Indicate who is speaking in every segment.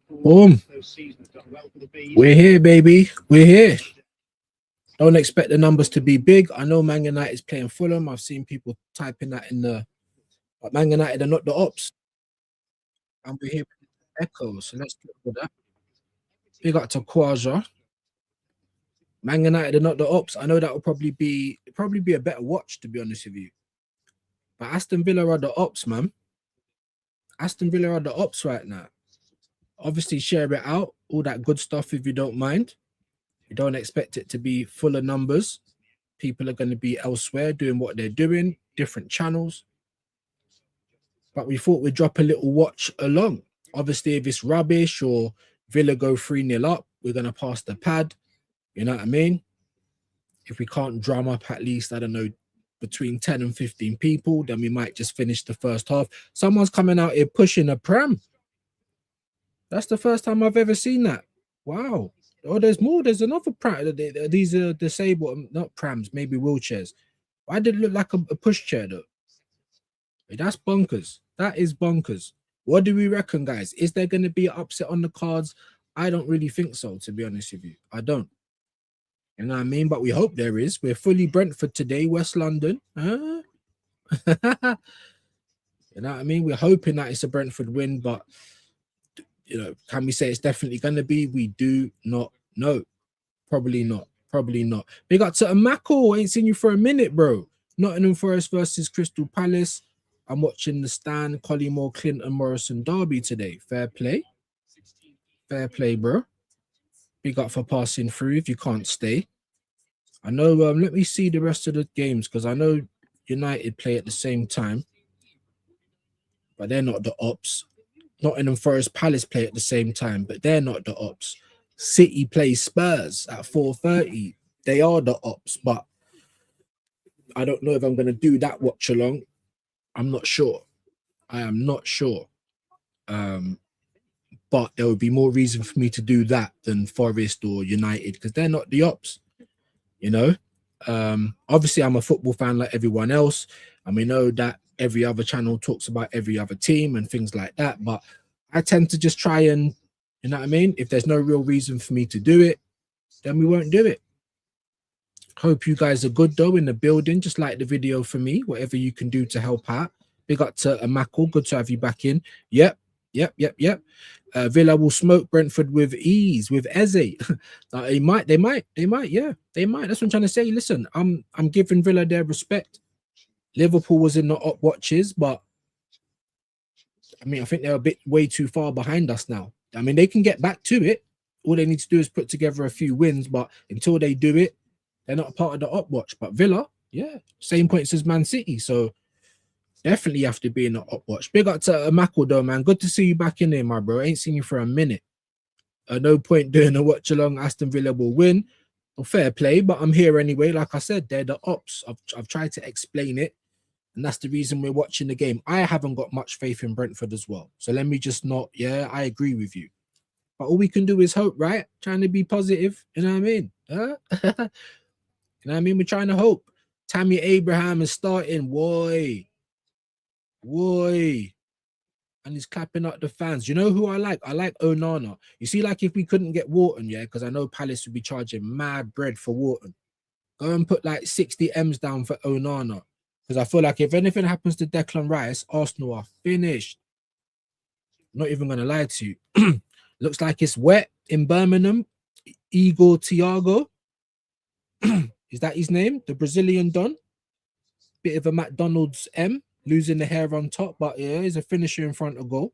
Speaker 1: Boom. We're here, baby. We're here. Don't expect the numbers to be big. I know Man United is playing Fulham. I've seen people typing that in the... But Man United are not the Ops. And we're here with Echo. So let's get with that. Big up to Quaja. Man United are not the Ops. I know that will probably be a better watch, to be honest with you. But Aston Villa are the Ops, man. Aston Villa are the Ops right now. Obviously, share it out. All that good stuff, if you don't mind. You don't expect it to be full of numbers. People are going to be elsewhere doing what they're doing, different channels. But we thought we'd drop a little watch along. Obviously, if it's rubbish or Villa go 3-0 up, we're going to pass the pad. You know what I mean? If we can't drum up at least, I don't know, between 10 and 15 people, then we might just finish the first half. Someone's coming out here pushing a pram. That's the first time I've ever seen that. Wow. Oh, there's more. There's another pram. These are disabled, not prams, maybe wheelchairs. Why did it look like a pushchair, though? That's bonkers. That is bonkers. What do we reckon, guys? Is there going to be an upset on the cards? I don't really think so, to be honest with you. I don't. You know what I mean? But we hope there is. We're fully Brentford today, West London. Huh? You know what I mean? We're hoping that it's a Brentford win, but, you know, can we say it's definitely going to be? We do not know. Probably not. Probably not. Big up to Amako. Ain't seen you for a minute, bro. Nottingham Forest versus Crystal Palace. I'm watching the Stan, Collymore, Clinton, Morrison derby today. Fair play. Fair play, bro. Big up for passing through if you can't stay. I know, let me see the rest of the games because I know United play at the same time. But they're not the Ops. Nottingham Forest Palace play at the same time, but they're not the Ops. City plays Spurs at 4:30. They are the Ops, but I don't know if I'm going to do that watch along. I'm not sure. I am not sure. But there would be more reason for me to do that than Forest or United because they're not the Ops, you know. Obviously, I'm a football fan like everyone else, and we know that every other channel talks about every other team and things like that. But I tend to just try and, you know what I mean? If there's no real reason for me to do it, then we won't do it. Hope you guys are good, though, in the building. Just like the video for me, whatever you can do to help out. Big up to Amako. Good to have you back in. Yep. Villa will smoke Brentford with ease, with Eze. They might, yeah. They might. That's what I'm trying to say. Listen, I'm giving Villa their respect. Liverpool was in the Opp Watches, but I mean, I think they're a bit way too far behind us now. I mean, they can get back to it. All they need to do is put together a few wins, but until they do it, they're not a part of the Opp Watch. But Villa, yeah, same points as Man City. So definitely have to be in the Opp Watch. Big up to Mako, though, man. Good to see you back in there, my bro. Ain't seen you for a minute. No point doing a watch along. Aston Villa will win. Well, fair play, but I'm here anyway. Like I said, they're the Ops. I've tried to explain it, and that's the reason we're watching the game. I haven't got much faith in Brentford as well. So let me just not, yeah, I agree with you. But all we can do is hope, right? Trying to be positive. You know what I mean? You know what I mean? We're trying to hope. Tammy Abraham is starting. Why? And he's clapping up the fans. You know who I like? I like Onana. You see, like if we couldn't get Wharton, yeah, because I know Palace would be charging mad bread for Wharton. Go and put like 60 M's down for Onana. Because I feel like if anything happens to Declan Rice, Arsenal are finished. I'm not even going to lie to you. Looks like it's wet in Birmingham. Igor Thiago. Is that his name? The Brazilian Don. Bit of a McDonald's M. Losing the hair on top. But yeah, he's a finisher in front of goal.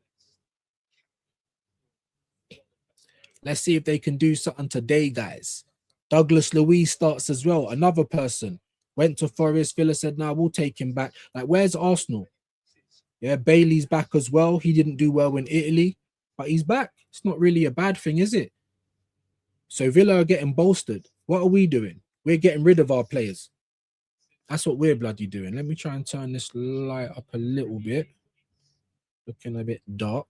Speaker 1: Let's see if they can do something today, guys. Douglas Luiz starts as well. Another person. Went to Forest. Villa said, nah, we'll take him back. Like, where's Arsenal? Yeah, Bailey's back as well. He didn't do well in Italy, but he's back. It's not really a bad thing, is it? So Villa are getting bolstered. What are we doing? We're getting rid of our players. That's what we're bloody doing. Let me try and turn this light up a little bit. Looking a bit dark.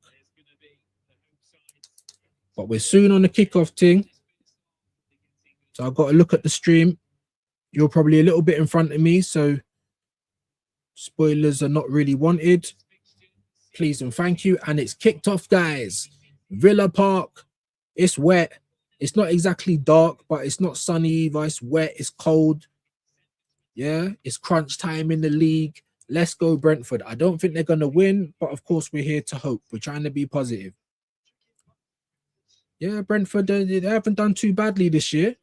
Speaker 1: But we're soon on the kickoff thing. So I've got to look at the stream. You're probably a little bit in front of me, so spoilers are not really wanted. Please and thank you. And it's kicked off, guys. Villa Park, it's wet. It's not exactly dark, but it's not sunny either. It's wet, it's cold. Yeah, it's crunch time in the league. Let's go, Brentford. I don't think they're going to win, but of course, we're here to hope. We're trying to be positive. Yeah, Brentford, they haven't done too badly this year.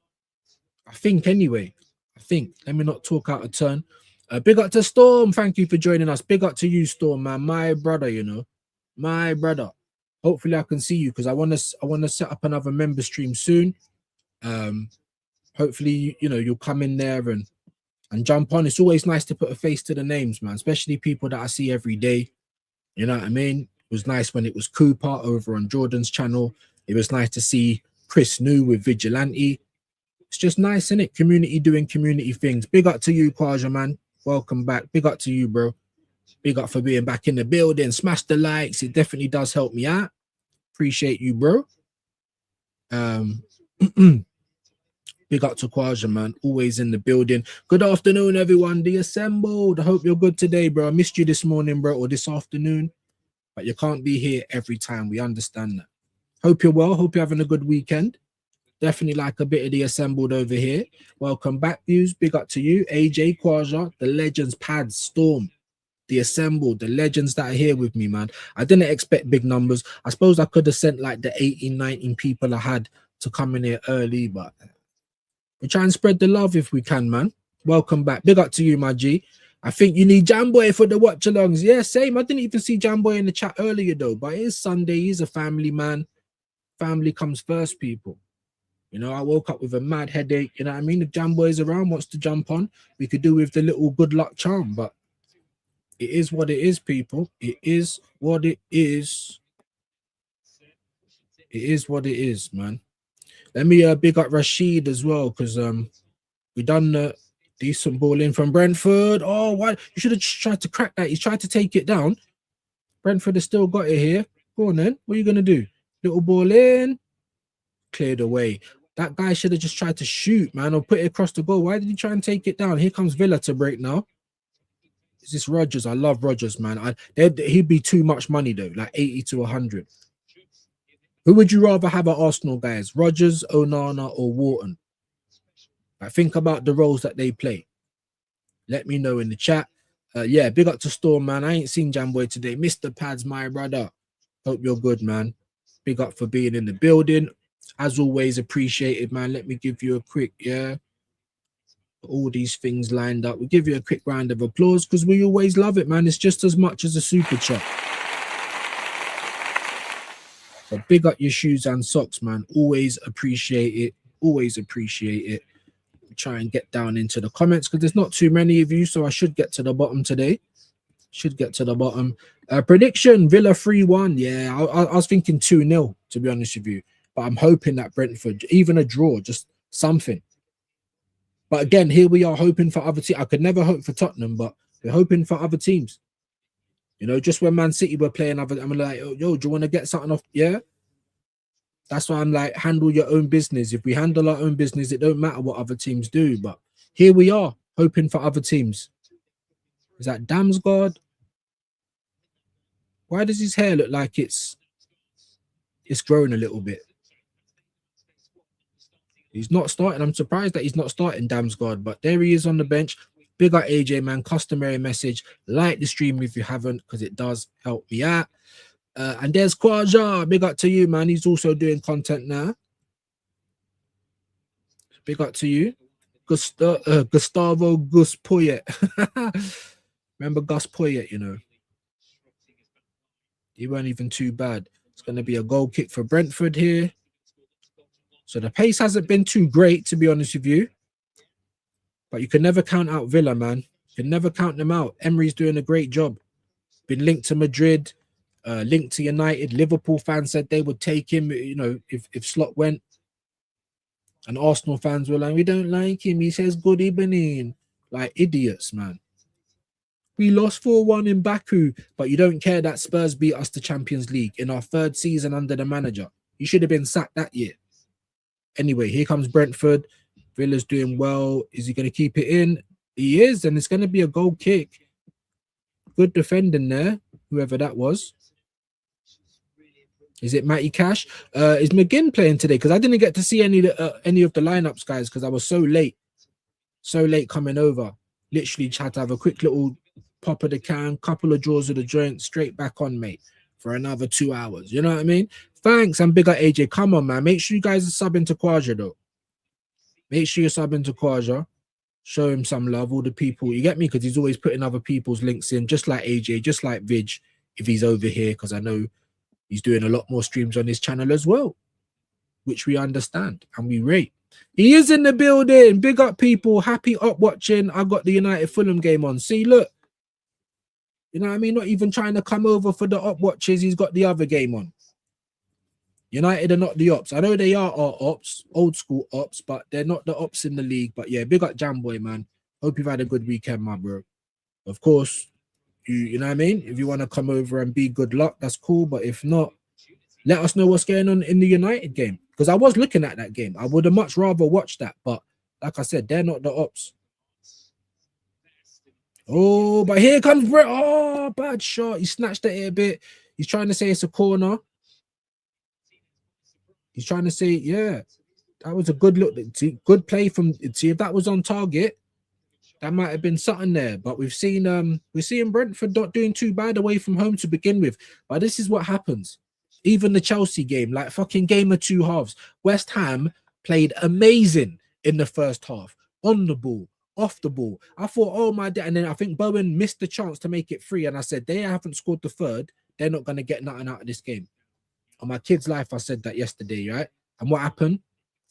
Speaker 1: I think, anyway. I think. Let me not talk out of turn. Big up to Storm. Thank you for joining us. Big up to you, Storm, man. My brother, you know. My brother. Hopefully, I can see you because I want to set up another member stream soon. Hopefully, you know, you'll come in there and jump on. It's always nice to put a face to the names, man, especially people that I see every day. You know what I mean? It was nice when it was Cooper over on Jordan's channel. It was nice to see Chris New with Vigilante. It's just nice, isn't it? Community doing community things. Big up to you, Kwaja, man. Welcome back. Big up to you, bro. Big up for being back in the building. Smash the likes. It definitely does help me out. Appreciate you, bro. Big up to Kwaja, man. Always in the building. Good afternoon, everyone. The assembled. I hope you're good today, bro. I missed you this morning, bro, or this afternoon. But you can't be here every time. We understand that. Hope you're well. Hope you're having a good weekend. Definitely like a bit of the assembled over here. Welcome back, views. Big up to you. AJ, Kwaja, the legends, Pads, Storm, the assembled, the legends that are here with me, man. I didn't expect big numbers. I suppose I could have sent like the 18, 19 people I had to come in here early, but we try and spread the love if we can, man. Welcome back. Big up to you, my G. I think you need Jamboy for the watch-alongs. Yeah, same. I didn't even see Jamboy in the chat earlier, though. But it is Sunday. He's a family man. Family comes first, people. You know, I woke up with a mad headache. You know what I mean? If Jamboy is around, wants to jump on, we could do with the little good luck charm. But it is what it is, people. It is what it is. It is what it is, man. Let me big up Rashid as well, because we done the decent ball in from Brentford. Oh, why? You should have just tried to crack that. He's tried to take it down. Brentford has still got it here. Go on then. What are you going to do? Little ball in. Cleared away. That guy should have just tried to shoot, man, or put it across the goal. Why did he try and take it down? Here comes Villa to break now. Is this Rodgers? I love Rodgers, man. He'd be too much money, though, like 80 to 100. Who would you rather have at Arsenal, guys? Rodgers, Onana, or Wharton? Like, think about the roles that they play. Let me know in the chat. Yeah, big up to Storm, man. I ain't seen Jamboy today. Mr. Pads, my brother. Hope you're good, man. Big up for being in the building. As always, appreciated, man. Let me give you a quick, all these things lined up. We'll give you a quick round of applause because we always love it, man. It's just as much as a super chat. So big up your shoes and socks, man. Always appreciate it. Always appreciate it. Try and get down into the comments because there's not too many of you, so I should get to the bottom today. Should get to the bottom. Prediction, Villa 3-1. Yeah, I was thinking 2-0, to be honest with you. But I'm hoping that Brentford, even a draw, just something. But again, here we are hoping for other teams. I could never hope for Tottenham, but we're hoping for other teams. You know, just when Man City were playing other, I'm like, yo, do you want to get something off? Yeah. That's why I'm like, handle your own business. If we handle our own business, it don't matter what other teams do. But here we are, hoping for other teams. Is that Damsgaard? Why does his hair look like it's grown a little bit? He's not starting. I'm surprised that he's not starting Damsgaard, but there he is on the bench. Big up AJ, man. Customary message. Like the stream if you haven't, because it does help me out. And there's Kwaja. Big up to you, man. He's also doing content now. Big up to you. Gustavo Gus Poyet. Remember Gus Poyet, you know. He weren't even too bad. It's going to be a goal kick for Brentford here. So the pace hasn't been too great, to be honest with you. But you can never count out Villa, man. You can never count them out. Emery's doing a great job. Been linked to Madrid, linked to United. Liverpool fans said they would take him, you know, if Slot went. And Arsenal fans were like, we don't like him. He says good evening. Like idiots, man. We lost 4-1 in Baku, but you don't care that Spurs beat us to Champions League in our third season under the manager. You should have been sacked that year. Anyway, here comes Brentford. Villa's doing well. Is he going to keep it in? He is, and it's going to be a goal kick. Good defending there, whoever that was. Is it Matty Cash? Is McGinn playing today? Because I didn't get to see any of the lineups, guys, because I was so late coming over. Literally had to have a quick little pop of the can, couple of draws of the joint, straight back on, mate, for another 2 hours. You know what I mean? Thanks, and big up AJ. Come on, man. Make sure you guys are subbing to Kwaja, though. Make sure you're subbing to Kwaja. Show him some love, all the people. You get me? Because he's always putting other people's links in, just like AJ, just like Vidge, if he's over here, because I know he's doing a lot more streams on his channel as well, which we understand and we rate. He is in the building. Big up, people. Happy up watching. I got the United Fulham game on. See, look. You know what I mean? Not even trying to come over for the up watches. He's got the other game on. United are not the ops. I know they are our ops, old school ops, but they're not the ops in the league. But yeah, big up Jamboy, man. Hope you've had a good weekend, my bro. Of course, you know what I mean? If you want to come over and be good luck, that's cool. But if not, let us know what's going on in the United game. Because I was looking at that game. I would have much rather watched that. But like I said, they're not the ops. Oh, but here comes Brett. Oh, bad shot. He snatched at it a bit. He's trying to say it's a corner. He's trying to say, yeah, that was a good look. Good play from. See, if that was on target, that might have been something there. But we're seeing Brentford not doing too bad away from home to begin with. But this is what happens. Even the Chelsea game, like fucking game of two halves. West Ham played amazing in the first half, on the ball, off the ball. I thought, oh my God. And then I think Bowen missed the chance to make it 3. And I said, they haven't scored the third. They're not going to get nothing out of this game. On my kid's life, I said that yesterday, right? And what happened?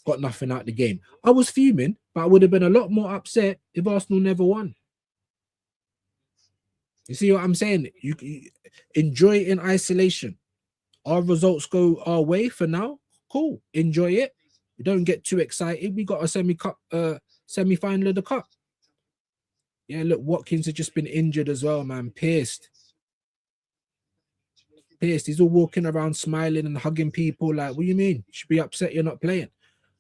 Speaker 1: Got nothing out of the game. I was fuming, but I would have been a lot more upset if Arsenal never won. You see what I'm saying? You enjoy it in isolation. Our results go our way for now. Cool. Enjoy it. We don't get too excited. We got a semi-final of the cup. Yeah, look, Watkins has just been injured as well, man. Pissed. He's all walking around smiling and hugging people. Like, what do you mean? You should be upset you're not playing.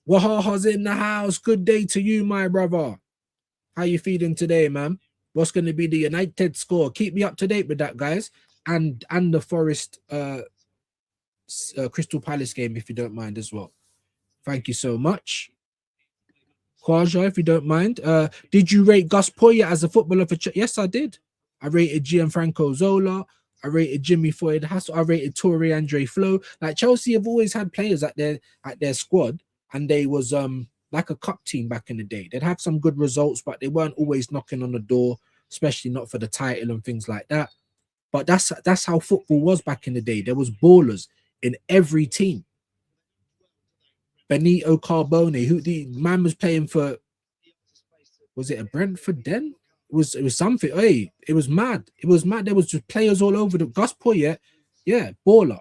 Speaker 1: Wahaha's in the house. Good day to you, my brother. How you feeling today, man? What's going to be the United score? Keep me up to date with that, guys. And the Forest Crystal Palace game, if you don't mind as well. Thank you so much. Kwaja, if you don't mind. Did you rate Gus Poyet as a footballer for Yes, I did. I rated Gianfranco Zola. I rated Jimmy Floyd Hassel. I rated Torre Andre Flo. Like, Chelsea have always had players at their squad, and they was like a cup team back in the day. They'd have some good results, but they weren't always knocking on the door, especially not for the title and things like that. But that's how football was back in the day. There was ballers in every team. Benito Carbone, who the man was playing for, was it a Brentford then? It was something. Hey, it was mad. It was mad. There was just players all over the Gus Poyet. Yeah, baller.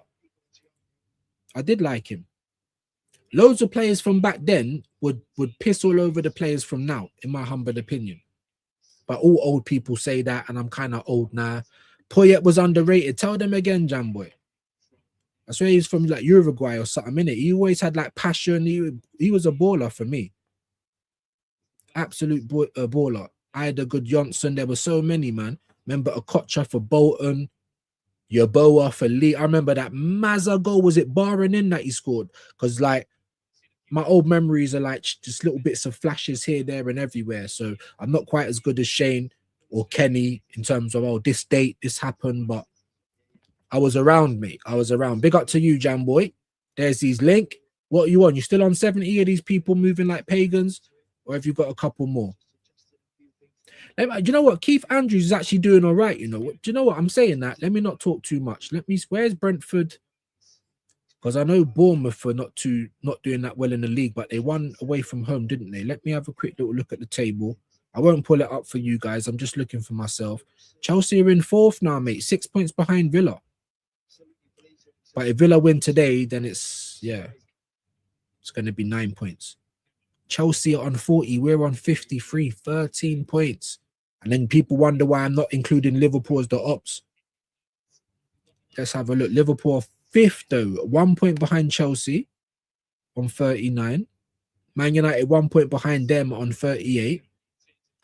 Speaker 1: I did like him. Loads of players from back then would piss all over the players from now, in my humble opinion. But all old people say that, and I'm kind of old now. Poyet was underrated. Tell them again, Jamboy. I swear he's from like Uruguay or something, innit? He always had like passion. He was a baller for me. Absolute baller. I had a good Johnson. There were so many, man. Remember Okocha for Bolton, Yaboa for Lee. I remember that Mazza goal. Was it barring in that he scored? Because like my old memories are like just little bits of flashes here, there, and everywhere. So I'm not quite as good as Shane or Kenny in terms of, oh, this date, this happened, but I was around, mate. I was around. Big up to you, Jamboy. There's these link. What are you on? You still on 70 of these people moving like pagans? Or have you got a couple more? Do you know what? Keith Andrews is actually doing all right. You know what? Do you know what I'm saying? That let me not talk too much. Where's Brentford? Because I know Bournemouth are not doing that well in the league, but they won away from home, didn't they? Let me have a quick little look at the table. I won't pull it up for you guys. I'm just looking for myself. Chelsea are in 4th now, mate. 6 points behind Villa. But if Villa win today, then it's going to be 9 points. Chelsea are on 40. We're on 53, 13 points. And then people wonder why I'm not including Liverpool as the ops. Let's have a look. Liverpool are 5th, though. 1 point behind Chelsea on 39. Man United 1 point behind them on 38.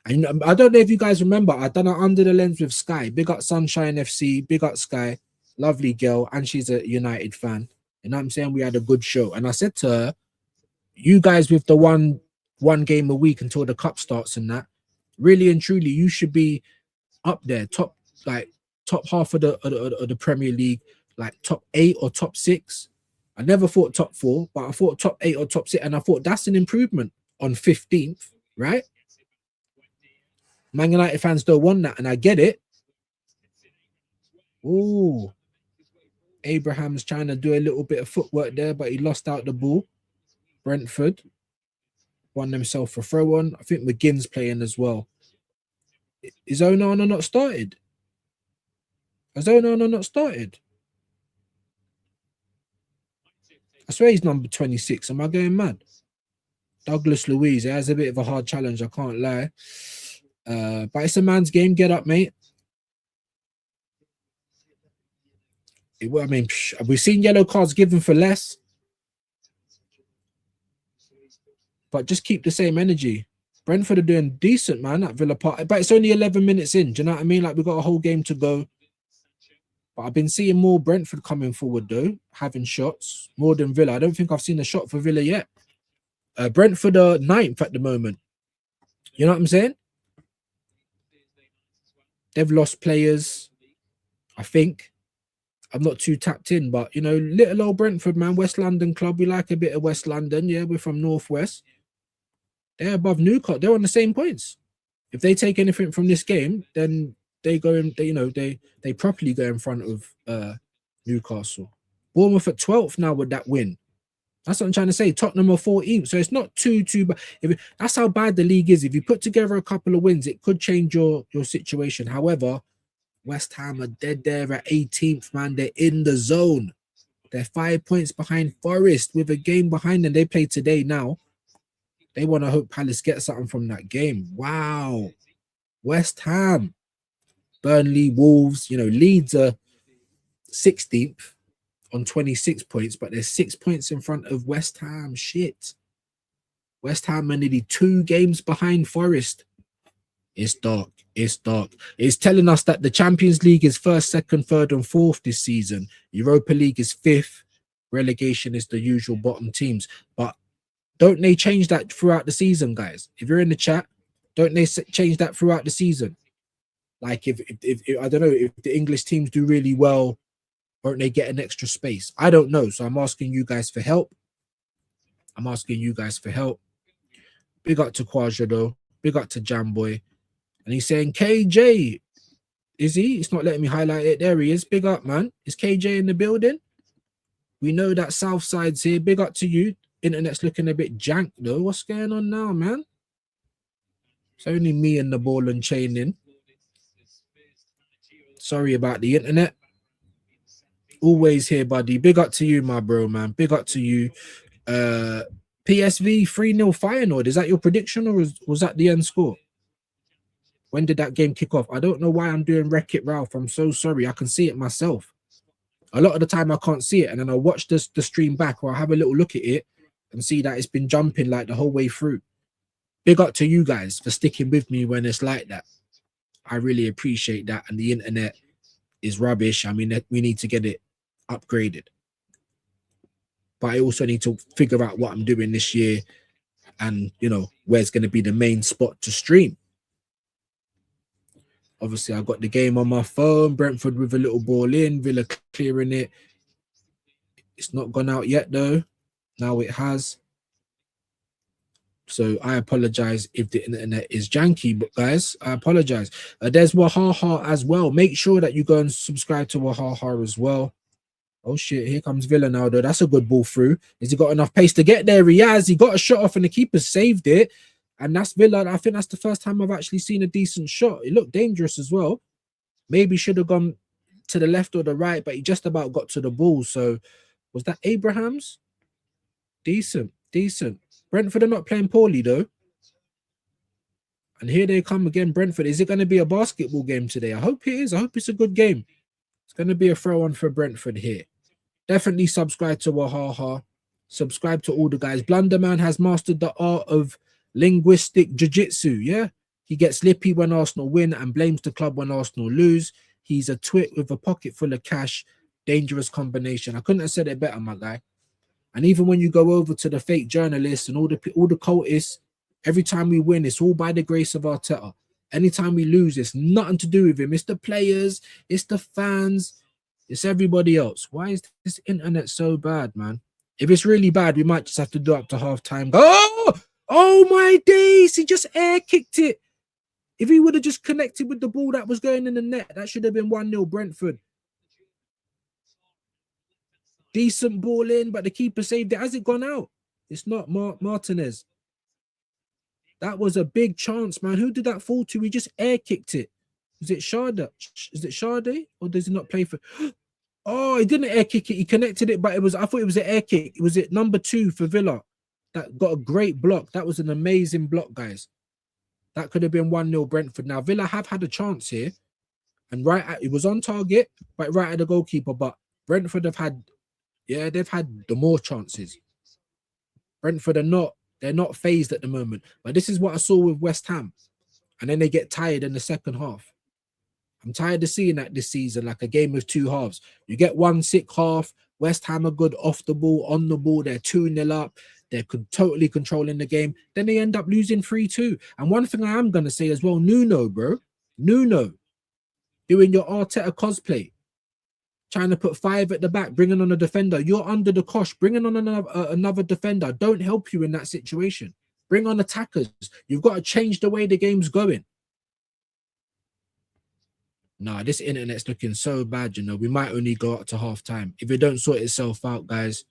Speaker 1: And I don't know if you guys remember, I done it under the lens with Sky. Big up Sunshine FC. Big up Sky. lovely girl, and she's a United fan. You know what I'm saying? We had a good show. And I said to her, you guys with the one game a week until the cup starts and that, really and truly, you should be up there, top half of the Premier League, like top 8 or top 6. I never thought top 4, but I thought top 8 or top 6, and I thought that's an improvement on 15th, right? Man United fans don't want that, and I get it. Ooh, Abraham's trying to do a little bit of footwork there, but he lost out the ball. Brentford won themselves a throw on. I think McGinn's playing as well. Is Onana not started? Has Onana not started? I swear he's number 26. Am I going mad? Douglas Luiz, it has a bit of a hard challenge, I can't lie. But it's a man's game. Get up, mate. I mean, we've seen yellow cards given for less. But just keep the same energy. Brentford are doing decent, man, at Villa Park. But it's only 11 minutes in. Do you know what I mean? Like, we've got a whole game to go. But I've been seeing more Brentford coming forward, though, having shots, more than Villa. I don't think I've seen a shot for Villa yet. Brentford are 9th at the moment. You know what I'm saying? They've lost players, I think. I'm not too tapped in, but, you know, little old Brentford, man, West London club. We like a bit of West London. Yeah, we're from Northwest. They're above Newcastle. They're on the same points. If they take anything from this game, then they go in, they properly go in front of Newcastle. Bournemouth at 12th now with that win. That's what I'm trying to say. Tottenham are 14th. So it's not too bad. That's how bad the league is. If you put together a couple of wins, it could change your situation. However, West Ham are dead there at 18th, man. They're in the zone. They're 5 points behind Forest with a game behind them. They play today now. They want to hope Palace get something from that game. Wow. West Ham. Burnley, Wolves. Leeds are 16th on 26 points, but they're 6 points in front of West Ham. Shit. West Ham are nearly 2 games behind Forest. It's dark. It's dark. It's telling us that the Champions League is 1st, 2nd, 3rd, and 4th this season. Europa League is 5th. Relegation is the usual bottom teams. But don't they change that throughout the season, guys? If you're in the chat, don't they change that throughout the season? Like if I don't know, if the English teams do really well, won't they get an extra space? I don't know. So I'm asking you guys for help. Big up to Quadra, though. Big up to Jamboy. And he's saying, KJ, is he? It's not letting me highlight it. There he is. Big up, man. Is KJ in the building? We know that South Side's here. Big up to you. Internet's looking a bit jank, though. What's going on now, man? It's only me and the ball and chaining. Sorry about the internet. Always here, buddy. Big up to you, my bro, man. Big up to you. PSV 3-0 Feyenoord. Is that your prediction, or was that the end score? When did that game kick off? I don't know why I'm doing Wreck-It Ralph. I'm so sorry. I can see it myself. A lot of the time I can't see it, and then I'll watch the stream back, or I'll have a little look at it and see that it's been jumping like the whole way through. Big up to you guys for sticking with me when it's like that. I really appreciate that. And the internet is rubbish. I mean, we need to get it upgraded. But I also need to figure out what I'm doing this year and, where's going to be the main spot to stream. Obviously, I got the game on my phone. Brentford with a little ball in. Villa clearing it. It's not gone out yet, though. Now it has. So I apologize if the internet is janky, but guys, I apologize. There's Wahaha as well. Make sure that you go and subscribe to Wahaha as well. Oh, shit. Here comes Villa now, though. That's a good ball through. Has he got enough pace to get there? He has. He got a shot off and the keeper saved it. And that's Villa. I think that's the first time I've actually seen a decent shot. It looked dangerous as well. Maybe should have gone to the left or the right, but he just about got to the ball. So was that Abraham's? Decent. Brentford are not playing poorly, though. And here they come again, Brentford. Is it going to be a basketball game today? I hope it is. I hope it's a good game. It's going to be a throw-on for Brentford here. Definitely subscribe to Wahaha. Subscribe to all the guys. Blunderman has mastered the art of linguistic jiu-jitsu, yeah? He gets lippy when Arsenal win and blames the club when Arsenal lose. He's a twit with a pocket full of cash dangerous combination. I couldn't have said it better, my guy. And even when you go over to the fake journalists and all the cultists, every time we win, it's all by the grace of Arteta. Anytime we lose, it's nothing to do with him. It's the players, it's the fans, it's everybody else. Why is this internet so bad, man? If it's really bad, we might just have to do up to half time. Oh my days! He just air kicked it. If he would have just connected with the ball that was going in the net, that should have been 1-0 Brentford. Decent ball in, but the keeper saved it. Has it gone out? It's not Martinez. That was a big chance, man. Who did that fall to? He just air kicked it. Is it Sharda? Is it Sharda? Or does he not play for? Oh, he didn't air kick it. He connected it, but it was. I thought it was an air kick. Was it number 2 for Villa? That got a great block. That was an amazing block, guys. That could have been 1-0 Brentford. Now Villa have had a chance here, and it was on target, but right at the goalkeeper. But Brentford have had, yeah, they've had the more chances. Brentford they're not phased at the moment. But this is what I saw with West Ham, and then they get tired in the second half. I'm tired of seeing that this season, like a game of two halves. You get one sick half. West Ham are good off the ball, on the ball. They're 2-0 up. They're totally controlling the game. Then they end up losing 3-2. And one thing I am going to say as well, Nuno, bro. Nuno, doing your Arteta cosplay. Trying to put 5 at the back, bringing on a defender. You're under the cosh. Bringing on another defender don't help you in that situation. Bring on attackers. You've got to change the way the game's going. Nah, this internet's looking so bad, you know. We might only go up to half time. If it don't sort itself out, guys,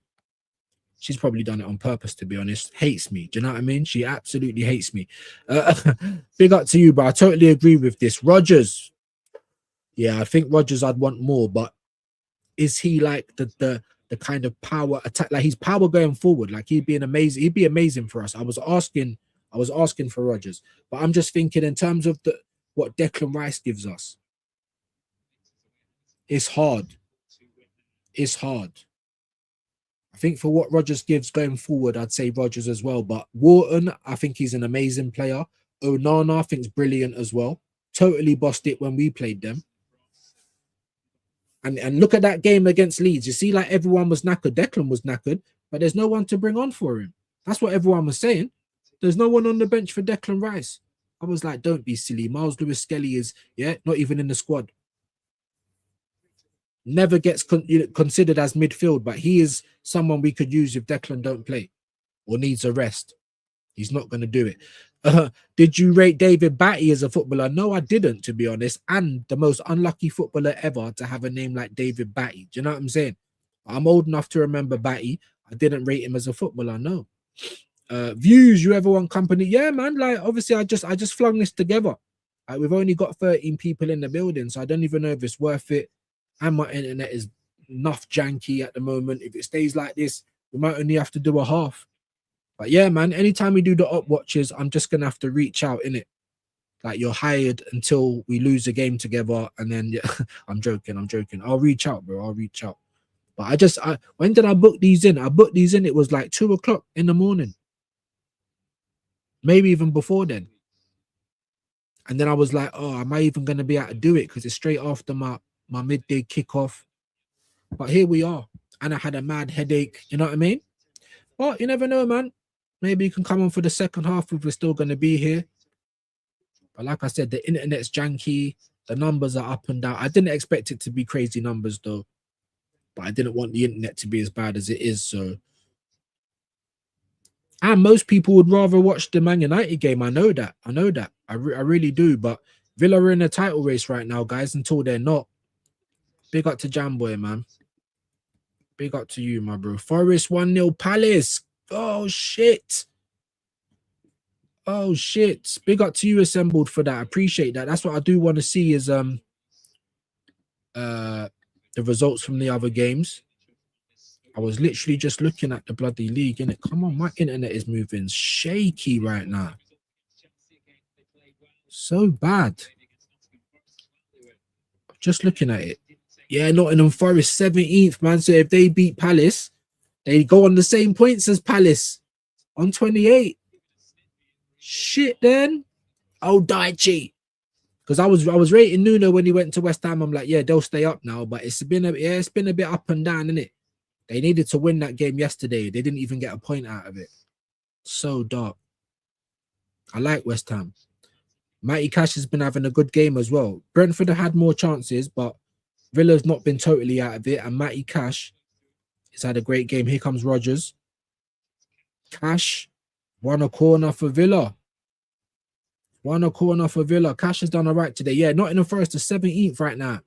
Speaker 1: she's probably done it on purpose, to be honest. Hates me. Do you know what I mean? She absolutely hates me. Big up to you, bro. I totally agree with this. Rodgers. Yeah, I think Rodgers I'd want more, but is he like the kind of power attack? Like, he's power going forward. Like, he'd be amazing for us. I was asking for Rodgers, but I'm just thinking in terms of what Declan Rice gives us. It's hard. It's hard. I think for what Rodgers gives going forward, I'd say Rodgers as well. But Wharton, I think he's an amazing player. Onana, I think, is brilliant as well. Totally bossed it when we played them. And look at that game against Leeds. You see, like, everyone was knackered. Declan was knackered, but there's no one to bring on for him. That's what everyone was saying. There's no one on the bench for Declan Rice. I was like, don't be silly. Miles Lewis-Skelly is, not even in the squad. Never gets considered as midfield, but he is someone we could use if Declan don't play or needs a rest. He's not going to do it. Did you rate David Batty as a footballer? No, I didn't, to be honest. And the most unlucky footballer ever to have a name like David Batty. Do you know what I'm saying? I'm old enough to remember Batty. I didn't rate him as a footballer, no. Views, you ever want company? Yeah, man. Like, obviously, I just flung this together. Like, we've only got 13 people in the building, so I don't even know if it's worth it. And my internet is enough janky at the moment. If it stays like this, we might only have to do a half. But yeah, man, anytime we do the Opp Watches, I'm just going to have to reach out, innit? Like, you're hired until we lose a game together. And then, yeah, I'm joking. I'll reach out, bro. I'll reach out. But when did I book these in? I booked these in. It was like 2 o'clock in the morning. Maybe even before then. And then I was like, oh, am I even going to be able to do it? Because it's straight after my midday kickoff. But here we are. And I had a mad headache. You know what I mean? But you never know, man. Maybe you can come on for the second half if we're still going to be here. But like I said, the internet's janky. The numbers are up and down. I didn't expect it to be crazy numbers, though. But I didn't want the internet to be as bad as it is, so. And most people would rather watch the Man United game. I know that. I really do. But Villa are in a title race right now, guys, until they're not. Big up to Jamboy, man. Big up to you, my bro. Forest 1-0 Palace. Oh, shit. Oh, shit. Big up to you, Assembled, for that. I appreciate that. That's what I do want to see is the results from the other games. I was literally just looking at the bloody league, innit? Come on, my internet is moving shaky right now. So bad. Just looking at it. Yeah, Nottingham Forest 17th, man. So if they beat Palace, they go on the same points as Palace on 28. Shit, then. Oh, Daichi. Because I was rating Nuno when he went to West Ham. I'm like, yeah, they'll stay up now. But it's been a bit up and down, innit? They needed to win that game yesterday. They didn't even get a point out of it. So dark. I like West Ham. Matty Cash has been having a good game as well. Brentford have had more chances, but Villa's not been totally out of it. And Matty Cash has had a great game. Here comes Rodgers. Cash won a corner for Villa. Cash has done all right today. Yeah, Nottingham Forest is 17th right now.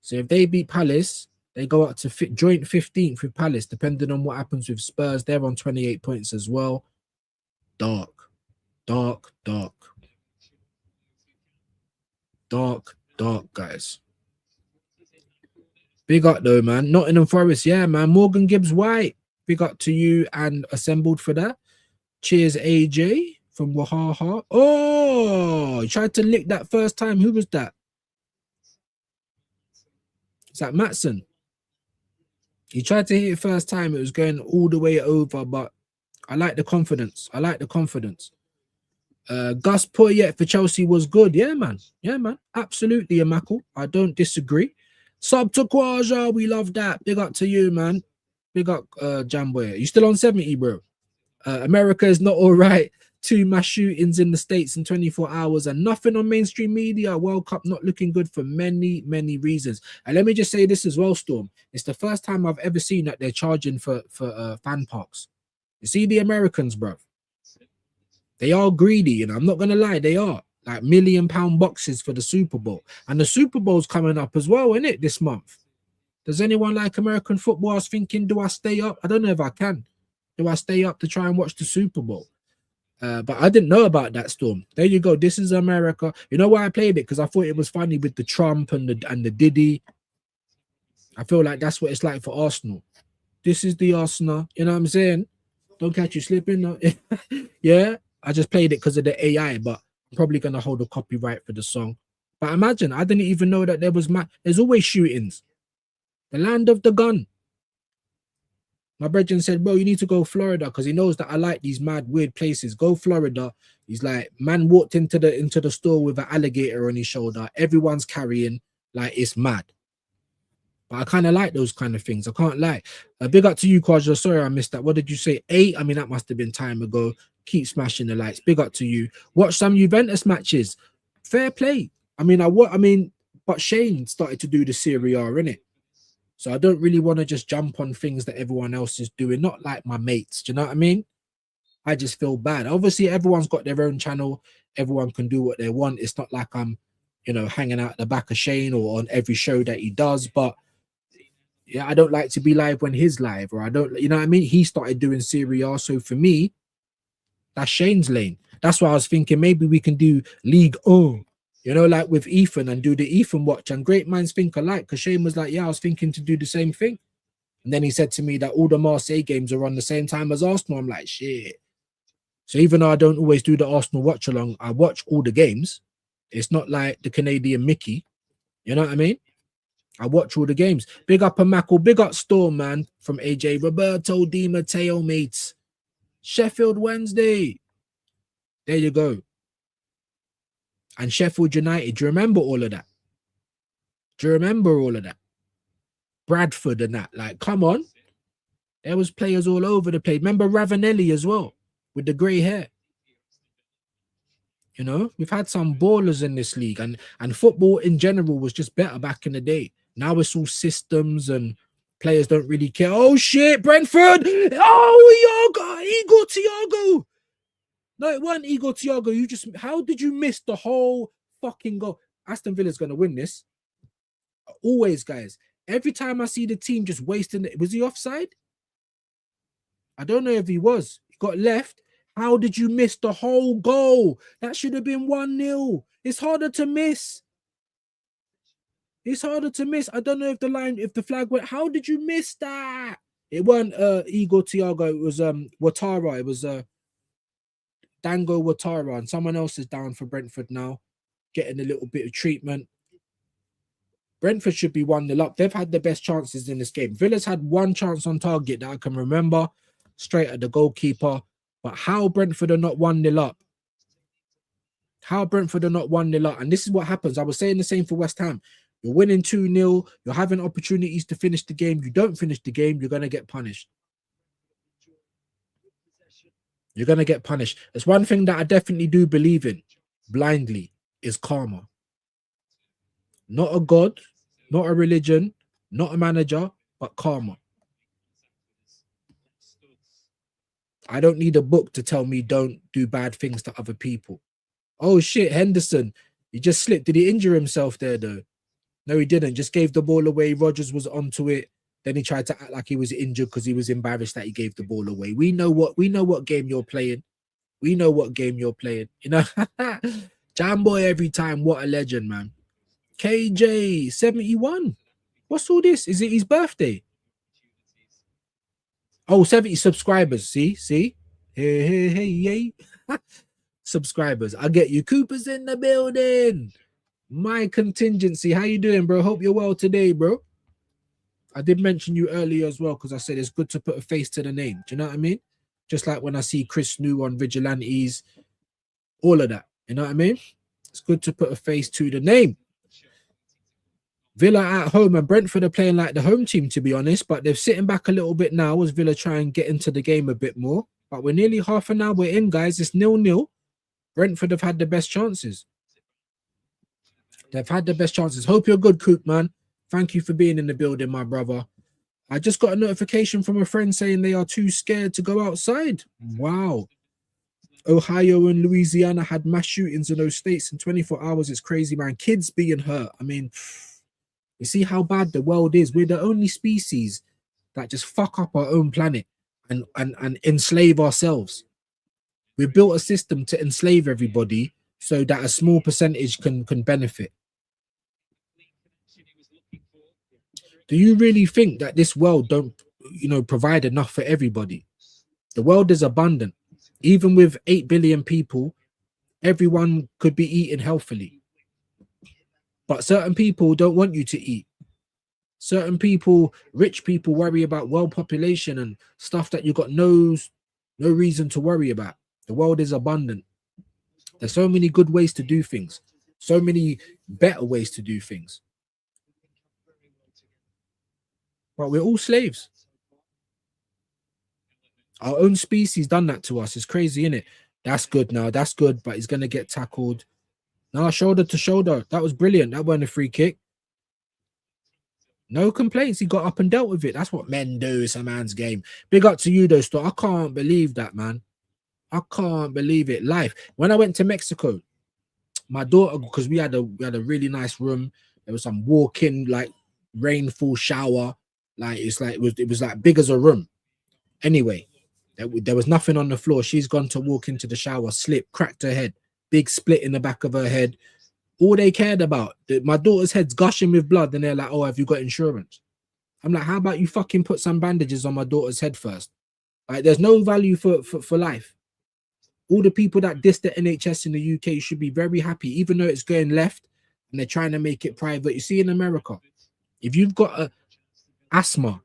Speaker 1: So if they beat Palace, they go up to joint 15th with Palace, depending on what happens with Spurs. They're on 28 points as well. Dark, guys. Big up though, man. Nottingham Forest, yeah, man. Morgan Gibbs White. Big up to you and assembled for that. Cheers, AJ from Wahaha. Oh, he tried to lick that first time. Who was that? Is that Matson? He tried to hit it first time. It was going all the way over, but I like the confidence. Gus Poyet for Chelsea was good. Yeah, man. Absolutely a mackle. I don't disagree. Sub to Kwaja, we love that. Big up to you, man. Big up, Jamboy. You still on 70, bro? America is not all right. 2 mass shootings in the States in 24 hours and nothing on mainstream media. World Cup not looking good for many, many reasons. And let me just say this as well, Storm. It's the first time I've ever seen that they're charging for fan parks. You see the Americans, bro. They are greedy, you know. I'm not going to lie. They are. Like £1 million boxes for the Super Bowl. And the Super Bowl's coming up as well, isn't it, this month? Does anyone like American football? I was thinking, do I stay up? I don't know if I can. Do I stay up to try and watch the Super Bowl? But I didn't know about that, Storm. There you go. This is America. You know why I played it? Because I thought it was funny with the Trump and the Diddy. I feel like that's what it's like for Arsenal. This is the Arsenal. You know what I'm saying? Don't catch you slipping. No? Yeah. I just played it because of the AI, but I'm probably going to hold a copyright for the song. But imagine, I didn't even know that there's always shootings. The land of the gun. My brethren said, bro, you need to go Florida because he knows that I like these mad, weird places. Go Florida. He's like, man walked into the store with an alligator on his shoulder. Everyone's carrying, like, it's mad. But I kind of like those kind of things. I can't lie. Big up to you, Kwaja. Sorry, I missed that. What did you say? 8? I mean, that must have been time ago. Keep smashing the lights. Big up to you. Watch some Juventus matches. Fair play. I mean, but Shane started to do the Serie A, innit? So I don't really want to just jump on things that everyone else is doing. Not like my mates. Do you know what I mean? I just feel bad. Obviously, everyone's got their own channel. Everyone can do what they want. It's not like I'm, hanging out at the back of Shane or on every show that he does. But yeah, I don't like to be live when he's live, or I don't, you know what I mean? He started doing Serie A. So for me, that's Shane's lane. That's why I was thinking maybe we can do League O, like with Ethan and do the Ethan watch. And great minds think alike, because Shane was like, yeah, I was thinking to do the same thing. And then he said to me that all the Marseille games are on the same time as Arsenal. I'm like, shit. So even though I don't always do the Arsenal watch along, I watch all the games. It's not like the Canadian Mickey. You know what I mean? I watch all the games. Big up a Mackle. Big up Storm, man. From AJ. Roberto Di Matteo, mates. Sheffield Wednesday. There you go. And Sheffield United. Do you remember all of that? Bradford and that. Like, come on. There was players all over the place. Remember Ravanelli as well, with the grey hair. We've had some ballers in this league, and football in general was just better back in the day. Now it's all systems and players don't really care. Oh shit, Brentford! Oh, Igor Thiago! No, it wasn't Igor Thiago. How did you miss the whole fucking goal? Aston Villa's gonna win this. Always, guys. Every time I see the team just wasting it, was he offside? I don't know if he was. He got left. How did you miss the whole goal? That should have been 1-0. It's harder to miss. I don't know if the flag went. How did you miss that? It wasn't Igor Thiago. It was Ouattara. It was Dango Ouattara, and someone else is down for Brentford now, getting a little bit of treatment. Brentford should be 1-0 up. They've had the best chances in this game. Villa's had one chance on target that I can remember, straight at the goalkeeper. But how Brentford are not 1-0 up? How Brentford are not 1-0 up. And this is what happens. I was saying the same for West Ham. You're winning 2-0. You're having opportunities to finish the game. You don't finish the game, you're going to get punished. You're going to get punished. It's one thing that I definitely do believe in blindly is karma. Not a God, not a religion, not a manager, but karma. I don't need a book to tell me don't do bad things to other people. Oh shit, Henderson. He just slipped. Did he injure himself there though? No, he didn't. Just gave the ball away. Rodgers was onto it. Then he tried to act like he was injured because he was embarrassed that he gave the ball away. We know what game you're playing. We know what game you're playing. You know, Jam Boy every time. What a legend, man. KJ 71. What's all this? Is it his birthday? Oh, 70 subscribers. See? Hey. Subscribers. I get you. Cooper's in the building. My contingency. How you doing, bro? Hope you're well today, bro. I did mention you earlier as well because I said it's good to put a face to the name. Do you know what I mean? Just like when I see Chris New on Vigilantes, all of that. You know what I mean? It's good to put a face to the name. Villa at home and Brentford are playing like the home team, to be honest, but they're sitting back a little bit now as Villa try and get into the game a bit more. But we're nearly half an hour in, guys. It's 0-0. Brentford have had the best chances. They've had the best chances. Hope you're good, Coop, man. Thank you for being in the building, my brother. I just got a notification from a friend saying they are too scared to go outside. Wow. Ohio and Louisiana had mass shootings in those states in 24 hours. It's crazy, man. Kids being hurt. I mean, you see how bad the world is. We're the only species that just fuck up our own planet and enslave ourselves. We built a system to enslave everybody so that a small percentage can benefit. Do you really think that this world don't, provide enough for everybody? The world is abundant. Even with 8 billion people, everyone could be eating healthily. But certain people don't want you to eat. Certain people, rich people, worry about world population and stuff that you got no reason to worry about. The world is abundant. There's so many good ways to do things. So many better ways to do things. But we're all slaves. Our own species done that to us. It's crazy, isn't it? That's good now. That's good, but he's going to get tackled. No, shoulder to shoulder. That was brilliant. That wasn't a free kick. No complaints. He got up and dealt with it. That's what men do. It's a man's game. Big up to you, though, Stor. I can't believe that, man. I can't believe it. Life. When I went to Mexico, my daughter, because we had a really nice room. There was some walk-in, like, rainfall shower. Like, it was like big as a room. Anyway, there was nothing on the floor. She's gone to walk into the shower, slipped, cracked her head. Big split in the back of her head. All they cared about, my daughter's head's gushing with blood, and they're like, oh, have you got insurance? I'm like, how about you fucking put some bandages on my daughter's head first? Like, there's no value for life. All the people that diss the NHS in the UK should be very happy, even though it's going left and they're trying to make it private. You see, in America, if you've got a asthma,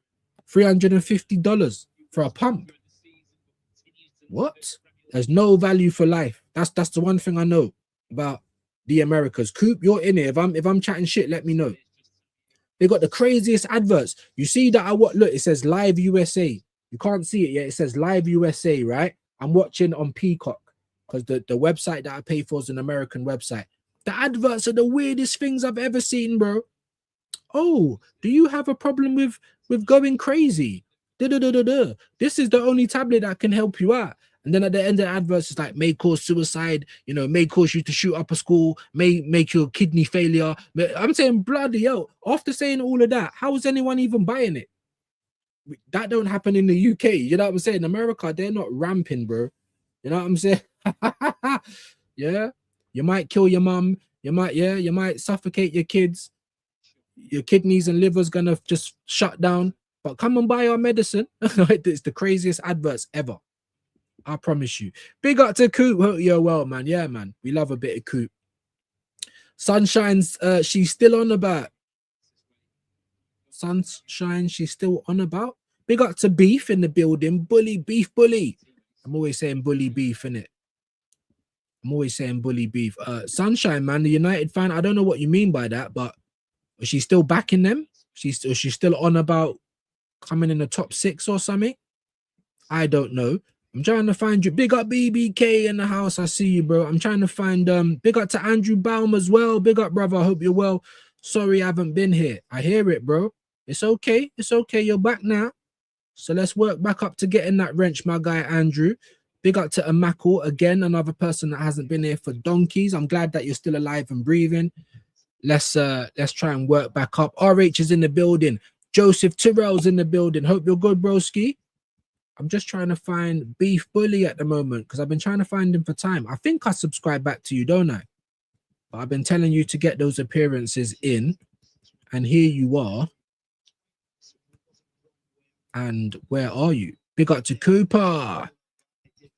Speaker 1: $350 for a pump. What? There's no value for life. That's the one thing I know about the Americas. Coop, you're in it. If I'm chatting shit, let me know. They got the craziest adverts. You see that look, it says Live USA. You can't see it yet. It says Live USA, right? I'm watching on Peacock because the website that I pay for is an American website. The adverts are the weirdest things I've ever seen, bro. Oh, do you have a problem with going crazy? This is the only tablet that can help you out. And then at the end of the adverts, it's like, may cause suicide, may cause you to shoot up a school, may make your kidney failure. I'm saying, bloody hell, after saying all of that, how is anyone even buying it? That don't happen in the UK. You know what I'm saying? America, they're not ramping, bro. You know what I'm saying? Yeah. You might kill your mum. You might suffocate your kids. Your kidneys and liver's gonna just shut down. But come and buy our medicine. It's the craziest adverts ever. I promise you. Big up to Coop. Hope you're well, man. Yeah, man. We love a bit of Coop. Sunshine's she's still on about. Sunshine, she's still on about. Big up to Beef in the building. Bully, Beef, Bully. I'm always saying bully beef, innit? I'm always saying bully beef. Sunshine, man, the United fan. I don't know what you mean by that, but is she still backing them? She's still on about coming in the top 6 or something? I don't know. I'm trying to find you. Big up BBK in the house. I see you, bro. I'm trying to find big up to Andrew Baum as well. Big up, brother. I hope you're well. Sorry I haven't been here. I hear it, bro. It's okay. It's okay. You're back now. So let's work back up to getting that wrench, my guy Andrew. Big up to Amakul again, another person that hasn't been here for donkeys. I'm glad that you're still alive and breathing. Let's try and work back up. RH is in the building. Joseph Tyrrell's in the building. Hope you're good, broski. I'm just trying to find Beef Bully at the moment because I've been trying to find him for time. I think I subscribe back to you, don't I? But I've been telling you to get those appearances in, and here you are. And where are you? Big up to Cooper.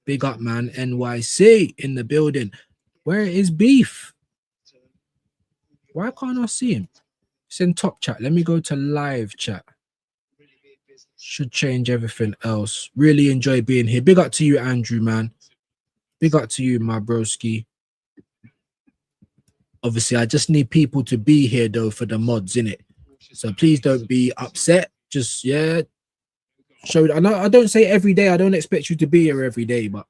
Speaker 1: Big up, man. NYC in the building. Where is Beef? Why can't I see him? It's in top chat. Let me go to live chat. Should change everything else. Really enjoy being here. Big up to you, Andrew, man. Big up to you, my broski. Obviously, I just need people to be here, though, for the mods, innit? So please don't be upset. Just, yeah. I know I don't say every day. I don't expect you to be here every day, but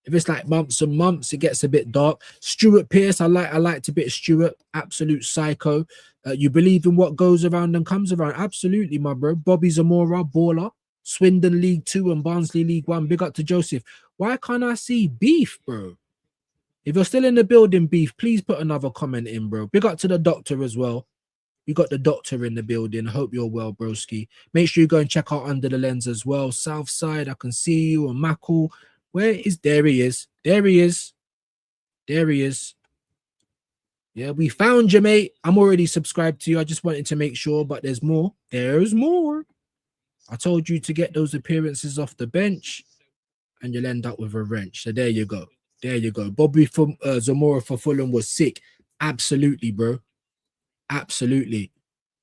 Speaker 1: if it's like months and months, it gets a bit dark. Stuart Pearce, I liked a bit of Stuart. Absolute psycho. You believe in what goes around and comes around. Absolutely, my bro. Bobby Zamora, baller. Swindon League 2 and Barnsley League 1. Big up to Joseph. Why can't I see Beef, bro? If you're still in the building, Beef, please put another comment in, bro. Big up to the doctor as well. We got the doctor in the building. Hope you're well, broski. Make sure you go and check out Under the Lens as well. Southside, I can see you. And Mackle. Where is... There he is. There he is. There he is. Yeah, we found you, mate. I'm already subscribed to you. I just wanted to make sure, but there's more. There's more. I told you to get those appearances off the bench, and you'll end up with a wrench. So there you go. There you go. Bobby from Zamora for Fulham was sick. Absolutely, bro. Absolutely.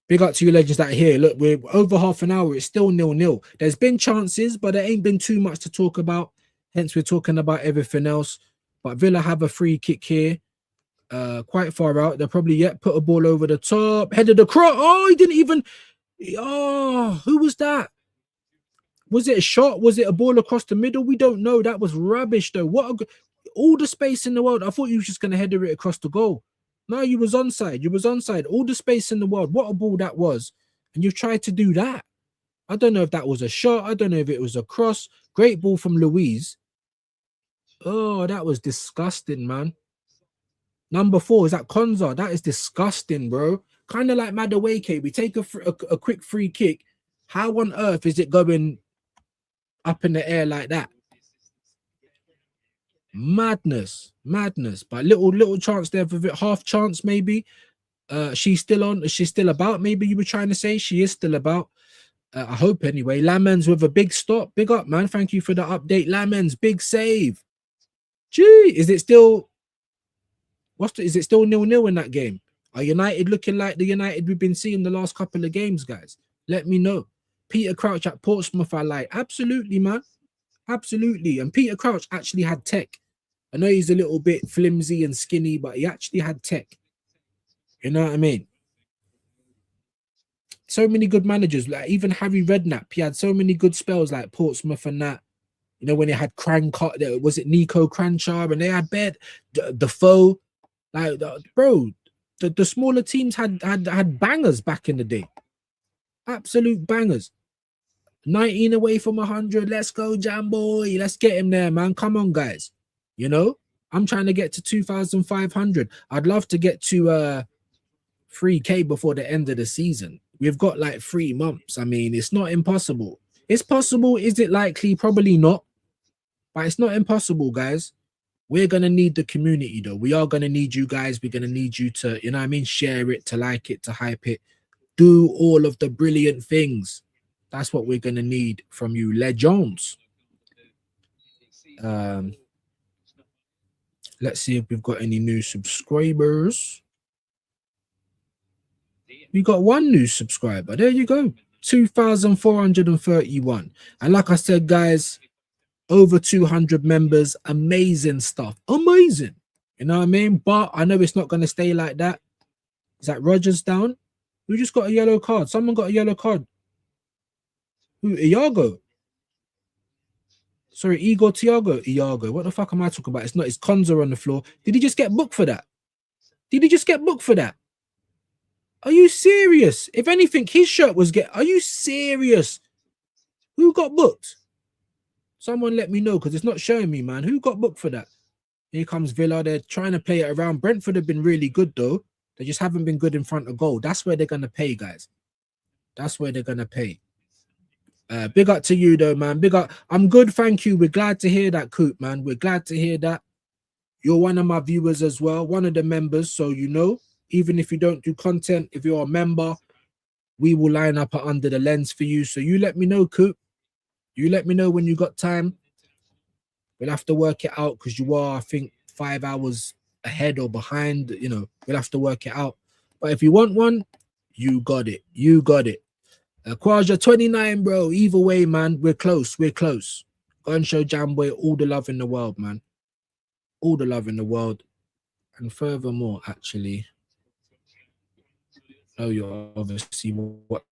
Speaker 1: Big up to you legends that are here. Look, we're over half an hour. It's still 0-0. There's been chances, but there ain't been too much to talk about. Hence, we're talking about everything else. But Villa have a free kick here. Quite far out. They'll probably yet put a ball over the top. Headed across. Oh, he didn't even... Oh, who was that? Was it a shot? Was it a ball across the middle? We don't know. That was rubbish, though. All the space in the world. I thought you were just going to header it across the goal. No, you was onside. You was onside. All the space in the world. What a ball that was. And you tried to do that. I don't know if that was a shot. I don't know if it was a cross. Great ball from Louise. Oh, that was disgusting, man. Number 4, is that Konza? That is disgusting, bro. Kind of like Madueke. We take a quick free kick. How on earth is it going up in the air like that? Madness. Madness. But little chance there for it. Half chance, maybe. She's still on. She's still about, maybe you were trying to say. She is still about. I hope anyway. Lamens with a big stop. Big up, man. Thank you for the update. Lamens, big save. Gee, is it still... Is it still 0-0 in that game? Are United looking like the United we've been seeing the last couple of games, guys? Let me know. Peter Crouch at Portsmouth, I like. Absolutely, man. Absolutely. And Peter Crouch actually had tech. I know he's a little bit flimsy and skinny, but he actually had tech. You know what I mean? So many good managers. Like even Harry Redknapp, he had so many good spells like Portsmouth and that. You know, when they had Crancott, was it Nico Cranchar? And they had Defoe. Like, bro, the smaller teams had bangers back in the day. Absolute bangers. 19 away from 100. Let's go, Jamboy. Let's get him there, man. Come on, guys. You know, I'm trying to get to 2,500. I'd love to get to 3K before the end of the season. We've got like 3 months. I mean, it's not impossible. It's possible. Is it likely? Probably not. But it's not impossible, guys. We're going to need the community, though. We are going to need you guys. We're going to need you to, you know what I mean, share it, to like it, to hype it. Do all of the brilliant things. That's what we're going to need from you, legends. Let's see if we've got any new subscribers. We got 1 new subscriber. There you go. 2,431. And like I said, guys, over 200 members. Amazing stuff. Amazing. You know what I mean? But I know it's not going to stay like that. Is that Rogers down? Who just got a yellow card? Someone got a yellow card. Who? Iago. Sorry, Igor Thiago. Iago. What the fuck am I talking about? It's not. It's Konza on the floor. Did he just get booked for that? Did he just get booked for that? Are you serious? If anything, his shirt was get. Are you serious? Who got booked? Someone let me know because it's not showing me, man. Who got booked for that? Here comes Villa. They're trying to play it around. Brentford have been really good though. They just haven't been good in front of goal. That's where they're gonna pay, guys. That's where they're gonna pay. Big up to you though, man. Big up. I'm good, thank you. We're glad to hear that, Coop, man. We're glad to hear that. You're one of my viewers as well, one of the members. So you know, even if you don't do content, if you're a member, we will line up under the lens for you. So you let me know, Coop. You let me know when you got time. We'll have to work it out because you are, I think, 5 hours ahead or behind. You know, we'll have to work it out. But if you want one, you got it. You got it. Kwaja 29, bro. Either way, man, we're close. We're close. Go and show Jamboy all the love in the world, man. All the love in the world. And furthermore, actually, oh, you're obviously watching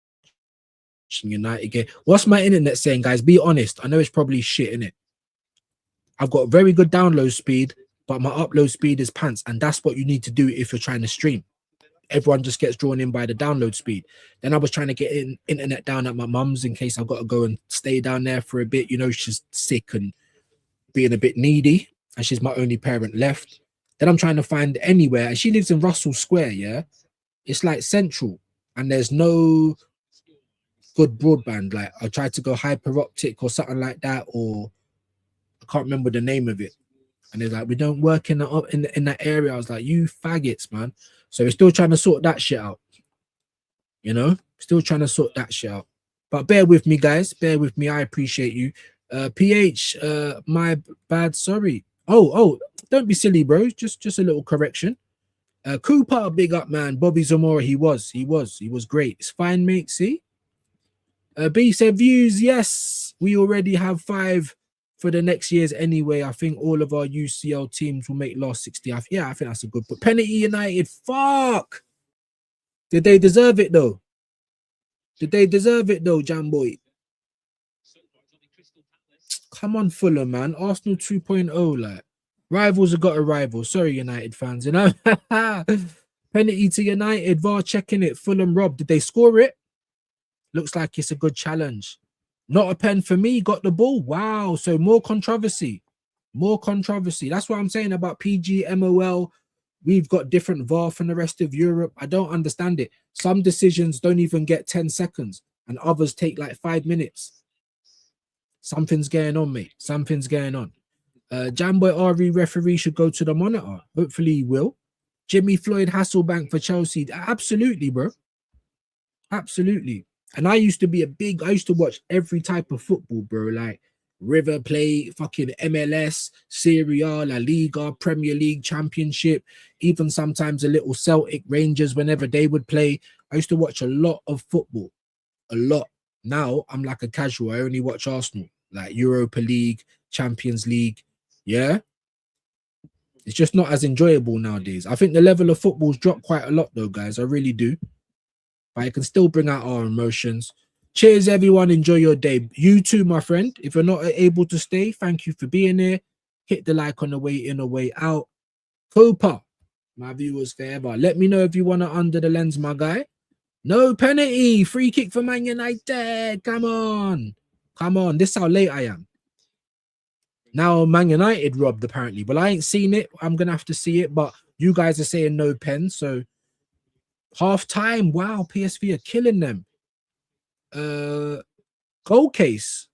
Speaker 1: United game. What's my internet saying, guys? Be honest. I know it's probably shit, innit? I've got very good download speed, but my upload speed is pants. And that's what you need to do if you're trying to stream. Everyone just gets drawn in by the download speed. Then I was trying to get internet down at my mum's in case I've got to go and stay down there for a bit. You know, she's sick and being a bit needy, and she's my only parent left. Then I'm trying to find anywhere, and she lives in Russell Square, yeah? It's like central, and there's no good broadband. Like, I tried to go hyper optic or something like that, or I can't remember the name of it. And they're like, we don't work in that area. I was like, you faggots, man. So we're still trying to sort that shit out. You know, still trying to sort that shit out. But bear with me, guys. Bear with me. I appreciate you. PH, my bad. Sorry. Oh, don't be silly, bro. Just a little correction. Cooper, big up, man. Bobby Zamora, he was great. It's fine, mate. See. B said views. Yes, we already have 5 for the next years anyway. I think all of our UCL teams will make last 60. Yeah, I think that's a good put. Penalty United, fuck. Did they deserve it though? Did they deserve it though, Jamboy? Come on, Fulham, man. Arsenal 2.0, like. Rivals have got a rival. Sorry, United fans, you know. Penalty to United, VAR checking it. Fulham robbed. Did they score it? Looks like it's a good challenge. Not a pen for me, got the ball. Wow, so more controversy. More controversy. That's what I'm saying about PG, MOL. We've got different VAR from the rest of Europe. I don't understand it. Some decisions don't even get 10 seconds and others take like 5 minutes. Something's going on, mate. Something's going on. Jamboy RV referee should go to the monitor. Hopefully he will. Jimmy Floyd Hasselbank for Chelsea. Absolutely, bro. Absolutely. And I used to watch every type of football, bro. Like River Plate, fucking MLS, Serie A, La Liga, Premier League, Championship, even sometimes a little Celtic, Rangers, whenever they would play. I used to watch a lot of football. A lot. Now I'm like a casual. I only watch Arsenal, like Europa League, Champions League. Yeah. It's just not as enjoyable nowadays. I think the level of football's dropped quite a lot though, guys. I really do. But it can still bring out our emotions. Cheers, everyone. Enjoy your day. You too, my friend. If you're not able to stay, thank you for being here. Hit the like on the way in or way out. Cooper, my viewers forever. Let me know if you want to under the lens, my guy. No penalty. Free kick for Man United. Come on. Come on. This is how late I am. Now Man United robbed, apparently. Well, I ain't seen it. I'm going to have to see it. But you guys are saying no pen. So half time. Wow. PSV are killing them. Goal case.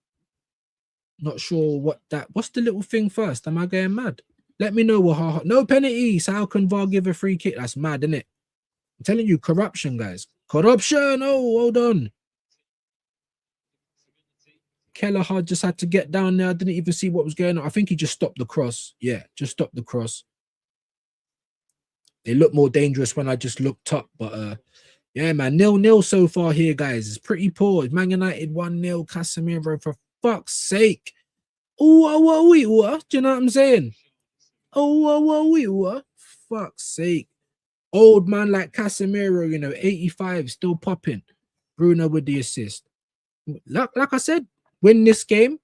Speaker 1: Not sure what's the little thing first? Am I going mad? Let me know what. No penalty. So how can VAR give a free kick? That's mad, isn't it? I'm telling you, corruption, guys. Corruption. Oh, hold on. Kelleher just had to get down there. I didn't even see what was going on. I think he just stopped the cross. Yeah, just stopped the cross. They look more dangerous when I just looked up. But yeah, man, 0-0 so far here, guys. It's pretty poor. Man United 1-0. Casemiro, for fuck's sake. Oh, what? Do you know what I'm saying? What? Fuck's sake. Old man like Casemiro, 85, still popping. Bruno with the assist. Like I said, win this game.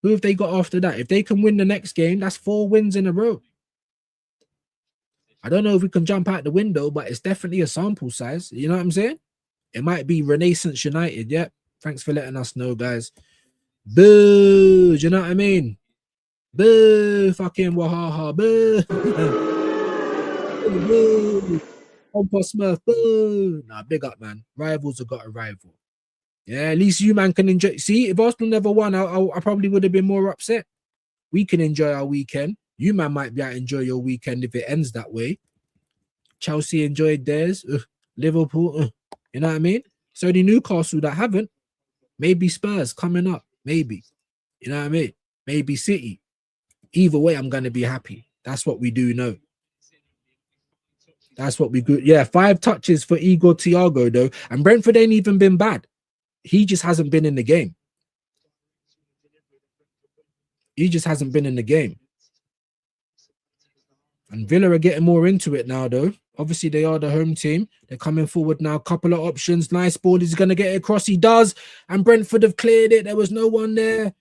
Speaker 1: Who have they got after that? If they can win the next game, that's 4 wins in a row. I don't know if we can jump out the window, but it's definitely a sample size. You know what I'm saying? It might be Renaissance United. Yep. Thanks for letting us know, guys. Boo. Do you know what I mean? Boo. Fucking Wahaha. Boo. Boo. Smurf. Boo. Nah, big up, man. Rivals have got a rival. Yeah, at least you, man, can enjoy. See, if Arsenal never won, I probably would have been more upset. We can enjoy our weekend. You, man, might be able to enjoy your weekend if it ends that way. Chelsea enjoyed theirs. Liverpool. You know what I mean? So the Newcastle that haven't. Maybe Spurs coming up. Maybe. You know what I mean? Maybe City. Either way, I'm going to be happy. That's what we do know. That's what we do. Yeah, 5 touches for Igor Thiago, though. And Brentford ain't even been bad. He just hasn't been in the game. He just hasn't been in the game. And Villa are getting more into it now, though. Obviously, they are the home team. They're coming forward now. Couple of options. Nice ball. He's going to get it across. He does. And Brentford have cleared it. There was no one there.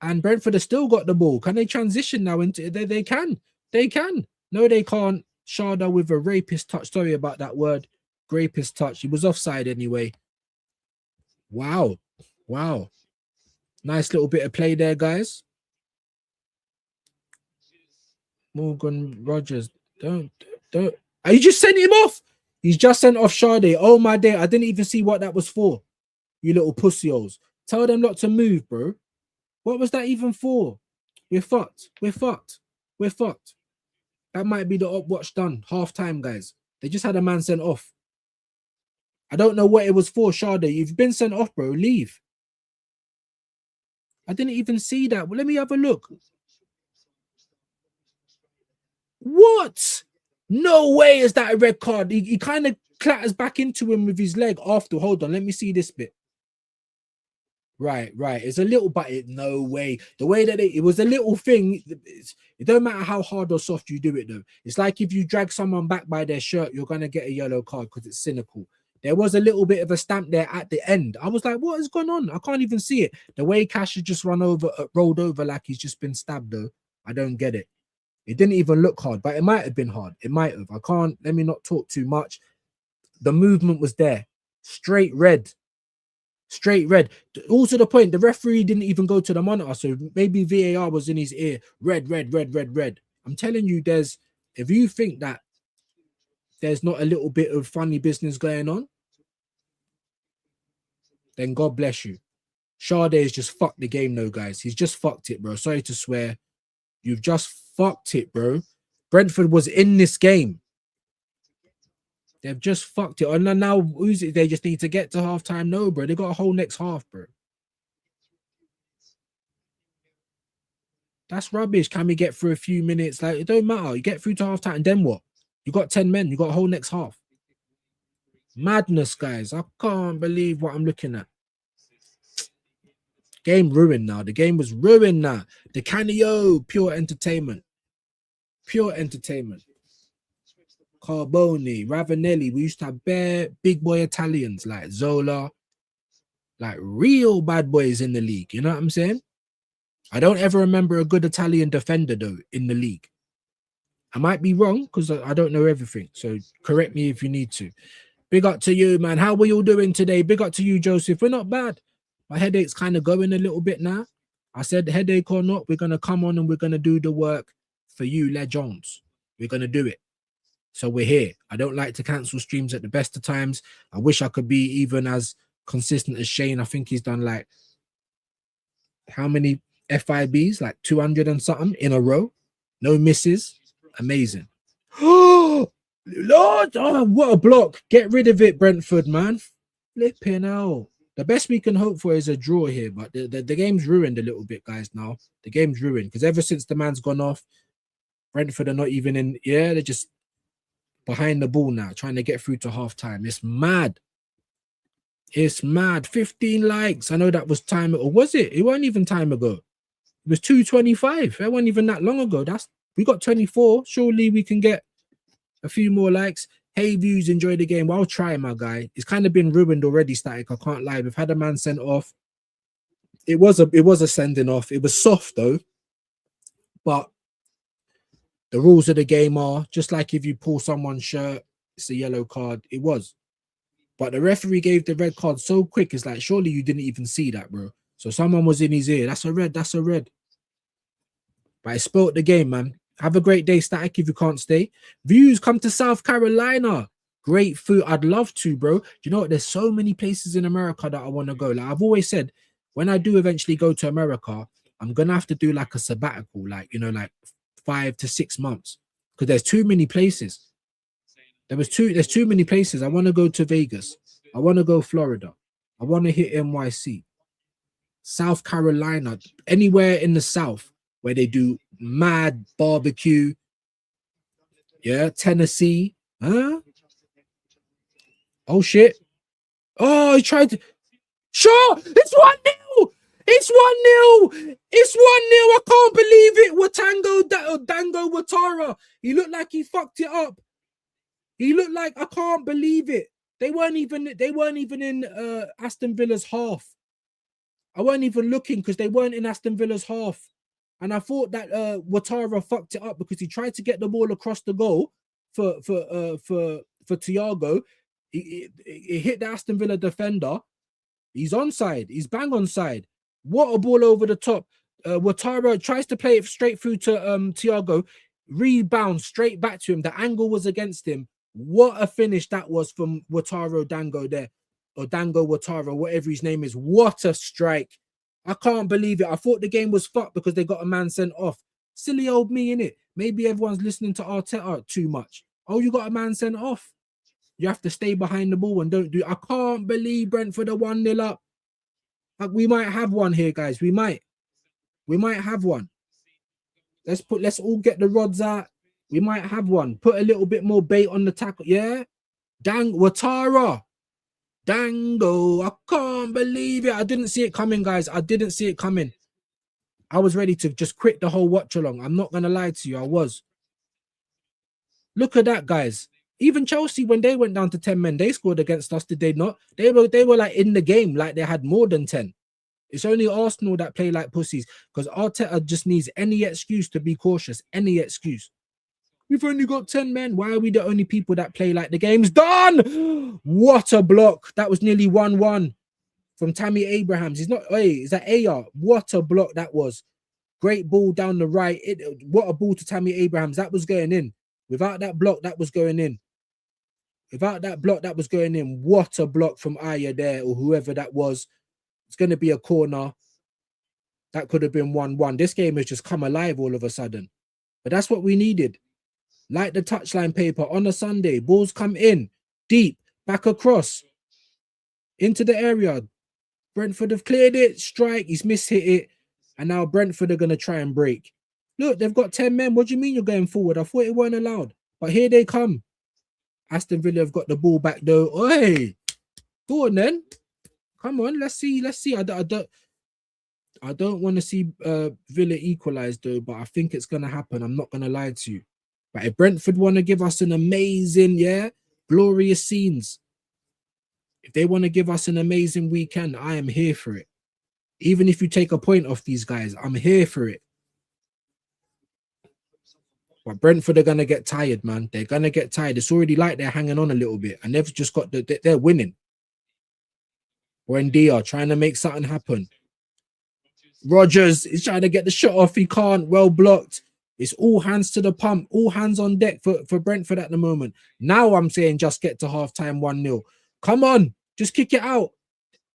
Speaker 1: And Brentford have still got the ball. Can they transition now into it? They can. They can. No, they can't. Sharda with a rapist touch. Sorry about that word. Rapist touch. He was offside anyway. Wow. Wow. Nice little bit of play there, guys. Morgan Rogers. Don't. Are you just sending him off? He's just sent off Sade. Oh my day. I didn't even see what that was for. You little pussy-os. Tell them not to move, bro. What was that even for? We're fucked. We're fucked. We're fucked. That might be the Opp Watch done. Half time, guys. They just had a man sent off. I don't know what it was for, Sade. You've been sent off, bro. Leave. I didn't even see that. Well, let me have a look. What? No way is that a red card. He kind of clatters back into him with his leg after. Hold on, let me see this bit. Right. It's a little, but no way. The way that it was a little thing. It don't matter how hard or soft you do it, though. It's like if you drag someone back by their shirt, you're going to get a yellow card because it's cynical. There was a little bit of a stamp there at the end. I was like, what is going on? I can't even see it. The way Cash had just rolled over like he's just been stabbed, though. I don't get it. It didn't even look hard, but it might have been hard. It might have. Let me not talk too much. The movement was there. Straight red. Also the point, the referee didn't even go to the monitor, so maybe VAR was in his ear. Red. I'm telling you, if you think that there's not a little bit of funny business going on, then God bless you. Sade has just fucked the game, though, guys. He's just fucked it, bro. Sorry to swear. You've just fucked it, bro. Brentford was in this game. They've just fucked it. And now they just need to get to halftime. No, bro. They got a whole next half, bro. That's rubbish. Can we get through a few minutes? Like, it don't matter. You get through to halftime, and then what? You got 10 men. You got a whole next half. Madness, guys. I can't believe what I'm looking at. Game ruined now. The game was ruined now. The Canio, pure entertainment. Pure entertainment. Carboni, Ravanelli. We used to have bare big boy Italians like Zola, like real bad boys in the league. You know what I'm saying? I don't ever remember a good Italian defender, though, in the league. I might be wrong because I don't know everything. So correct me if you need to. Big up to you, man. How are you all doing today? Big up to you, Joseph. We're not bad. My headache's kind of going a little bit now. I said headache or not, we're going to come on and we're going to do the work for you, legends. We're going to do it. So we're here. I don't like to cancel streams at the best of times. I wish I could be even as consistent as Shane. I think he's done like how many FIBs? Like 200 and something in a row. No misses. Amazing. Oh, Lord. Oh, what a block. Get rid of it, Brentford, man. Flipping hell. The best we can hope for is a draw here, but the game's ruined a little bit, guys, now. The game's ruined because ever since the man's gone off, Brentford are not even in. Yeah, they're just behind the ball now, trying to get through to halftime. It's mad. It's mad. 15 likes. I know that was time. Or was it? It wasn't even time ago. It was 225. That wasn't even that long ago. We got 24. Surely we can get a few more likes. Hey, views, enjoy the game. Well, I'll try, my guy. It's kind of been ruined already, Static. I can't lie. We've had a man sent off. It was a sending off. It was soft though, but the rules of the game are just like if you pull someone's shirt, it's a yellow card. It was, but the referee gave the red card so quick. It's like surely you didn't even see that, bro. So someone was in his ear. That's a red. That's a red. But it spoilt the game, man. Have a great day, Static, if you can't stay. Views, come to South Carolina. Great food. I'd love to, bro. Do you know what? There's so many places in America that I want to go. Like I've always said, when I do eventually go to America, I'm going to have to do like a sabbatical, like, you know, like 5 to 6 months. Because there's too many places. There's too many places. I want to go to Vegas. I want to go Florida. I want to hit NYC. South Carolina. Anywhere in the South where they do mad barbecue. Yeah, Tennessee. Huh? Oh, shit. Oh, he tried to... Sure! It's 1-0! It's 1-0! It's 1-0! I can't believe it! Dango Watara. He looked like he fucked it up. He looked like... I can't believe it. They weren't even in Aston Villa's half. I weren't even looking because they weren't in Aston Villa's half. And I thought that Watara fucked it up because he tried to get the ball across the goal for Thiago. He hit the Aston Villa defender. He's onside. He's bang onside. What a ball over the top. Watara tries to play it straight through to Thiago. Rebound straight back to him. The angle was against him. What a finish that was from Watara Dango there. Or Dango Watara, whatever his name is. What a strike. I can't believe it. I thought the game was fucked because they got a man sent off. Silly old me, innit? Maybe everyone's listening to Arteta too much. Oh, you got a man sent off. You have to stay behind the ball and don't do... I can't believe Brentford are 1-0 up. We might have one here, guys. We might have one. Let's all get the rods out. We might have one. Put a little bit more bait on the tackle. Yeah? Watara. Dango. I can't believe it. I didn't see it coming, guys. I didn't see it coming. I was ready to just quit the whole watch along. I'm not going to lie to you. I was. Look at that, guys. Even Chelsea, when they went down to 10 men, they scored against us, did they not? They were like in the game, like they had more than 10. It's only Arsenal that play like pussies because Arteta just needs any excuse to be cautious. Any excuse. We've only got 10 men. Why are we the only people that play like the game's done? What a block. That was nearly 1-1 from Tammy Abrahams. He's not, hey, is that AR? What a block that was. Great ball down the right. What a ball to Tammy Abrahams. That was going in. Without that block, that was going in. Without that block, that was going in. What a block from Aya there or whoever that was. It's going to be a corner. That could have been 1-1. This game has just come alive all of a sudden. But that's what we needed. Like the touchline paper on a Sunday. Balls come in. Deep. Back across. Into the area. Brentford have cleared it. Strike. He's mishit it. And now Brentford are going to try and break. Look, they've got 10 men. What do you mean you're going forward? I thought it weren't allowed. But here they come. Aston Villa have got the ball back though. Oi! Go on then. Come on, let's see. I don't want to see Villa equalize though, but I think it's gonna happen. I'm not gonna lie to you. But if Brentford want to give us an amazing, glorious scenes, if they want to give us an amazing weekend, I am here for it. Even if you take a point off these guys, I'm here for it. But Brentford are gonna get tired, man. They're gonna get tired. It's already like they're hanging on a little bit, and they've just got they're winning. Buendia trying to make something happen. Rogers is trying to get the shot off. He can't. Well blocked. It's all hands to the pump. All hands on deck for Brentford at the moment. Now I'm saying just get to half-time 1-0. Come on. Just kick it out.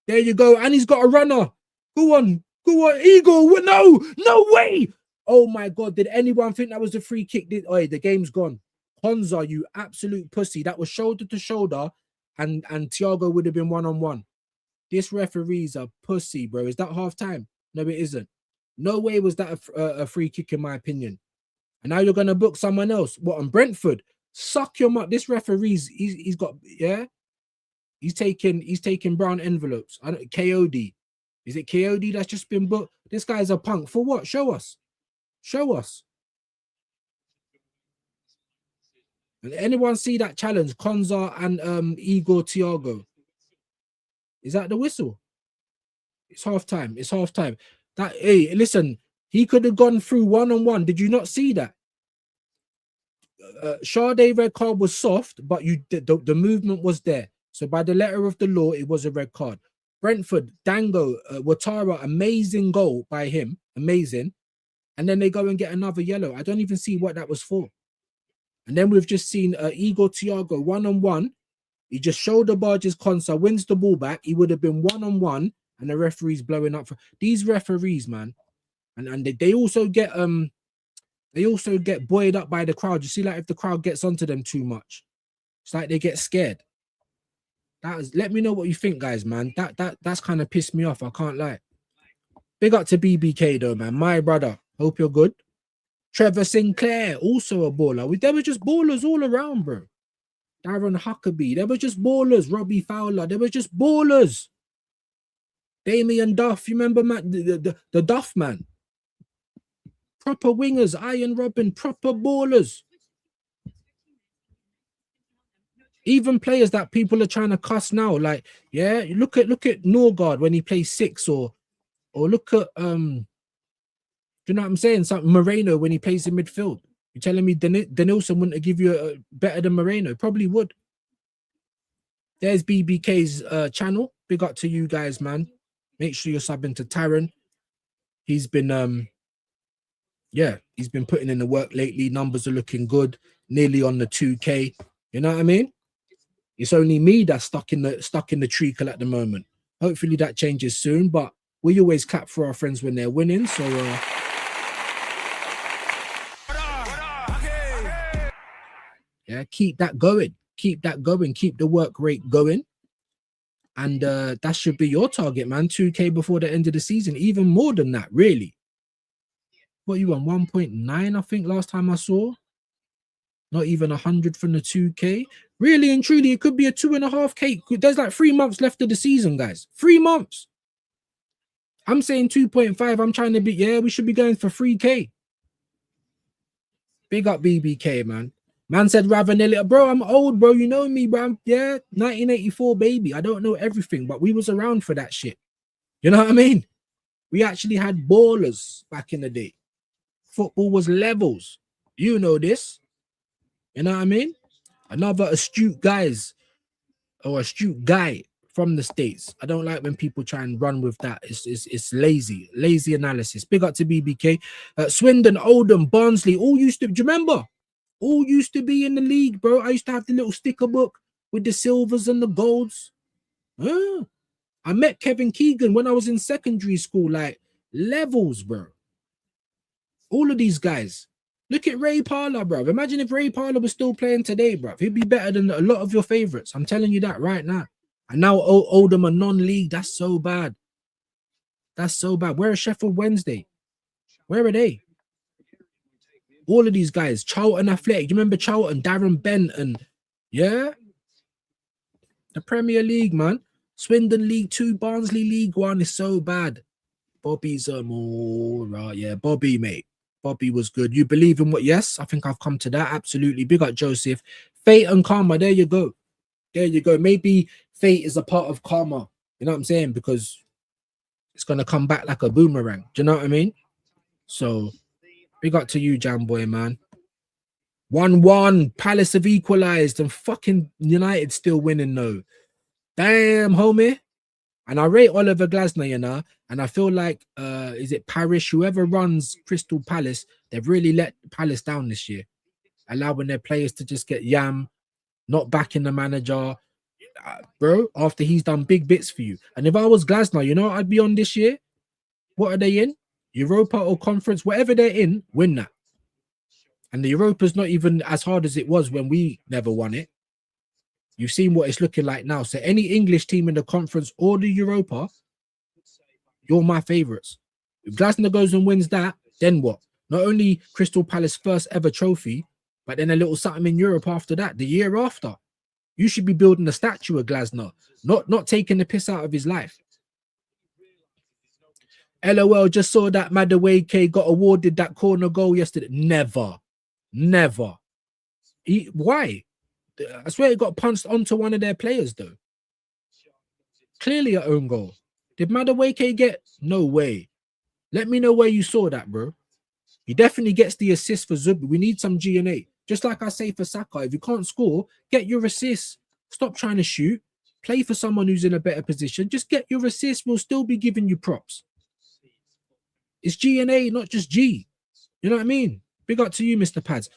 Speaker 1: There you go. And he's got a runner. Go on. Go on. Eagle. No way. Oh, my God. Did anyone think that was a free kick? The game's gone. Honza, you absolute pussy. That was shoulder to shoulder. And Thiago would have been one-on-one. This referee's a pussy, bro. Is that half-time? No, it isn't. No way was that a free kick, in my opinion. And now you're going to book someone else. What, on Brentford? Suck your mouth. This referee's, he's got, he's taking brown envelopes. KOD. Is it KOD that's just been booked? This guy's a punk. For what? Show us. Show us. And anyone see that challenge? Konza and Igor Thiago. Is that the whistle? It's half time. It's half time. That, hey, listen, he could have gone through one-on-one. Did you not see that? Sade red card was soft, but the movement was there. So by the letter of the law, it was a red card. Brentford, Dango, Ouattara, amazing goal by him. Amazing. And then they go and get another yellow. I don't even see what that was for. And then we've just seen Igor Thiago one-on-one. He just shoulder barges Konsa, wins the ball back. He would have been one-on-one, and the referee's blowing up for these referees, man. And they also get buoyed up by the crowd. You see, like if the crowd gets onto them too much, it's like they get scared. Let me know what you think, guys, man. That's kind of pissed me off. I can't lie. Big up to BBK though, man. My brother. Hope you're good. Trevor Sinclair, also a baller. There were just ballers all around, bro. Darren Huckabee, they were just ballers. Robbie Fowler, they were just ballers. Damien Duff, you remember, man? The Duff man. Proper wingers, Iron Robin, proper ballers. Even players that people are trying to cuss now, like, yeah, look at Norgard when he plays 6, or look at do you know what I'm saying? Something Moreno when he plays in midfield. You're telling me Denilson wouldn't give you a better than Moreno? Probably would. There's BBK's channel. Big up to you guys, man. Make sure you're subbing to Taron. He's been he's been putting in the work lately. Numbers are looking good. Nearly on the 2K. You know what I mean? It's only me that's stuck in the treacle at the moment. Hopefully that changes soon. But we always clap for our friends when they're winning. So yeah, keep that going. Keep that going. Keep the work rate going. And that should be your target, man. 2K before the end of the season. Even more than that, really. What you on? 1.9, I think, last time I saw. Not even 100 from the 2K. Really and truly, it could be a 2.5K. There's like 3 months left of the season, guys. 3 months. I'm saying 2.5. I'm trying to be, yeah, we should be going for 3K. Big up BBK, man. Man said Ravanelli. Bro, I'm old, bro. You know me, bro. Yeah, 1984, baby. I don't know everything, but we was around for that shit. You know what I mean? We actually had ballers back in the day. Football was levels. You know this. You know what I mean? Another astute guy from the States. I don't like when people try and run with that. It's lazy analysis. Big up to BBK. Swindon, Oldham, Barnsley, all used to, do you remember? All used to be in the league, bro. I used to have the little sticker book with the silvers and the golds. I met Kevin Keegan when I was in secondary school, like levels, bro. All of these guys. Look at Ray Parlour, bro. Imagine if Ray Parlour was still playing today, bro. He'd be better than a lot of your favorites. I'm telling you that right now. And now Oldham are non-league. That's so bad. That's so bad. Where is Sheffield Wednesday? Where are they? All of these guys. Charlton Athletic. You remember Charlton? Darren Bent and yeah? The Premier League, man. Swindon League 2, Barnsley League 1 is so bad. Bobby's all right. Yeah, Bobby, mate. Bobby was good. You believe in what? Yes, I think I've come to that. Absolutely. Big up Joseph. Fate and karma. There you go. There you go. Maybe fate is a part of karma. You know what I'm saying? Because it's going to come back like a boomerang. Do you know what I mean? So, big up to you, Jam Boy, man. 1-1. Palace have equalized and fucking United still winning, though. Damn, homie. And I rate Oliver Glasner, you know, and I feel like, is it Parish? Whoever runs Crystal Palace, they've really let Palace down this year, allowing their players to just get yam, not backing the manager, bro, after he's done big bits for you. And if I was Glasner, you know what I'd be on this year? What are they in? Europa or Conference, whatever they're in, win that. And the Europa's not even as hard as it was when we never won it. You've seen what it's looking like now. So any English team in the Conference or the Europa, you're my favourites. If Glasner goes and wins that, then what? Not only Crystal Palace first ever trophy, but then a little something in Europe after that, the year after. You should be building a statue of Glasner, not taking the piss out of his life. LOL, just saw that Madueke got awarded that corner goal yesterday. Never. Why? I swear he got punched onto one of their players, though. Clearly an own goal. Did Madueke get? No way. Let me know where you saw that, bro. He definitely gets the assist for Zubi. We need some G&A. Just like I say for Saka, if you can't score, get your assist. Stop trying to shoot. Play for someone who's in a better position. Just get your assist. We'll still be giving you props. It's G&A, not just G. You know what I mean? Big up to you, Mr. Pads.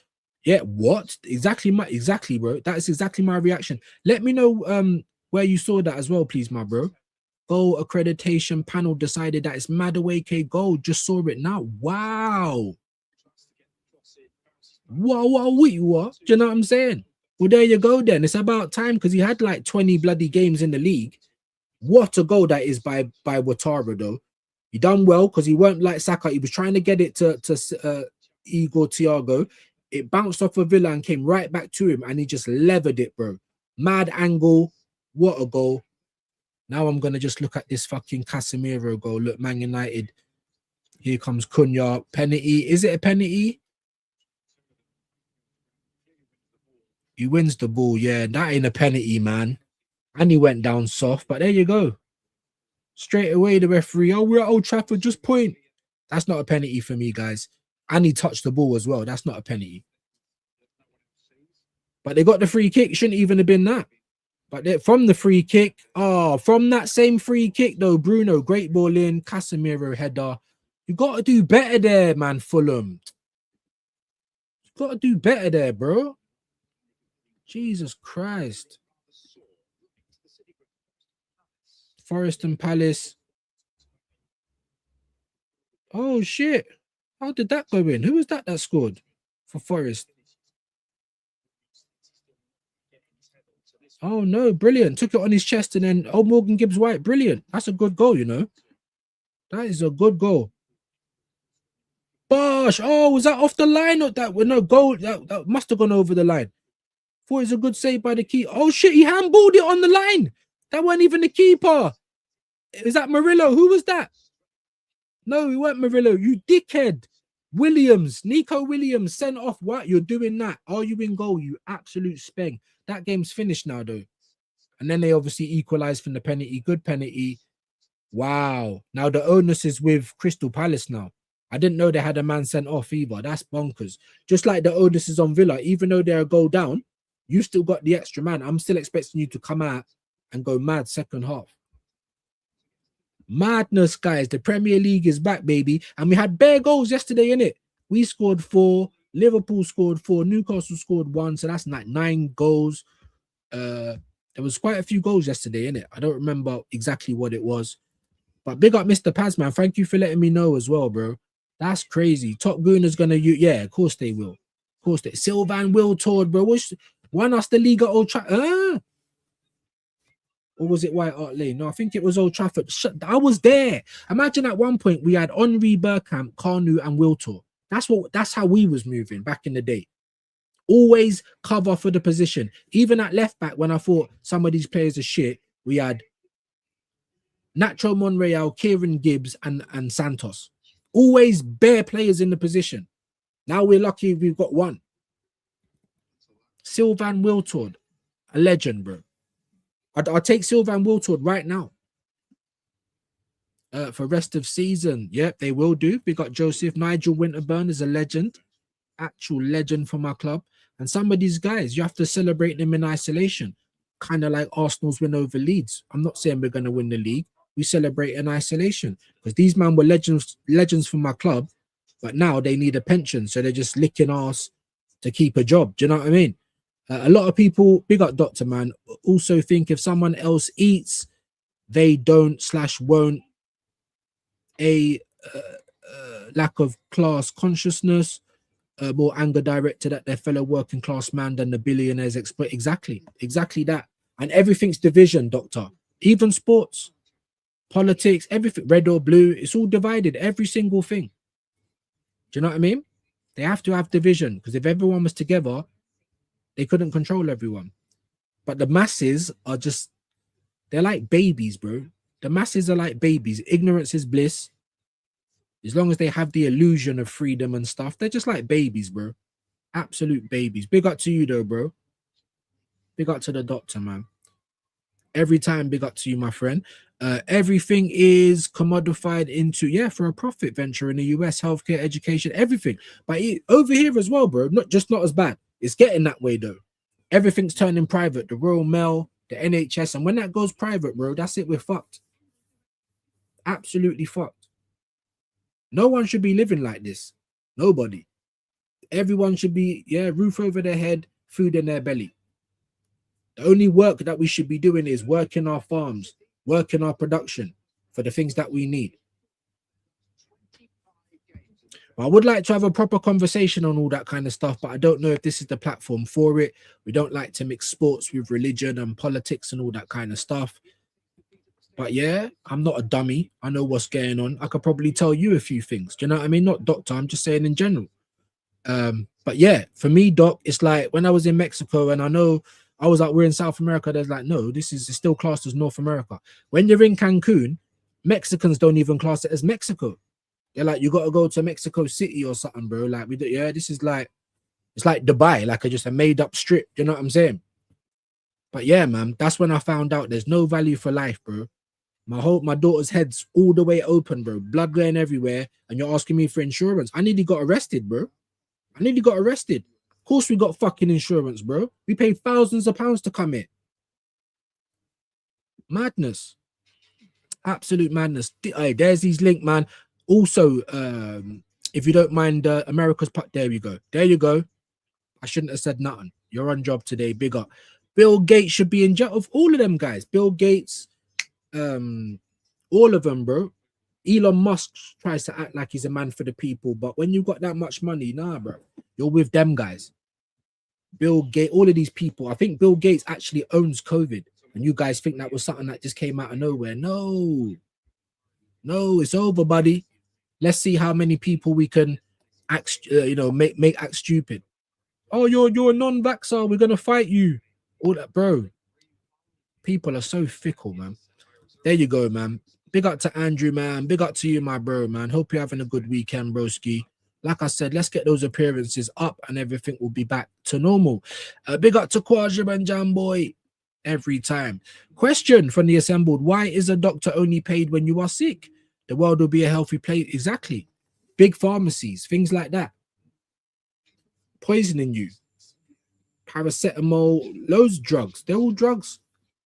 Speaker 1: Yeah, what? Exactly, bro. That is exactly my reaction. Let me know where you saw that as well, please, my bro. Goal accreditation panel decided that it's Madueke goal. Just saw it now. Wow. What? Do you know what I'm saying? Well, there you go then. It's about time because he had like 20 bloody games in the league. What a goal that is by Ouattara, though. He done well because he weren't like Saka. He was trying to get it to Igor Thiago. It bounced off of Villa and came right back to him, and he just levered it, bro. Mad angle. What a goal. Now I'm going to just look at this fucking Casemiro goal. Look, Man United. Here comes Cunha. Penalty. Is it a penalty? He wins the ball. Yeah, that ain't a penalty, man. And he went down soft, but there you go. Straight away, the referee. Oh, we're at Old Trafford. Just point. That's not a penalty for me, guys. And he touched the ball as well. That's not a penalty. But they got the free kick. It shouldn't even have been that. But from the free kick, from that same free kick, though, Bruno, great ball in, Casemiro header. You got to do better there, man, Fulham. You got to do better there, bro. Jesus Christ. Forest and Palace. Oh, shit. How did that go in? Who was that scored for Forest? Oh, no, brilliant. Took it on his chest and then, Morgan Gibbs-White, brilliant. That's a good goal, you know. That is a good goal. Bosh. Oh, was that off the line or that? Well, no, goal. That must have gone over the line. Thought it was a good save by the keeper. Oh, shit, he handballed it on the line. That wasn't even the keeper. Is that Murillo? Who was that? No, he weren't Murillo. You dickhead. Williams, Nico Williams, sent off. What? You're doing that. Are you in goal? You absolute speng. That game's finished now, though. And then they obviously equalized from the penalty. Good penalty. Wow. Now the onus is with Crystal Palace now. I didn't know they had a man sent off either. That's bonkers. Just like the onus is on Villa. Even though they're a goal down, you still got the extra man. I'm still expecting you to come out and go mad second half. Madness, guys. The Premier League is back, baby. And we had bare goals yesterday, innit? We scored 4. Liverpool scored 4. Newcastle scored 1. So that's like 9 goals. There was quite a few goals yesterday, innit? I don't remember exactly what it was. But big up Mr. Paz, man. Thank you for letting me know as well, bro. That's crazy. Top Gooner's going to... Yeah, of course they will. Of course they... Sylvan Will toured, bro. Won us the league at Old Trafford. Or was it White Hart Lane? No, I think it was Old Trafford. I was there. Imagine at one point we had Henri Bergkamp, Carnu, and Wiltor. That's how we was moving back in the day. Always cover for the position. Even at left back, when I thought some of these players are shit, we had Nacho Monreal, Kieran Gibbs, and Santos. Always bare players in the position. Now we're lucky we've got one. Sylvan Wiltord, a legend, bro. I'll take Sylvan Wiltord right now. For rest of season. Yep, they will do. We got Joseph. Nigel Winterburn is a legend. Actual legend for my club. And some of these guys, you have to celebrate them in isolation. Kind of like Arsenal's win over Leeds. I'm not saying we're going to win the league. We celebrate in isolation. Because these men were legends for my club. But now they need a pension. So they're just licking arse to keep a job. Do you know what I mean? A lot of people, big up Dr. Man, also think if someone else eats, they don't/won't. A lack of class consciousness, more anger directed at their fellow working class man than the billionaires exploit. Exactly that. And everything's division, Doctor. Even sports, politics, everything, red or blue, it's all divided. Every single thing. Do you know what I mean? They have to have division because if everyone was together, they couldn't control everyone. But the masses are just, they're like babies, bro. The masses are like babies. Ignorance is bliss. As long as they have the illusion of freedom and stuff, they're just like babies, bro. Absolute babies. Big up to you, though, bro. Big up to the doctor, man. Every time, big up to you, my friend. Everything is commodified into, yeah, for a profit venture in the US, healthcare, education, everything. But over here as well, bro, not as bad. It's getting that way, though. Everything's turning private. The Royal Mail, the NHS. And when that goes private, bro, that's it. We're fucked. Absolutely fucked. No one should be living like this. Nobody. Everyone should be, yeah, roof over their head, food in their belly. The only work that we should be doing is working our farms, working our production for the things that we need. I would like to have a proper conversation on all that kind of stuff, but I don't know if this is the platform for it. We don't like to mix sports with religion and politics and all that kind of stuff. But yeah, I'm not a dummy. I know what's going on. I could probably tell you a few things. Do you know what I mean? Not doctor, I'm just saying in general. But yeah, for me, Doc, it's like when I was in Mexico and I know I was like, we're in South America. There's like, no, this is still classed as North America. When you're in Cancun, Mexicans don't even class it as Mexico. They're like, you got to go to Mexico City or something, bro. Like, we do, yeah, this is like, it's like Dubai, like just a made up strip. You know what I'm saying? But yeah, man, that's when I found out there's no value for life, bro. My daughter's head's all the way open, bro. Blood going everywhere. And you're asking me for insurance. I nearly got arrested, bro. I nearly got arrested. Of course we got fucking insurance, bro. We paid thousands of pounds to come here. Madness. Absolute madness. There's these link, man. Also, if you don't mind, America's part, there we go. There you go. I shouldn't have said nothing. You're on job today. Big up. Bill Gates should be in jail. Of all of them guys. Bill Gates, all of them, bro. Elon Musk tries to act like he's a man for the people, but when you got that much money, nah, bro. You're with them guys. Bill Gates, all of these people. I think Bill Gates actually owns COVID. And you guys think that was something that just came out of nowhere. No, it's over, buddy. Let's see how many people we can act, make act stupid. Oh, you're a non-vaxxer. We're gonna fight you. All that, bro. People are so fickle, man. There you go, man. Big up to Andrew, man. Big up to you, my bro, man. Hope you're having a good weekend, broski. Like I said, let's get those appearances up and everything will be back to normal. Big up to Kwajib and Jamboy every time. Question from the assembled. Why is a doctor only paid when you are sick? The world will be a healthy place. Exactly. Big pharmacies, things like that. Poisoning you. Paracetamol, loads of drugs. They're all drugs.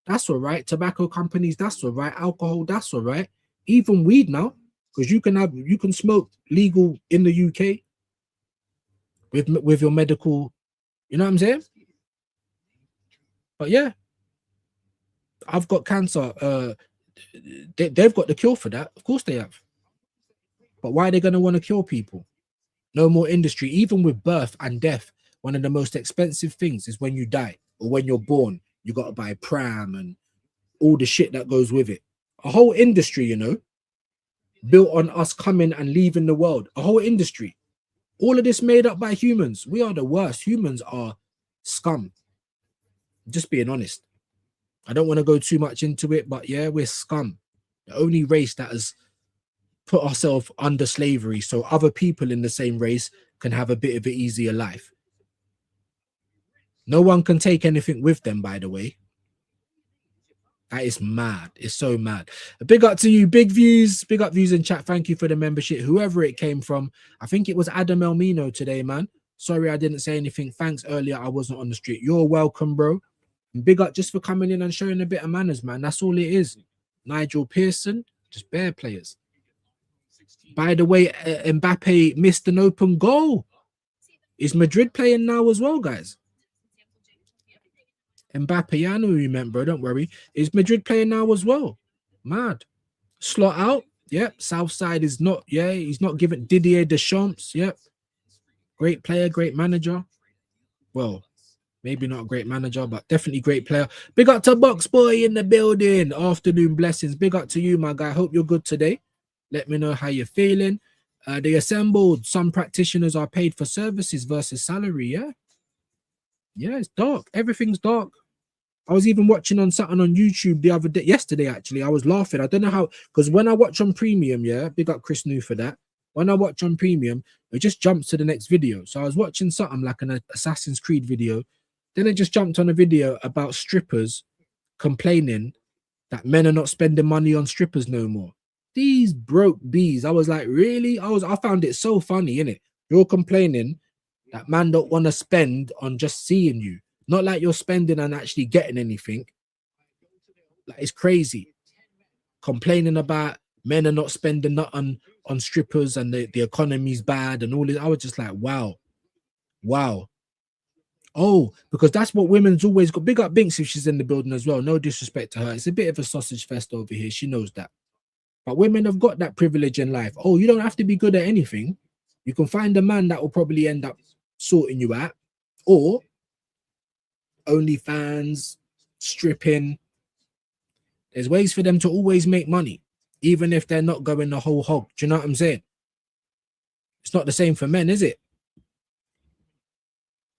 Speaker 1: That's all right. Tobacco companies, that's all right. Alcohol, that's all right. Even weed now, because you can smoke legal in the UK with your medical, you know what I'm saying? But yeah, I've got cancer. They've got the cure for that. Of course they have. But why are they going to want to cure people? No more industry. Even with birth and death, one of the most expensive things is when you die or when you're born. You got to buy pram and all the shit that goes with it. A whole industry, you know, built on us coming and leaving the world. A whole industry. All of this made up by humans. We are the worst. Humans are scum. Just being honest. I don't want to go too much into it, but yeah, we're scum. The only race that has put ourselves under slavery so other people in the same race can have a bit of an easier life. No one can take anything with them, by the way. That is mad. It's so mad. A big up to you. Big views. Big up views in chat. Thank you for the membership. Whoever it came from. I think it was Adam Elmino today, man. Sorry I didn't say anything. Thanks earlier. I wasn't on the street. You're welcome, bro. And big up just for coming in and showing a bit of manners, man. That's all it is. Nigel Pearson, just bare players. By the way, Mbappe missed an open goal. Is Madrid playing now as well, guys? Mbappe, yeah, I know you meant, bro. Don't worry. Is Madrid playing now as well? Mad. Slot out. Yep. Southside is not. Yeah, he's not giving Didier Deschamps. Yep. Great player, great manager. Well, maybe not a great manager, but definitely great player. Big up to Box Boy in the building. Afternoon blessings. Big up to you, my guy. Hope you're good today. Let me know how you're feeling. They assembled. Some practitioners are paid for services versus salary. Yeah. Yeah, it's dark. Everything's dark. I was even watching on something on YouTube the other day, yesterday, actually. I was laughing. I don't know how, because when I watch on premium, yeah, big up Chris New for that. when I watch on premium, it just jumps to the next video. So I was watching something like an Assassin's Creed video. Then it just jumped on a video about strippers complaining that men are not spending money on strippers no more. These broke bees. I was like, really? I found it so funny, innit? You're complaining that man don't want to spend on just seeing you. Not like you're spending and actually getting anything. Like, it's crazy. Complaining about men are not spending nothing on strippers and the economy's bad and all this. I was just like, wow. Wow. Oh, because that's what women's always got. Big up Binks if she's in the building as well. No disrespect to her. It's a bit of a sausage fest over here. She knows that. But women have got that privilege in life. Oh, you don't have to be good at anything. You can find a man that will probably end up sorting you out. Or OnlyFans, stripping. There's ways for them to always make money, even if they're not going the whole hog. Do you know what I'm saying? It's not the same for men, is it?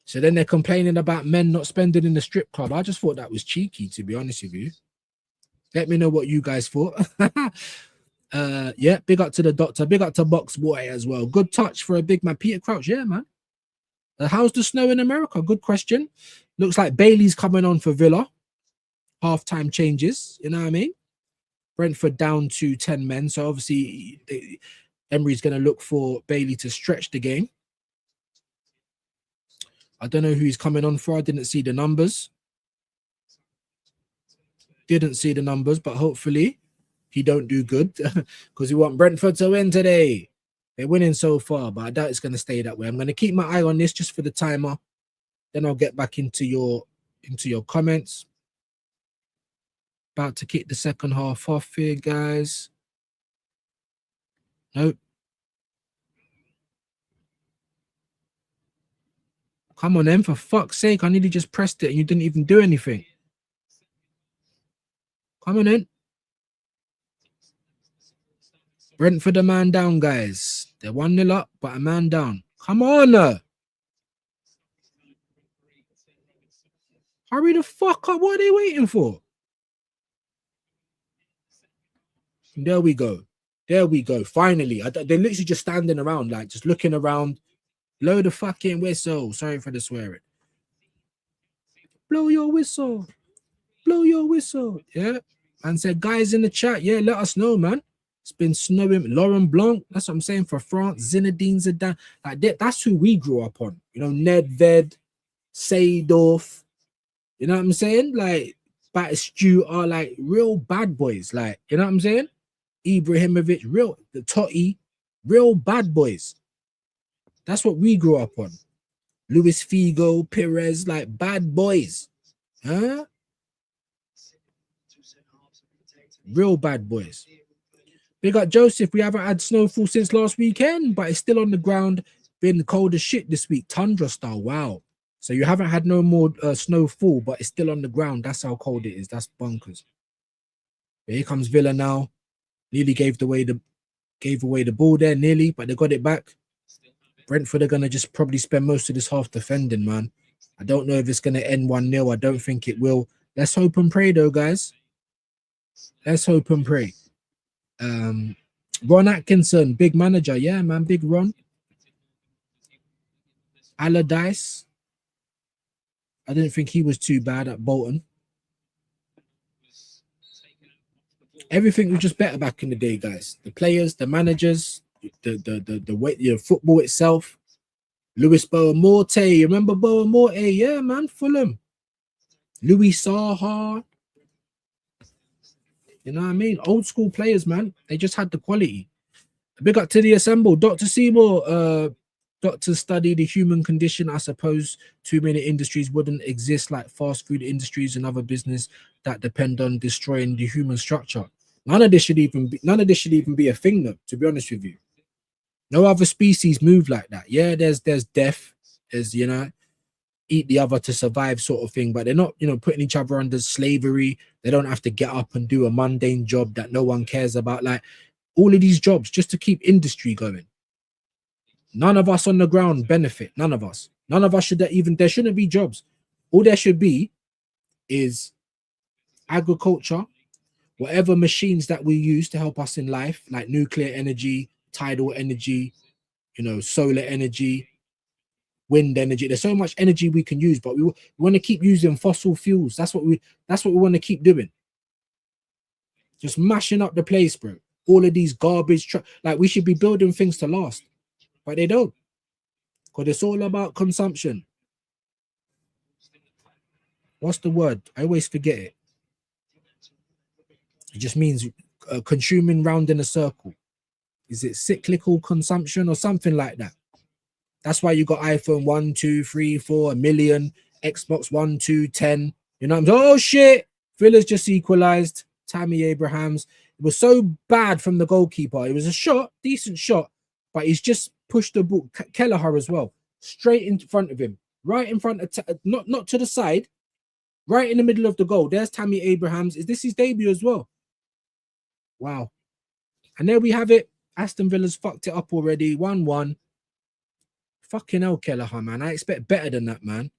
Speaker 1: So then they're complaining about men not spending in the strip club. I just thought that was cheeky, to be honest with you. Let me know what you guys thought. Yeah, big up to the doctor. Big up to Box Boy as well. Good touch for a big man. Peter Crouch, yeah, man. How's the snow in America? Good question. Looks like Bailey's coming on for Villa. Half-time changes, you know what I mean? Brentford down to 10 men. So obviously, Emery's going to look for Bailey to stretch the game. I don't know who he's coming on for. I didn't see the numbers. Didn't see the numbers, but hopefully he don't do good because we want Brentford to win today. They're winning so far, but I doubt it's going to stay that way. I'm going to keep my eye on this just for the timer. Then I'll get back into your comments. About to kick the second half off here, guys. Nope. Come on, then, for fuck's sake. I nearly just pressed it and you didn't even do anything. Come on in. Brentford a man down, guys. They're 1-0 up, but a man down. Come on. Hurry the fuck up. What are they waiting for? There we go. There we go. Finally. They're literally just standing around, like, just looking around. Blow the fucking whistle. Sorry for the swearing. Blow your whistle. Blow your whistle. Yeah. And said, guys in the chat, yeah, let us know, man. It's been snowing. Laurent Blanc, that's what I'm saying, for France. Zinedine Zidane. Like, that's who we grew up on. You know, Nedved, Seedorf. You know what I'm saying? Like, Batistu are like real bad boys. Like, you know what I'm saying? Ibrahimovic, the Totti, real bad boys. That's what we grew up on. Luis Figo, Perez, like bad boys. Huh? Real bad boys. Big up Joseph. We haven't had snowfall since last weekend, but it's still on the ground. Been cold as shit this week. Tundra style. Wow. So you haven't had no more snowfall, but it's still on the ground. That's how cold it is. That's bonkers. But here comes Villa now. Nearly gave away the ball there, nearly, but they got it back. Brentford are going to just probably spend most of this half defending, man. I don't know if it's going to end 1-0. I don't think it will. Let's hope and pray, though, guys. Let's hope and pray. Ron Atkinson, big manager. Yeah, man, big Ron. Allardyce. I didn't think he was too bad at Bolton. Everything was just better back in the day, guys. The players, the managers, the way, football itself. Louis Boamorte, remember Boamorte? Yeah, man, Fulham. Louis Saha. You know what I mean? Old school players, man. They just had the quality. Big up to the assemble. Dr. Seymour, doctors study the human condition. I suppose too many industries wouldn't exist, like fast food industries and other business that depend on destroying the human structure. None of this should even be a thing, though, to be honest with you. No other species move like that. Yeah, there's death, there's, you know, eat the other to survive sort of thing, but they're not, you know, putting each other under slavery. They don't have to get up and do a mundane job that no one cares about. Like, all of these jobs just to keep industry going. None of us on the ground benefit. None of us. None of us should even, there shouldn't be jobs. All there should be is agriculture, whatever machines that we use to help us in life, like nuclear energy, tidal energy, you know, solar energy, wind energy. There's so much energy we can use, but we want to keep using fossil fuels. That's what we want to keep doing. Just mashing up the place, bro. All of these garbage, like we should be building things to last, but they don't, because it's all about consumption. What's the word? I always forget it. It just means consuming round in a circle. Is it cyclical consumption or something like that? That's why you got iPhone 1, 2, 3, 4, a million, Xbox 1, 2, 10. You know what I'm saying? Oh shit! Villa's just equalized. Tammy Abrahams. It was so bad from the goalkeeper. It was a shot, decent shot, but he's just pushed the ball. Kelleher as well, straight in front of him, right in front of, not to the side, right in the middle of the goal. There's Tammy Abrahams. Is this his debut as well? Wow. And there we have it. Aston Villa's fucked it up already. 1-1. Fucking hell, Kelleher, man. I expect better than that, man.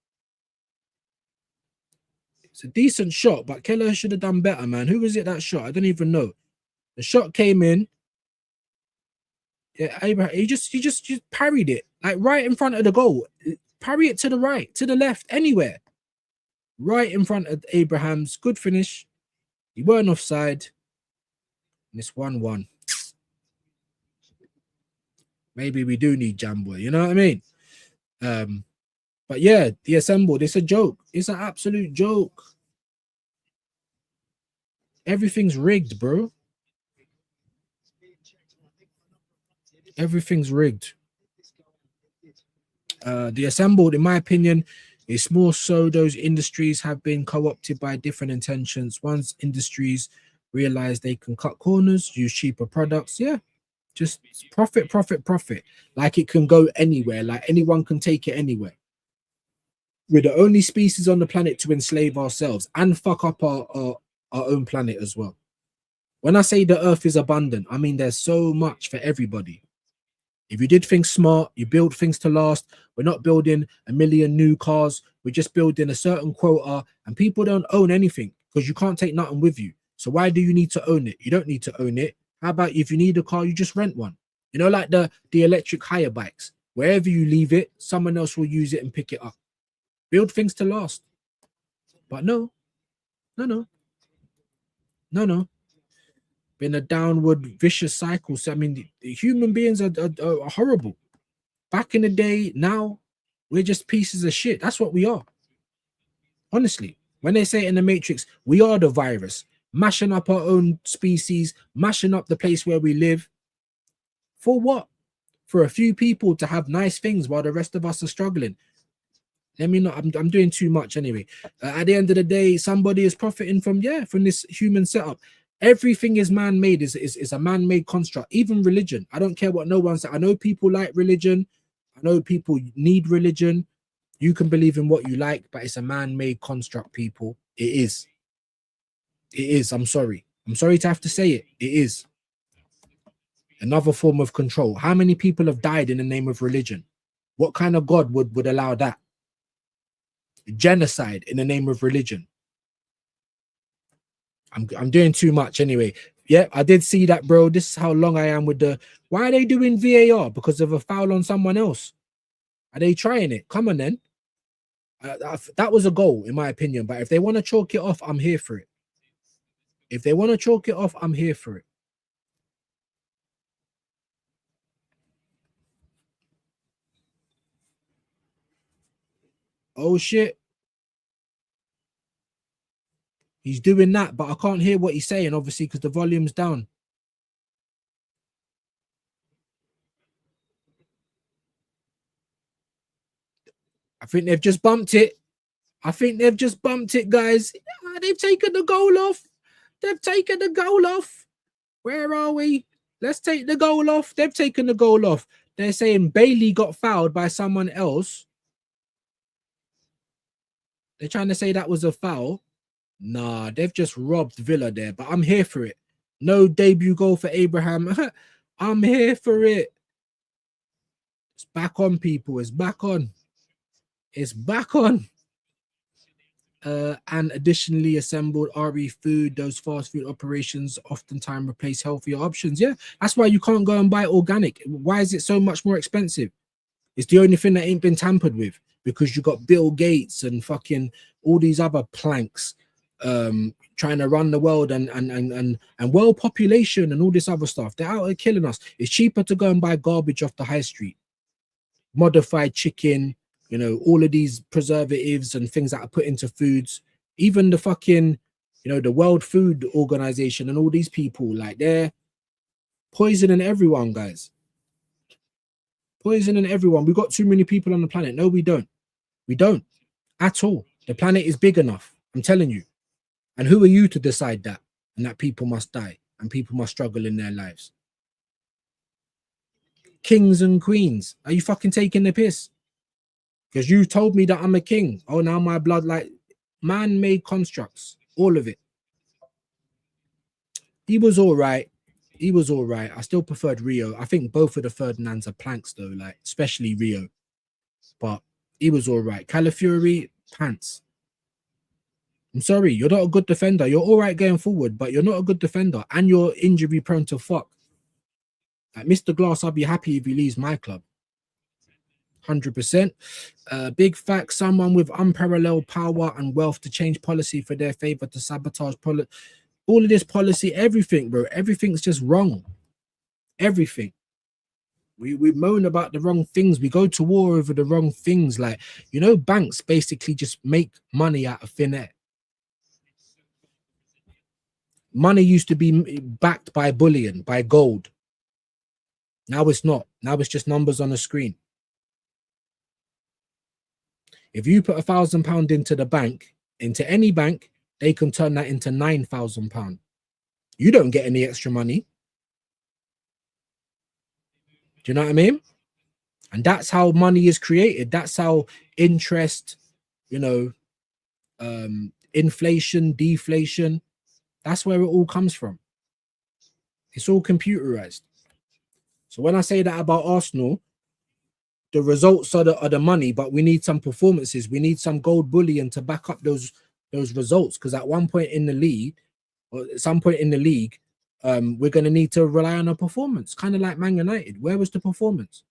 Speaker 1: It's a decent shot, but Kelleher should have done better, man. Who was it that shot? I don't even know. The shot came in. Yeah, Abraham, he just parried it, like right in front of the goal. Parry it to the right, to the left, anywhere. Right in front of Abrahams. Good finish. He weren't offside. And it's 1-1. Maybe we do need Jamboy, you know what I mean? But yeah, the assembled, it's a joke. It's an absolute joke. Everything's rigged, bro. Everything's rigged. The assembled, in my opinion, is more so those industries have been co-opted by different intentions. Once industries realize they can cut corners, use cheaper products, yeah, just profit. Like it can go anywhere, like anyone can take it anywhere. We're the only species on the planet to enslave ourselves and fuck up our own planet as well. When I say the earth is abundant, I mean there's so much for everybody. If you did things smart, you build things to last. We're not building a million new cars. We're just building a certain quota, and people don't own anything because you can't take nothing with you. So why do you need to own it? You don't need to own it. How about if you need a car, you just rent one? You know, like the electric hire bikes. Wherever you leave it, someone else will use it and pick it up. Build things to last. But no. Been a downward vicious cycle. So I mean, the human beings are horrible. Back in the day, now we're just pieces of shit. That's what we are. Honestly, when they say in the Matrix, we are the virus, mashing up our own species, mashing up the place where we live. For what? For a few people to have nice things while the rest of us are struggling. Let me not. I'm doing too much anyway. At the end of the day, somebody is profiting from this human setup. Everything is man-made. Is a man-made construct. Even religion. I don't care what no one says. I know people like religion. I know people need religion. You can believe in what you like, but it's a man-made construct, people. It is. It is. I'm sorry. I'm sorry to have to say it. It is. Another form of control. How many people have died in the name of religion? What kind of God would allow that? Genocide in the name of religion. I'm doing too much anyway. Yeah, I did see that, bro. This is how long I am with the... Why are they doing VAR? Because of a foul on someone else? Are they trying it? Come on, then. That was a goal, in my opinion. But if they want to chalk it off, I'm here for it. If they want to chalk it off, I'm here for it. Oh, shit. He's doing that, but I can't hear what he's saying, obviously, because the volume's down. I think they've just bumped it. Guys. They've taken the goal off. Where are we? Let's take the goal off. They've taken the goal off. They're saying Bailey got fouled by someone else. They're trying to say that was a foul. Nah, they've just robbed Villa there, but I'm here for it. No debut goal for Abraham. I'm here for it. It's back on, people. It's back on. And additionally assembled RE food. Those fast food operations oftentimes replace healthier options. Yeah, that's why you can't go and buy organic. Why is it so much more expensive? It's the only thing that ain't been tampered with, because you got Bill Gates and fucking all these other planks trying to run the world and world population and all this other stuff. They're out here killing us. It's cheaper to go and buy garbage off the high street, modified chicken, you know, all of these preservatives and things that are put into foods. Even the fucking, you know, the World Food Organization and all these people, like, they're poisoning everyone, guys. Poisoning everyone. We've got too many people on the planet. No, we don't. We don't at all. The planet is big enough. I'm telling you. And who are you to decide that? And that people must die and people must struggle in their lives. Kings and queens. Are you fucking taking the piss? Because you told me that I'm a king. Oh, now my blood, like, man-made constructs. All of it. He was all right. He was all right. I still preferred Rio. I think both of the Ferdinands are planks, though, like, especially Rio. But he was all right. Calafiori, pants. I'm sorry, you're not a good defender. You're all right going forward, but you're not a good defender. And you're injury prone to fuck. Like, Mr. Glass, I'll be happy if he leaves my club. 100%. Big fact, someone with unparalleled power and wealth to change policy for their favor, to sabotage all of this policy, everything, bro. Everything's just wrong. Everything. We moan about the wrong things. We go to war over the wrong things. Like, you know, banks basically just make money out of thin air. Money used to be backed by bullion, by gold. Now it's not. Now it's just numbers on a screen. If you put £1,000 into the bank, into any bank, they can turn that into £9,000. You don't get any extra money. Do you know what I mean? And that's how money is created. That's how interest, you know, inflation, deflation, that's where it all comes from. It's all computerized. So when I say that about Arsenal, the results are the money, but we need some performances. We need some gold bullion to back up those results. Because at one point in the league, or at some point in the league, we're going to need to rely on a performance, kind of like Man United. Where was the performance?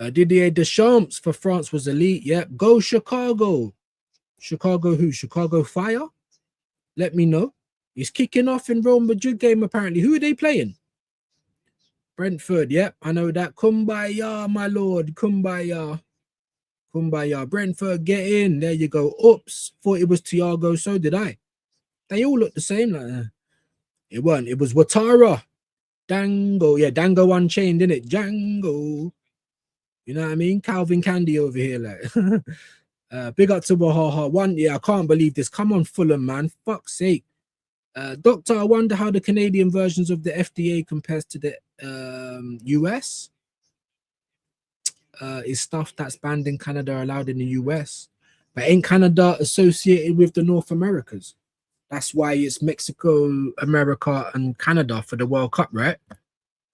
Speaker 1: Didier Deschamps for France was elite. Yep. Go Chicago. Chicago who? Chicago Fire? Let me know. He's kicking off in Real Madrid game, apparently. Who are they playing? Brentford, yep, I know that. Kumbaya, my lord. Kumbaya. Kumbaya. Brentford, get in. There you go. Oops. Thought it was Thiago. So did I. They all look the same. Like, it weren't. It was Ouattara. Dango. Yeah, Dango Unchained, innit? Django. You know what I mean? Calvin Candy over here. Like. Big up to Wahaha. One, yeah, I can't believe this. Come on, Fulham, man. Fuck's sake. Doctor, I wonder how the Canadian versions of the FDA compares to the US. Is stuff that's banned in Canada allowed in the US? But ain't Canada associated with the North Americas? That's why it's Mexico, America, and Canada for the World Cup, right?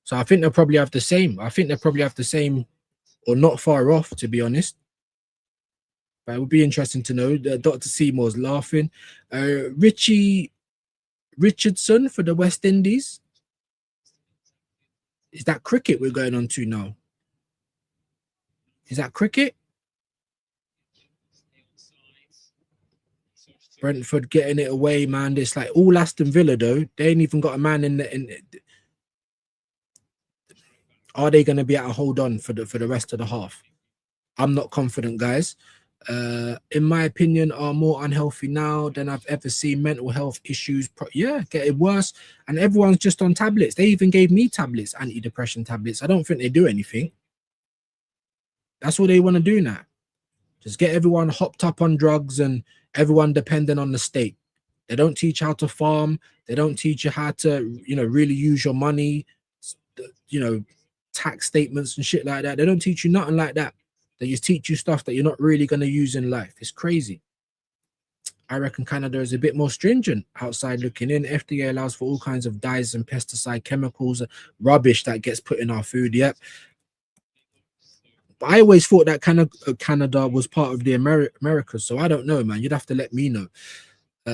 Speaker 1: So I think they'll probably have the same. I think they'll probably have the same, or not far off, to be honest. But it would be interesting to know. Dr. Seymour's laughing. Richie Richardson for the West Indies. Is that cricket we're going on to now? Is that cricket? Brentford getting it away, man. It's like all Aston Villa, though. They ain't even got a man in the. Are they going to be able to hold on for the rest of the half? I'm not confident, guys. In my opinion, are more unhealthy now than I've ever seen. Mental health issues, getting worse, and everyone's just on tablets. They even gave me tablets, antidepressant tablets. I don't think they do anything. That's what they want to do now. Just get everyone hopped up on drugs and everyone dependent on the state. They don't teach how to farm. They don't teach you how to, really use your money, tax statements and shit like that. They don't teach you nothing like that. They just teach you stuff that you're not really going to use in life. It's crazy. I reckon Canada is a bit more stringent outside looking in. FDA allows for all kinds of dyes and pesticide chemicals, rubbish that gets put in our food. Yep. But I always thought that Canada was part of the Americas, so I don't know, man. You'd have to let me know.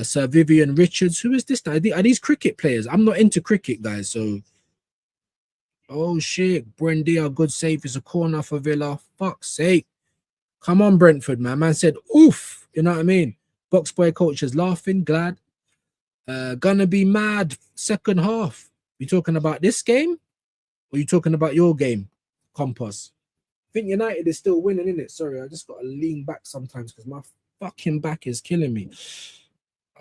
Speaker 1: Sir Vivian Richards, who is this guy? Are these cricket players? I'm not into cricket, guys. So, oh shit, Buendia, good save is a corner for Villa. Fuck's sake, come on, Brentford, man. Man said, oof. You know what I mean? Box boy coach is laughing, glad. Gonna be mad. Second half. You talking about this game, or you talking about your game, Compass? I think United is still winning, isn't it? Sorry, I just got to lean back sometimes because my fucking back is killing me.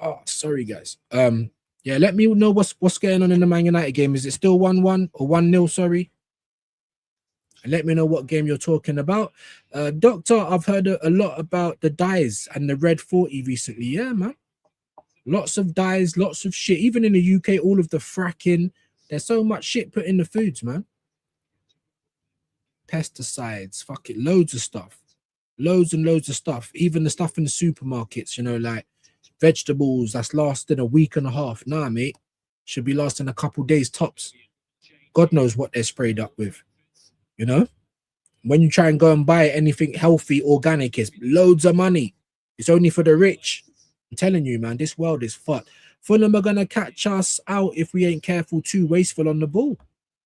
Speaker 1: Oh, sorry, guys. Yeah, let me know what's going on in the Man United game. Is it still 1-1 or 1-0? Sorry. And let me know what game you're talking about. Doctor, I've heard a lot about the dyes and the red 40 recently. Yeah, man. Lots of dyes, lots of shit. Even in the UK, all of the fracking. There's so much shit put in the foods, man. Pesticides, fuck it, loads of stuff. Loads and loads of stuff. Even the stuff in the supermarkets, you know, like vegetables that's lasting a week and a half. Nah, mate. Should be lasting a couple days tops. God knows what they're sprayed up with. You know? When you try and go and buy anything healthy, organic, it's loads of money. It's only for the rich. I'm telling you, man, this world is fucked. Fulham are going to catch us out if we ain't careful, too wasteful on the ball.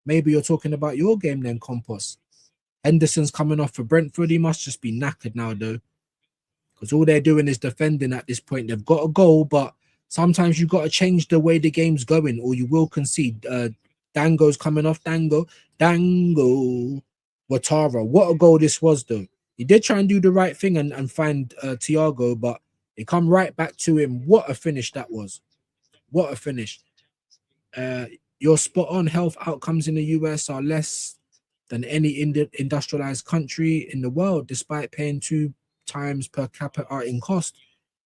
Speaker 1: Maybe you're talking about your game then, Compost. Henderson's coming off for Brentford. He must just be knackered now, though. Because all they're doing is defending at this point. They've got a goal, but sometimes you've got to change the way the game's going or you will concede. Dango's coming off. Dango. Watara. What a goal this was, though. He did try and do the right thing and find Thiago, but it come right back to him. What a finish that was. What a finish. You're spot on. Health outcomes in the US are less than any industrialized country in the world, despite paying 2 times per capita in cost.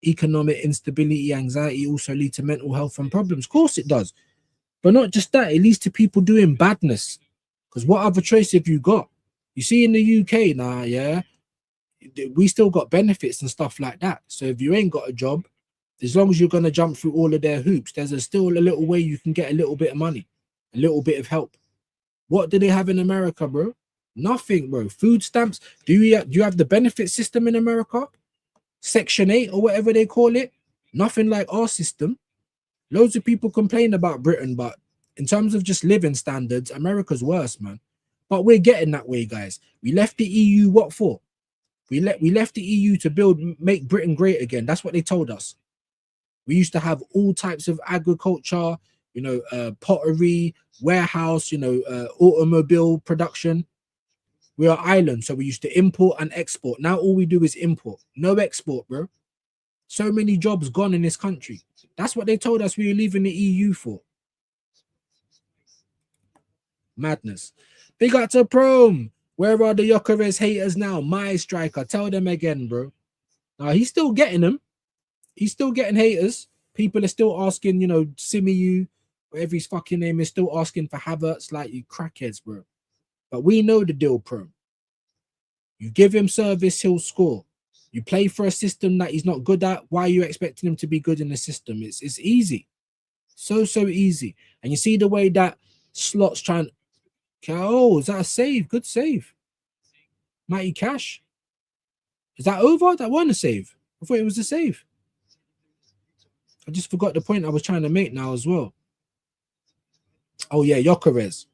Speaker 1: Economic instability, anxiety also lead to mental health and problems. Of course it does. But not just that, it leads to people doing badness. Because what other choice have you got? You see in the UK now, yeah, we still got benefits and stuff like that. So if you ain't got a job, as long as you're going to jump through all of their hoops, there's still a little way you can get a little bit of money, a little bit of help. What do they have in America, bro? Nothing, bro. Food stamps. Do you have the benefit system in America? Section 8 or whatever they call it? Nothing like our system. Loads of people complain about Britain, but in terms of just living standards, America's worse, man. But we're getting that way, guys. We left the EU, what for? We left the EU to make Britain great again. That's what they told us. We used to have all types of agriculture, you know, pottery, warehouse, you know, automobile production. We are island, so we used to import and export. Now all we do is import. No export, bro. So many jobs gone in this country. That's what they told us we were leaving the EU for. Madness. Big up to Prom. Where are the Gyökeres haters now? My striker. Tell them again, bro. Now he's still getting them. He's still getting haters. People are still asking, you know, Simiyu, whatever his fucking name is, still asking for Havertz, like you crackheads, bro. But we know the deal, Pro. You give him service, he'll score. You play for a system that he's not good at. Why are you expecting him to be good in the system? It's easy. So easy. And you see the way that Slot's trying. Oh, is that a save? Good save. Mighty Cash. Is that over? That wasn't a save. I thought it was a save. I just forgot the point I was trying to make now as well. Oh, yeah, Gyökeres.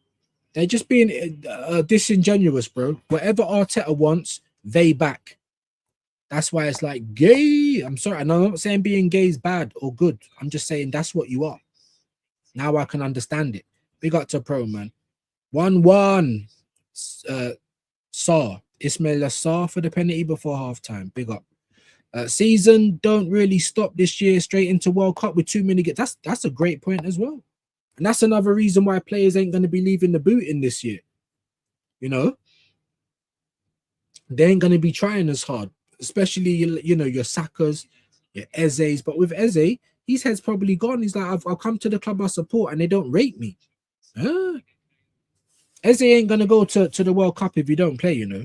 Speaker 1: They're just being disingenuous, bro. Whatever Arteta wants, they back. That's why it's like gay. I'm sorry. And I'm not saying being gay is bad or good. I'm just saying that's what you are. Now I can understand it. Big up to Pro, man. 1-1. Saar. Ismail Saar for the penalty before halftime. Big up. Season don't really stop this year straight into World Cup with too many games. That's a great point as well. And that's another reason why players ain't going to be leaving the boot in this year. You know? They ain't going to be trying as hard. Especially, you know, your Sakas, your Eze's. But with Eze, his head's probably gone. He's like, I've come to the club I support and they don't rate me. Eze ain't going to go to the World Cup if you don't play, you know.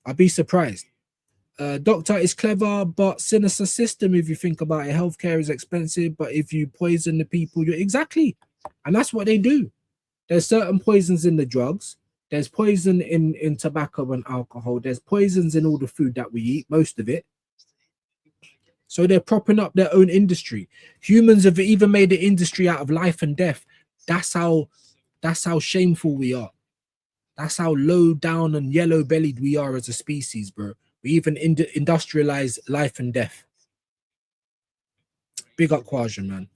Speaker 1: I'd be surprised. Doctor is clever, but sinister system if you think about it. Healthcare is expensive, but if you poison the people, you're exactly. And that's what they do. There's certain poisons in the drugs. There's poison in tobacco and alcohol. There's poisons in all the food that we eat, most of it. So they're propping up their own industry. Humans have even made an industry out of life and death. That's how shameful we are. That's how low down and yellow bellied we are as a species, bro. We even industrialize life and death. Big up Quaja, man.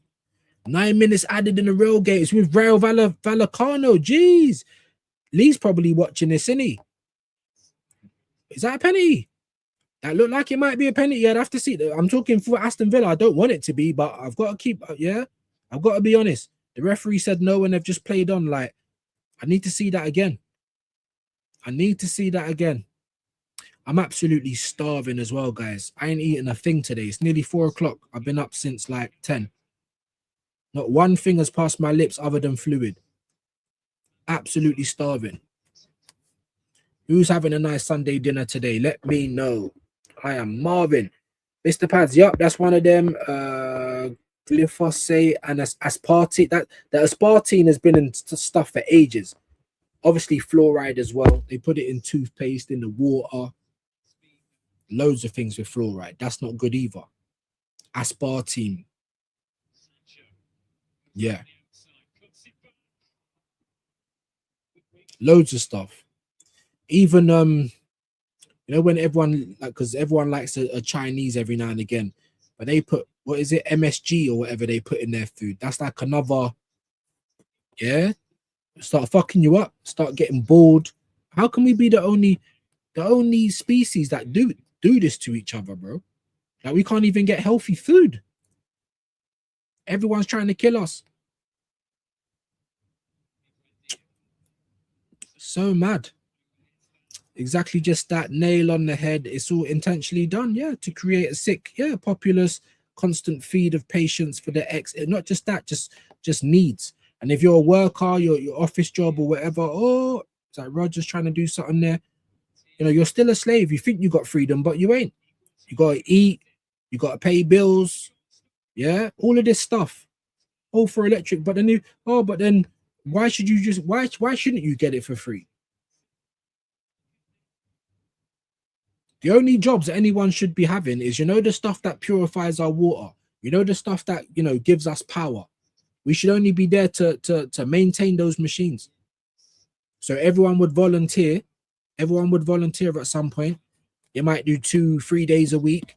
Speaker 1: 9 minutes added in the rail gates with Rail Vallecano. Jeez. Lee's probably watching this, isn't he? Is that a penalty? That looked like it might be a penalty. I'd have to see. I'm talking for Aston Villa. I don't want it to be, but I've got to keep, I've got to be honest. The referee said no, and they've just played on. Like, I need to see that again. I need to see that again. I'm absolutely starving as well, guys. I ain't eating a thing today. It's nearly 4 o'clock. I've been up since like 10. Not one thing has passed my lips other than fluid. Absolutely starving. Who's having a nice Sunday dinner today? Let me know. I am Marvin. Mr. Pads, yup, that's one of them. Glyphosate and aspartame. The aspartame has been in stuff for ages. Obviously, fluoride as well. They put it in toothpaste, in the water. Loads of things with fluoride. That's not good either. Aspartame. Yeah. Loads of stuff. Even you know, when everyone, like, because everyone likes a Chinese every now and again, but they put, what is it, MSG or whatever they put in their food. That's like another, yeah, start fucking you up, start getting bored. How can we be the only species that do this to each other, bro? Like, we can't even get healthy food. Everyone's trying to kill us. So mad. Exactly, just that, nail on the head. It's all intentionally done, yeah, to create a sick, populous, constant feed of patients for the not just that, just needs. And if you're a worker, your office job or whatever, oh, it's like Roger's trying to do something there. You know, you're still a slave. You think you got freedom, but you ain't. You gotta eat, you gotta pay bills, yeah, all of this stuff, all for electric. But then why should you just why shouldn't you get it for free? The only jobs that anyone should be having is, the stuff that purifies our water, the stuff that, gives us power. We should only be there to maintain those machines. So everyone would volunteer. Everyone would volunteer at some point. They might do 2-3 days a week,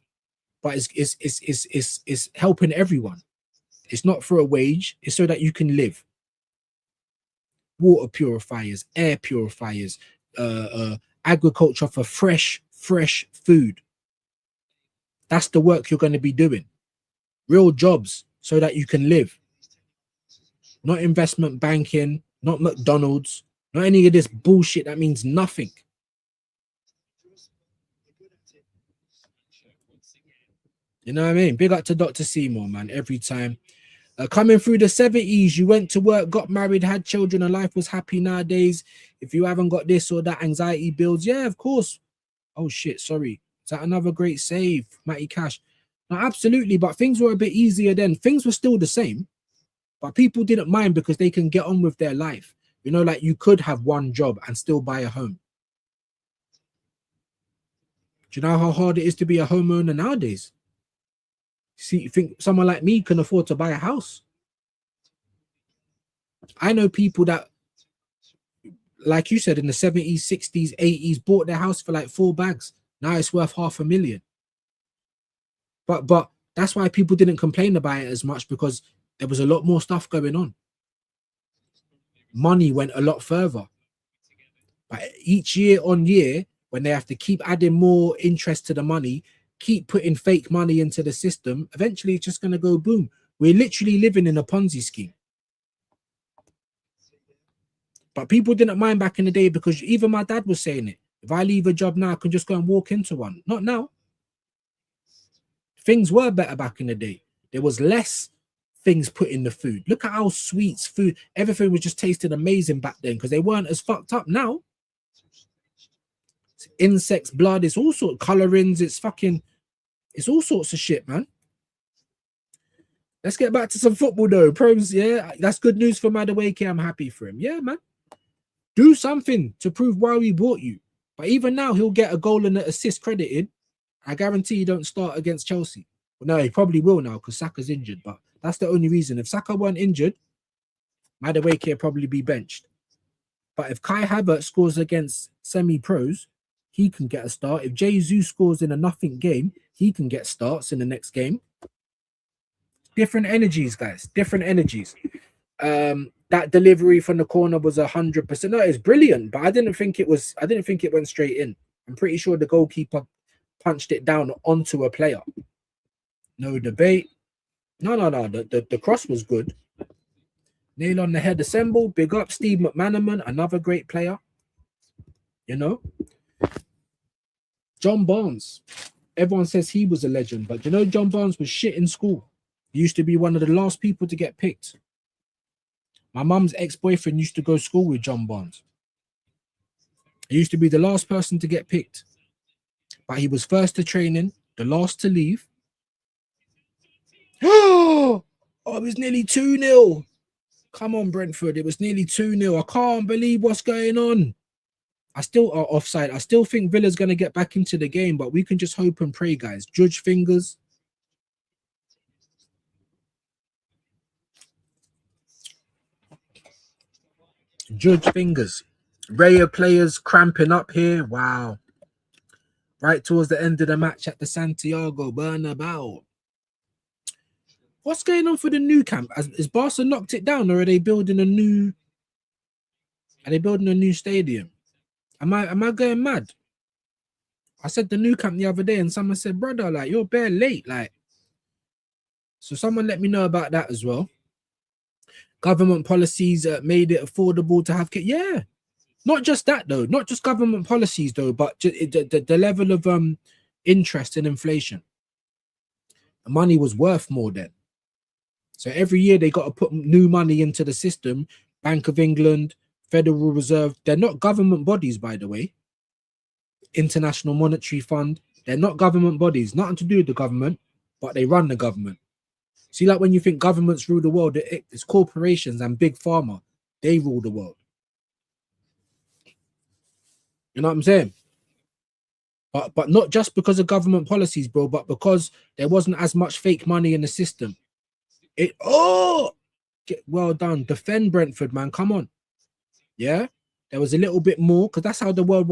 Speaker 1: but it's helping everyone. It's not for a wage. It's so that you can live. Water purifiers, air purifiers, agriculture for fresh food. That's the work you're going to be doing. Real jobs so that you can live. Not investment banking, not McDonald's, not any of this bullshit that means nothing. You know what I mean? Big up to Dr. Seymour, man, every time. Coming through the 70s, you went to work, got married, had children, and life was happy. Nowadays, if you haven't got this or that, anxiety builds. Yeah, of course. Oh, shit, sorry. Is that another great save, Matty Cash? No, absolutely, but things were a bit easier then. Things were still the same, but people didn't mind because they can get on with their life. Like you could have one job and still buy a home. Do you know how hard it is to be a homeowner nowadays? See, you think someone like me can afford to buy a house? I know people that, like you said, in the 70s, 60s, 80s, bought their house for like 4 bags. Now it's worth $500,000. But that's why people didn't complain about it as much, because there was a lot more stuff going on. Money went a lot further. But each year on year, when they have to keep adding more interest to the money, keep putting fake money into the system, eventually it's just going to go boom. We're literally living in a Ponzi scheme. But people didn't mind back in the day, because even my dad was saying it. If I leave a job now, I can just go and walk into one. Not now. Things were better back in the day. There was less things put in the food. Look at how sweets, food, everything was just tasted amazing back then, because they weren't as fucked up now. It's insects, blood, it's all sorts of colorings, it's all sorts of shit, man. Let's get back to some football though. Probes, yeah, that's good news for Madueke. I'm happy for him. Yeah, man. Do something to prove why we bought you. But even now, he'll get a goal and an assist credited. I guarantee you don't start against Chelsea. Well, no, he probably will now because Saka's injured. But that's the only reason. If Saka weren't injured, Madueke will probably be benched. But if Kai Havertz scores against semi-pros, he can get a start. If Jesus scores in a nothing game, he can get starts in the next game. Different energies, guys. Different energies. That delivery from the corner was 100%. No, it's brilliant, but I didn't think it went straight in. I'm pretty sure the goalkeeper punched it down onto a player. No debate. No. The cross was good. Nail on the head assemble. Big up Steve McManaman, another great player. You know, John Barnes. Everyone says he was a legend, but you know, John Barnes was shit in school. He used to be one of the last people to get picked. My mum's ex-boyfriend used to go to school with John Barnes. He used to be the last person to get picked, but he was first to training, the last to leave. Oh, it was nearly 2-0. Come on, Brentford. It was nearly 2-0. I can't believe what's going on. I still are offside. I still think Villa's going to get back into the game, but we can just hope and pray, guys. Juj fingers. Juj fingers. Raya players cramping up here. Wow. Right towards the end of the match at the Santiago Bernabeu. What's going on for the new camp? Is Barca knocked it down, or are they building a new? Are they building a new stadium? Am I going mad? I said the new camp the other day, and someone said, "Brother, like you're bare late." Like, so someone let me know about that as well. Government policies made it affordable to have kids. Yeah, not just that though. Not just government policies though, but the level of interest and inflation. The money was worth more then. So every year they got to put new money into the system. Bank of England, Federal Reserve. They're not government bodies, by the way. International Monetary Fund. They're not government bodies. Nothing to do with the government, but they run the government. See, like when you think governments rule the world, it's corporations and big pharma. They rule the world. You know what I'm saying? But not just because of government policies, bro, but because there wasn't as much fake money in the system. Well done. Defend Brentford, man. Come on. Yeah. There was a little bit more because that's how the world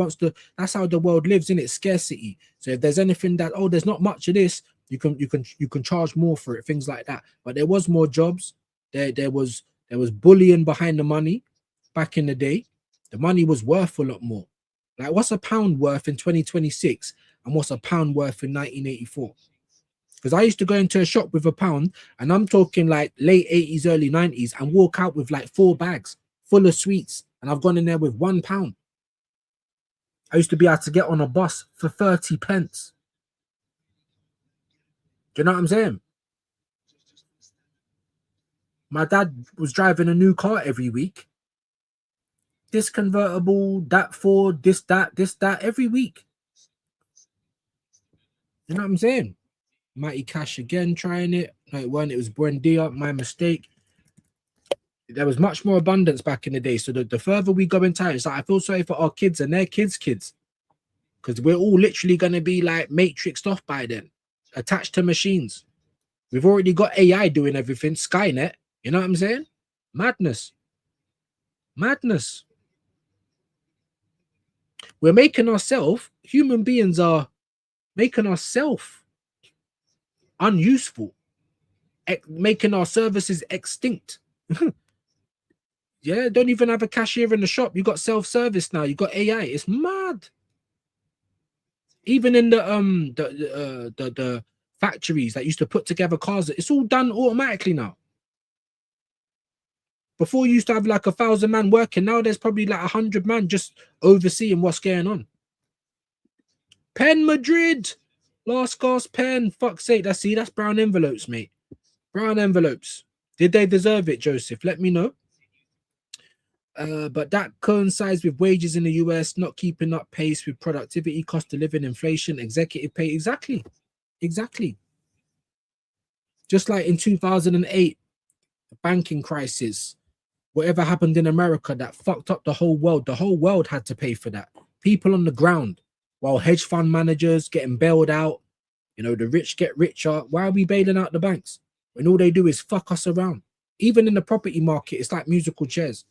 Speaker 1: that's how the world lives, in its scarcity. So if there's anything that, there's not much of this, you can charge more for it, things like that. But there was more jobs. There was bullying behind the money back in the day. The money was worth a lot more. Like, what's a pound worth in 2026 and what's a pound worth in 1984? Because I used to go into a shop with a pound, and I'm talking like late 80s, early 90s, and walk out with like 4 bags full of sweets. And I've gone in there with £1. I used to be able to get on a bus for 30 pence. Do you know what I'm saying? My dad was driving a new car every week. This convertible, that Ford, this, that, every week. You know what I'm saying? Mighty Cash again trying it. No, it wasn't. It was Buendia, my mistake. There was much more abundance back in the day. So the further we go in time, it's like I feel sorry for our kids and their kids' because we're all literally going to be like matrixed off by then, attached to machines. We've already got AI doing everything, Skynet. You know what I'm saying? Madness. We're making ourselves, human beings are making ourselves unuseful, making our services extinct. Yeah, don't even have a cashier in the shop. You got self-service now. You got AI. It's mad. Even in the factories that used to put together cars, it's all done automatically now. Before you used to have like 1,000 man working. Now there's probably like 100 man just overseeing what's going on. Pen Madrid, last gasp pen. Fuck's sake, that's brown envelopes, mate. Brown envelopes. Did they deserve it, Joseph? Let me know. But that coincides with wages in the US not keeping up pace with productivity, cost of living, inflation, executive pay. Exactly. Just like in 2008, the banking crisis, whatever happened in America that fucked up the whole world had to pay for that. People on the ground, while hedge fund managers getting bailed out, you know, the rich get richer. Why are we bailing out the banks when all they do is fuck us around? Even in the property market, it's like musical chairs.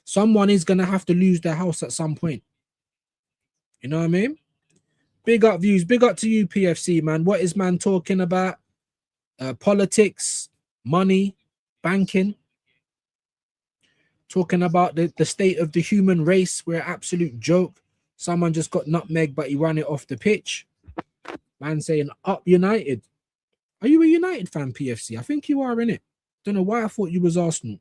Speaker 1: Someone is gonna have to lose their house at some point. You know what I mean? Big up views, big up to you, PFC, man. What is man talking about? Politics, money, banking, talking about the state of the human race. We're an absolute joke. Someone just got nutmeg, but he ran it off the pitch. Man saying up United. Are you a United fan, PFC? I think you are, innit? Don't know why I thought you was Arsenal.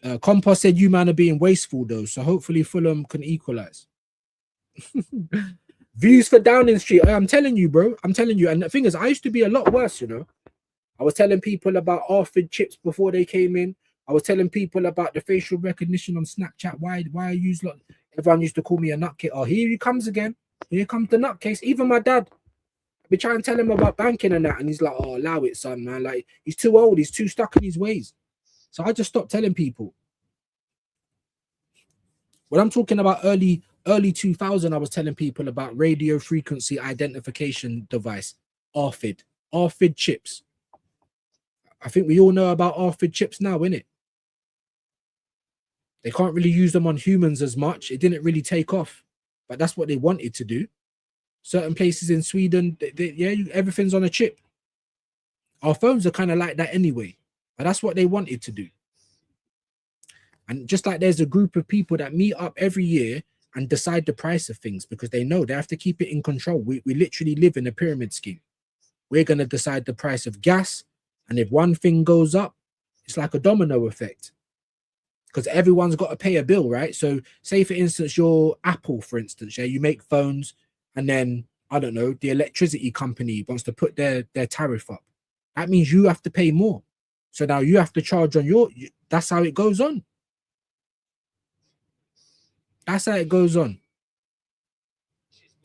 Speaker 1: Compa said you man are being wasteful though, so hopefully Fulham can equalize. Views for Downing Street. I'm telling you, bro. I'm telling you. And the thing is, I used to be a lot worse, you know. I was telling people about Arthur chips before they came in. I was telling people about the facial recognition on Snapchat. Why are you lot? Everyone used to call me a nutcase. Oh, here he comes again. Here comes the nutcase. Even my dad. We try and tell him about banking and that, and he's like, "Oh, allow it, son, man. Like he's too old. He's too stuck in his ways." So I just stopped telling people. When I'm talking about early 2000, I was telling people about radio frequency identification device, RFID chips. I think we all know about RFID chips now, innit? They can't really use them on humans as much. It didn't really take off, but that's what they wanted to do. Certain places in Sweden, everything's on a chip. Our phones are kind of like that anyway, but that's what they wanted to do. And just like there's a group of people that meet up every year and decide the price of things because they know they have to keep it in control. We literally live in a pyramid scheme. We're going to decide the price of gas. And if one thing goes up, it's like a domino effect. Because everyone's got to pay a bill, right? So say, for instance, you're Apple, for instance, yeah, you make phones and then, I don't know, the electricity company wants to put their tariff up. That means you have to pay more. So now you have to charge on that's how it goes on. That's how it goes on.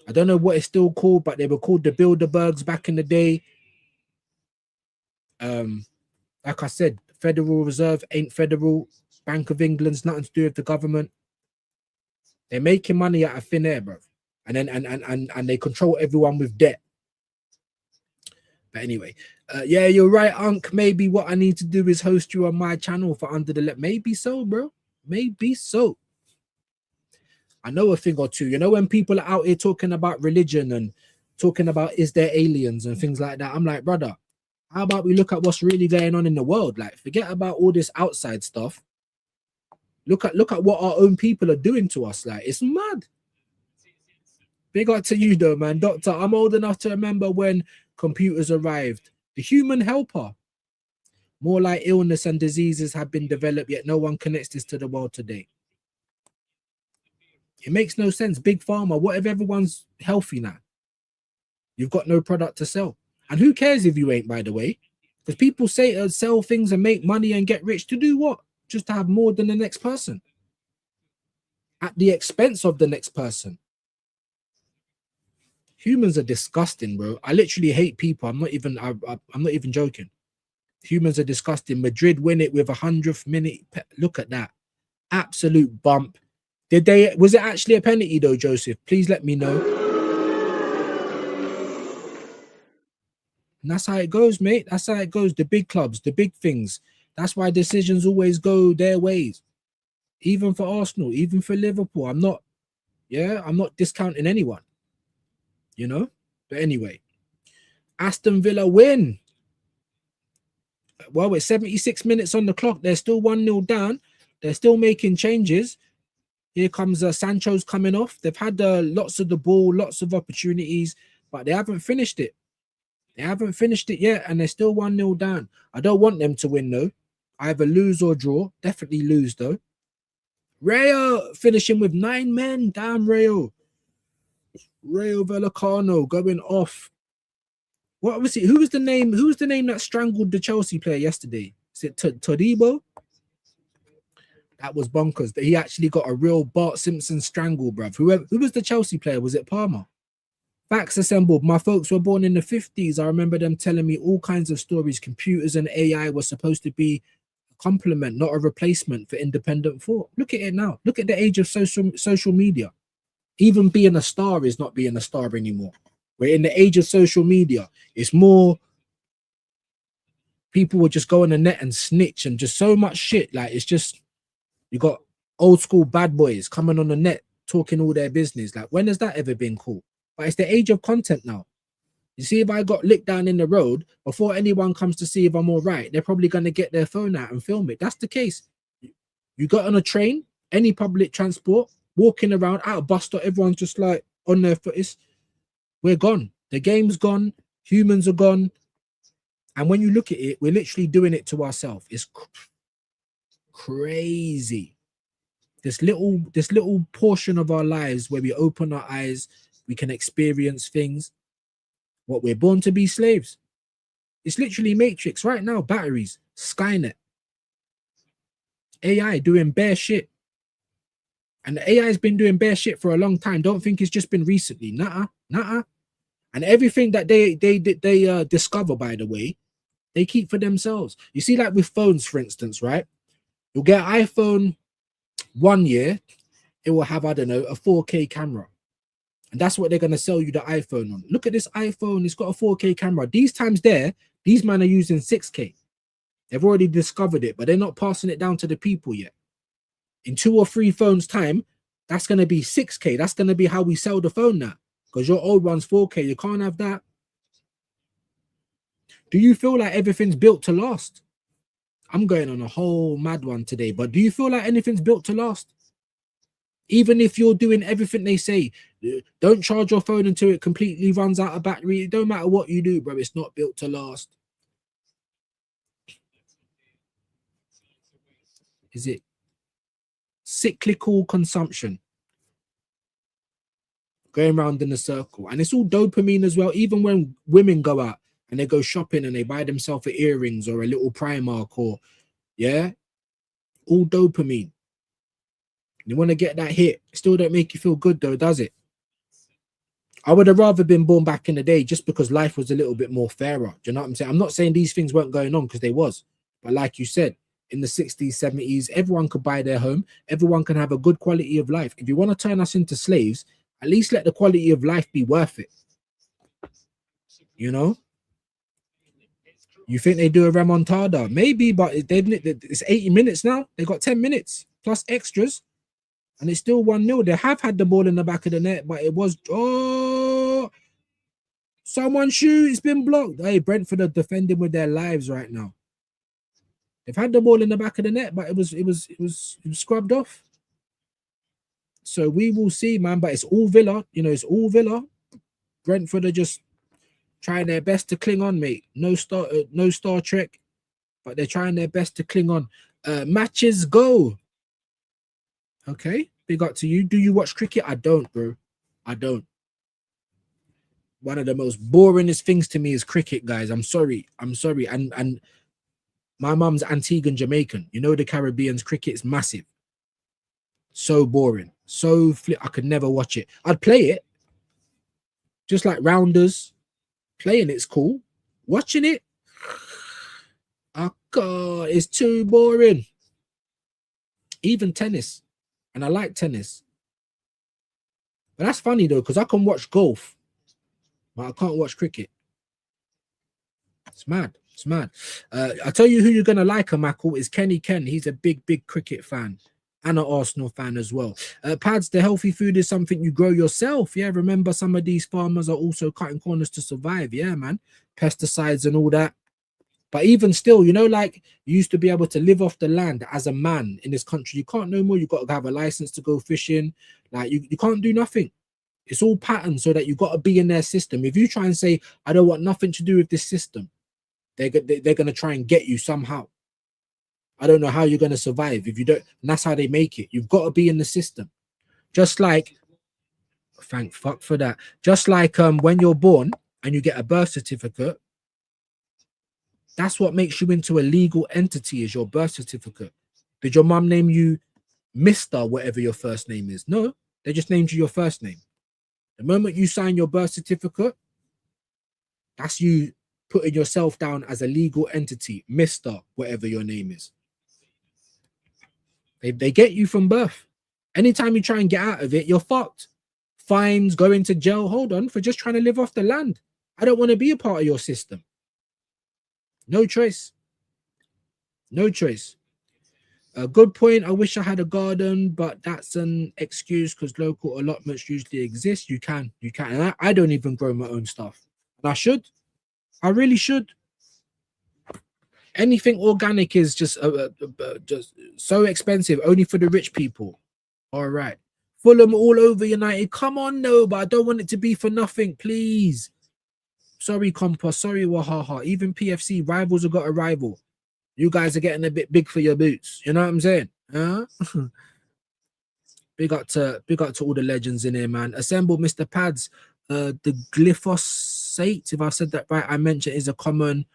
Speaker 1: I don't know what it's still called, but they were called the Bilderbergs back in the day. Like I said, Federal Reserve ain't federal. Bank of England's nothing to do with the government. They're making money out of thin air, bro. And then and they control everyone with debt. But anyway, yeah, you're right, Unc. Maybe what I need to do is host you on my channel for Under the Left. Maybe so, bro. Maybe so. I know a thing or two. You know, when people are out here talking about religion and talking about is there aliens and things like that, I'm like, brother, how about we look at what's really going on in the world? Like, forget about all this outside stuff. Look at what our own people are doing to us. Like, it's mad. Big up to you though, man. Doctor, I'm old enough to remember when computers arrived. The human helper. More like illness and diseases have been developed, yet no one connects this to the world today. It makes no sense. Big pharma, what if everyone's healthy now? You've got no product to sell. And who cares if you ain't, by the way? Because people say sell things and make money and get rich to do what? Just to have more than the next person. At the expense of the next person. Humans are disgusting, bro. I literally hate people. I'm not even joking. Humans are disgusting. Madrid win it with 100th minute. Look at that. Absolute bump. Was it actually a penalty though, Joseph? Please let me know. And that's how it goes, mate. That's how it goes. The big clubs, the big things. That's why decisions always go their ways. Even for Arsenal, even for Liverpool. I'm not discounting anyone. You know? But anyway. Aston Villa win. Well, it's 76 minutes on the clock. They're still 1-0 down. They're still making changes. Here comes Sancho's coming off. They've had lots of the ball, lots of opportunities, but they haven't finished it. They haven't finished it yet, and they're still 1-0 down. I don't want them to win, though. Either lose or draw. Definitely lose, though. Rayo finishing with 9 men. Damn, Rayo. Rayo Vallecano going off. What was it? Who was the name that strangled the Chelsea player yesterday? Is it Todibo? That was bonkers. That he actually got a real Bart Simpson strangle, bruv. Who was the Chelsea player? Was it Palmer? Facts assembled. My folks were born in the 50s. I remember them telling me all kinds of stories. Computers and AI were supposed to be a complement, not a replacement for independent thought. Look at it now. Look at the age of social media. Even being a star is not being a star anymore. We're in the age of social media. It's more people will just go on the net and snitch and just so much shit. Like, it's just, you got old school bad boys coming on the net talking all their business. Like, when has that ever been cool? But it's the age of content now. You see, if I got licked down in the road, before anyone comes to see if I'm all right, they're probably going to get their phone out and film it. That's the case. You got on a train, any public transport, walking around out of bus stop, everyone's just like on their foot. We're gone. The game's gone. Humans are gone. And when you look at it, we're literally doing it to ourselves. It's crazy. This little portion of our lives where we open our eyes, we can experience things. What, we're born to be slaves? It's literally Matrix right now. Batteries, Skynet, AI doing bare shit. And the AI has been doing bare shit for a long time. Don't think it's just been recently. Nuh-uh. And everything that they discover, by the way, they keep for themselves. You see, like with phones, for instance, right? You'll get an iPhone 1 year, it will have, I don't know, a 4K camera. And that's what they're going to sell you the iPhone on. Look at this iPhone. It's got a 4K camera. These times there, these men are using 6K. They've already discovered it, but they're not passing it down to the people yet. In 2 or 3 phones time, that's going to be 6K. That's going to be how we sell the phone now. Because your old one's 4K. You can't have that. Do you feel like everything's built to last? I'm going on a whole mad one today, but do you feel like anything's built to last? Even if you're doing everything they say, don't charge your phone until it completely runs out of battery. It don't matter what you do, bro. It's not built to last. Is it cyclical consumption? Going around in a circle. And it's all dopamine as well. Even when women go out and they go shopping and they buy themselves earrings or a little Primark or, yeah, all dopamine. You want to get that hit. It still don't make you feel good though, does it? I would have rather been born back in the day just because life was a little bit more fairer. Do you know what I'm saying? I'm not saying these things weren't going on, because they was. But like you said, in the 60s, 70s, everyone could buy their home. Everyone can have a good quality of life. If you want to turn us into slaves, at least let the quality of life be worth it. You know? You think they do a remontada? Maybe, but it's 80 minutes now. They got 10 minutes plus extras. And it's still 1-0. They have had the ball in the back of the net, but it was, oh, someone shoot. It's been blocked. Hey, Brentford are defending with their lives right now. They've had the ball in the back of the net, but it was scrubbed off. So we will see, man. But it's all Villa. You know, it's all Villa. Brentford are just trying their best to cling on, mate. No Star Trek, but they're trying their best to cling on. Matches go. Okay, big up to you. Do you watch cricket? I don't, bro. I don't. One of the most boringest things to me is cricket, guys. I'm sorry. And my mum's Antiguan Jamaican. You know, the Caribbean's cricket is massive. So boring. I could never watch it. I'd play it. Just like rounders. Playing it's cool. Watching it, oh God, it's too boring. Even tennis. And I like tennis. But that's funny though, because I can watch golf, but I can't watch cricket. It's mad. It's mad. I'll tell you who you're going to like, Michael, is Kenny Ken. He's a big cricket fan and an Arsenal fan as well. Pads, the healthy food is something you grow yourself. Yeah, remember some of these farmers are also cutting corners to survive. Yeah, man. Pesticides and all that. But even still, you know, like you used to be able to live off the land as a man in this country. You can't no more. You got to have a license to go fishing. Like you can't do nothing. It's all patterned so that you got to be in their system. If you try and say, I don't want nothing to do with this system, they're going to try and get you somehow. I don't know how you're going to survive if you don't. And that's how they make it. You've got to be in the system. Just like, thank fuck for that. Just like when you're born and you get a birth certificate, that's what makes you into a legal entity, is your birth certificate. Did your mum name you Mr. whatever your first name is? No, they just named you your first name. The moment you sign your birth certificate, that's you putting yourself down as a legal entity, Mr. whatever your name is. They get you from birth. Anytime you try and get out of it, you're fucked. Fines, going to jail, hold on, for just trying to live off the land. I don't want to be a part of your system. No choice. No choice. A good point. I wish I had a garden, but that's an excuse because local allotments usually exist. You can. And I don't even grow my own stuff. And I should. I really should. Anything organic is just so expensive, only for the rich people. All right. Fulham all over United. Come on, no, but I don't want it to be for nothing, please. Sorry, Compost. Sorry, Wahaha. Even PFC rivals have got a rival. You guys are getting a bit big for your boots. You know what I'm saying? Huh? Big up to all the legends in here, man. Assemble, Mr. Pads. The glyphosate, if I said that right, I mentioned is a common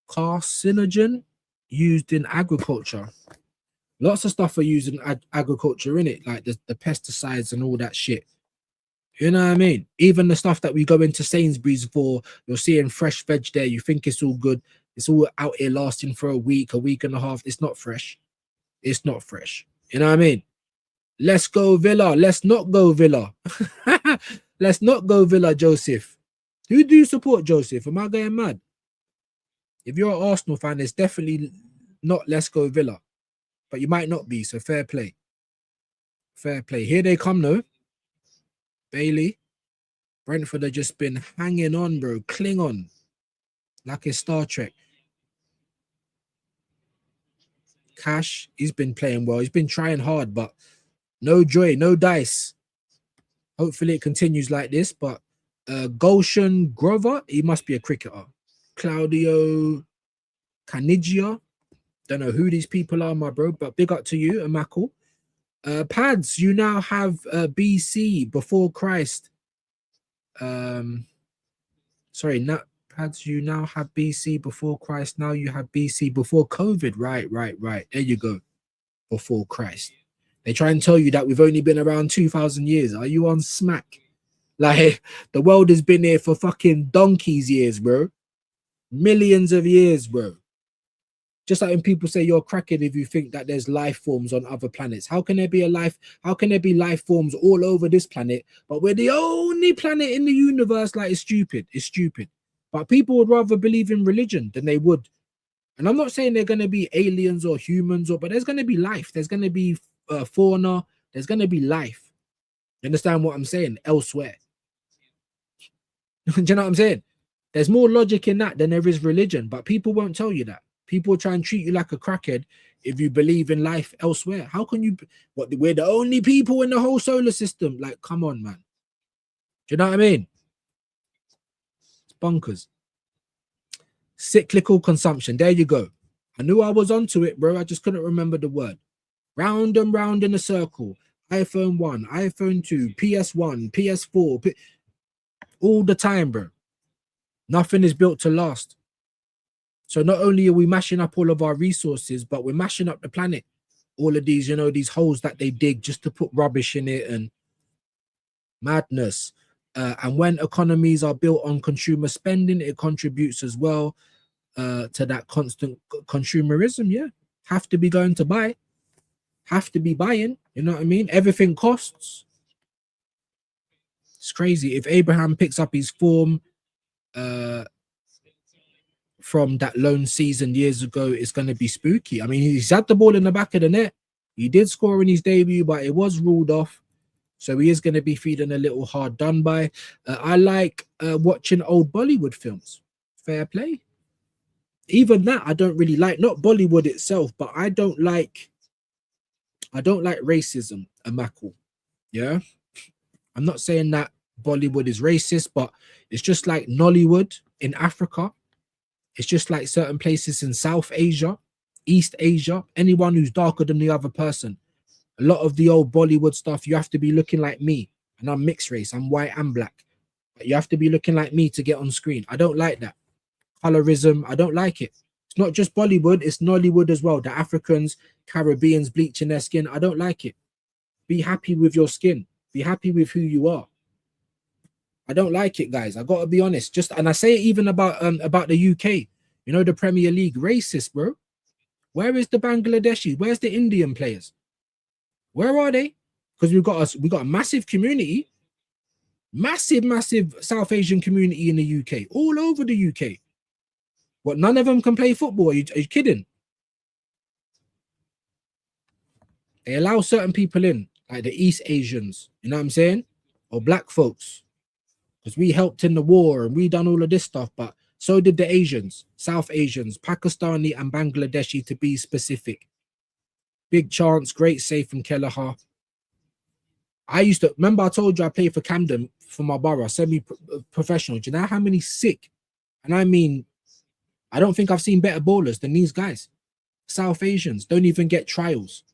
Speaker 1: carcinogen used in agriculture. Lots of stuff are used in agriculture, in it, like the pesticides and all that shit. You know what I mean? Even the stuff that we go into Sainsbury's for, you're seeing fresh veg there. You think it's all good. It's all out here lasting for a week and a half. It's not fresh. It's not fresh. You know what I mean? Let's go Villa. Let's not go Villa. Let's not go Villa, Joseph. Who do you support, Joseph? Am I going mad? If you're an Arsenal fan, it's definitely not let's go Villa. But you might not be, so fair play. Fair play. Here they come, though. Bailey. Brentford have just been hanging on, bro. Cling on. Like it's Star Trek. Cash, he's been playing well. He's been trying hard, but no joy, no dice. Hopefully it continues like this, but Gulshan Grover, he must be a cricketer. Claudio Canigia. Don't know who these people are, my bro, but big up to you, Amakul. Pads, you now have BC before Christ. Sorry, not Pads, you now have BC before Christ. Now you have BC before COVID. Right. There you go. Before Christ. They try and tell you that we've only been around 2,000 years. Are you on smack? Like, the world has been here for fucking donkey's years, bro. Millions of years, bro. Just like when people say you're cracking if you think that there's life forms on other planets. How can there be life forms all over this planet, but we're the only planet in the universe? Like, it's stupid. It's stupid. But people would rather believe in religion than they would. And I'm not saying they're going to be aliens or humans, but there's going to be life. There's going to be fauna. There's going to be life. You understand what I'm saying? Elsewhere. Do you know what I'm saying? There's more logic in that than there is religion, but people won't tell you that. People try and treat you like a crackhead if you believe in life elsewhere. How can you? What? We're the only people in the whole solar system. Like, come on, man. Do you know what I mean? It's bonkers. Cyclical consumption. There you go. I knew I was onto it, bro. I just couldn't remember the word. Round and round in a circle. iPhone 1, iPhone 2, PS1, PS4. All the time, bro. Nothing is built to last. So not only are we mashing up all of our resources, but we're mashing up the planet. All of these, these holes that they dig just to put rubbish in it and madness. And when economies are built on consumer spending, it contributes as well to that constant consumerism. Yeah, have to be going to buy, have to be buying. You know what I mean? Everything costs. It's crazy. If Abraham picks up his form from that lone season years ago, it's going to be spooky. I mean, he's had the ball in the back of the net. He did score in his debut, but it was ruled off. So he is going to be feeling a little hard done by. I like watching old Bollywood films. Fair play. Even that I don't really like. Not Bollywood itself, but I don't like racism, Amakul. Yeah. I'm not saying that Bollywood is racist, but it's just like Nollywood in Africa. It's just like certain places in South Asia, East Asia, anyone who's darker than the other person. A lot of the old Bollywood stuff, you have to be looking like me. And I'm mixed race. I'm white and black. But you have to be looking like me to get on screen. I don't like that. Colorism, I don't like it. It's not just Bollywood, it's Nollywood as well. The Africans, Caribbeans bleaching their skin. I don't like it. Be happy with your skin. Be happy with who you are. I don't like it, guys. I gotta be honest. Just and I say it even about the UK. You know, the Premier League, racist, bro. Where is the Bangladeshi? Where's the Indian players? Where are they? Because we got a massive community, massive South Asian community in the UK, all over the UK. What? None of them can play football? Are you kidding? They allow certain people in, like the East Asians. You know what I'm saying? Or black folks, because we helped in the war and we done all of this stuff, but so did the Asians, South Asians, Pakistani and Bangladeshi to be specific. Big chance, great save from Kelleher. I used to remember I told you I played for Camden for my borough, semi-professional. Do you know how many sick? And I mean, I don't think I've seen better bowlers than these guys. South Asians don't even get trials.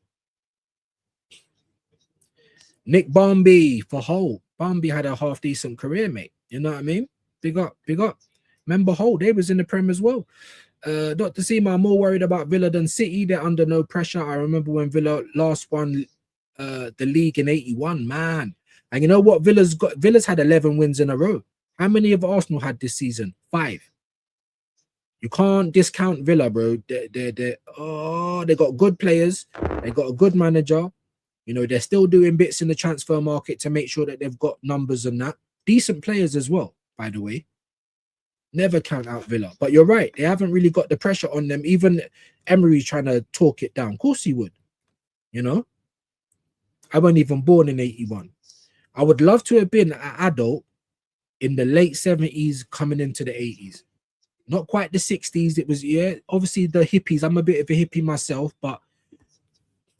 Speaker 1: Nick Barmby for Hull. Barmby had a half decent career, mate. You know what I mean? Big up, big up. Remember Hull, they was in the Prem as well. Dr. Seema, I'm more worried about Villa than City. They're under no pressure. I remember when Villa last won the league in 81, man. And you know what? Villa's had 11 wins in a row. How many have Arsenal had this season? 5. You can't discount Villa, bro. They got good players. They got a good manager. You know, they're still doing bits in the transfer market to make sure that they've got numbers and that. Decent players as well, by the way. Never count out Villa. But you're right. They haven't really got the pressure on them. Even Emery's trying to talk it down. Of course he would. You know? I wasn't even born in 81. I would love to have been an adult in the late 70s coming into the 80s. Not quite the 60s. It was, yeah, obviously the hippies. I'm a bit of a hippie myself, but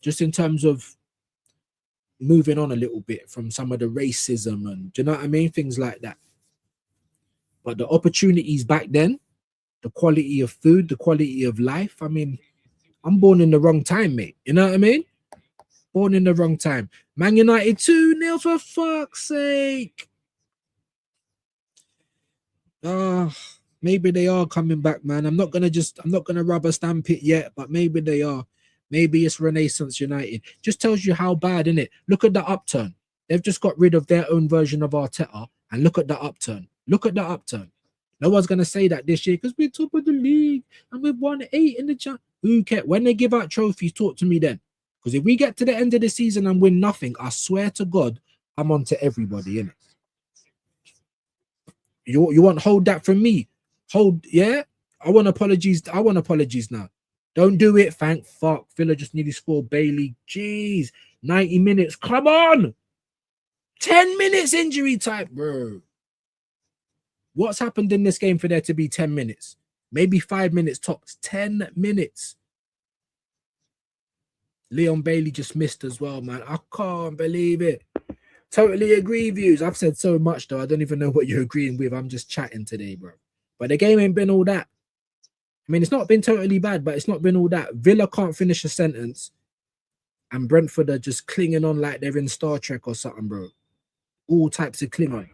Speaker 1: just in terms of moving on a little bit from some of the racism and, do you know what I mean? Things like that. But the opportunities back then, the quality of food, the quality of life. I mean, I'm born in the wrong time, mate. You know what I mean? Born in the wrong time. Man United 2-0 for fuck's sake. Maybe they are coming back, man. I'm not gonna rubber stamp it yet, but maybe they are. Maybe it's Renaissance United. Just tells you how bad, innit? Look at the upturn. They've just got rid of their own version of Arteta, and look at the upturn. Look at the upturn. No one's gonna say that this year because we're top of the league and we've won 8 in the chat. Who cares? When they give out trophies, talk to me then. Because if we get to the end of the season and win nothing, I swear to God, I'm on to everybody, innit? You want hold that from me? Hold, yeah? I want apologies. I want apologies now. Don't do it. Thank fuck. Villa just nearly scored. Bailey. Jeez. 90 minutes. Come on. 10 minutes injury type, bro. What's happened in this game for there to be 10 minutes? Maybe 5 minutes tops. 10 minutes. Leon Bailey just missed as well, man. I can't believe it. Totally agree with you. I've said so much, though. I don't even know what you're agreeing with. I'm just chatting today, bro. But the game ain't been all that. I mean, it's not been totally bad, but it's not been all that. Villa can't finish a sentence, and Brentford are just clinging on like they're in Star Trek or something, bro. All types of cling on.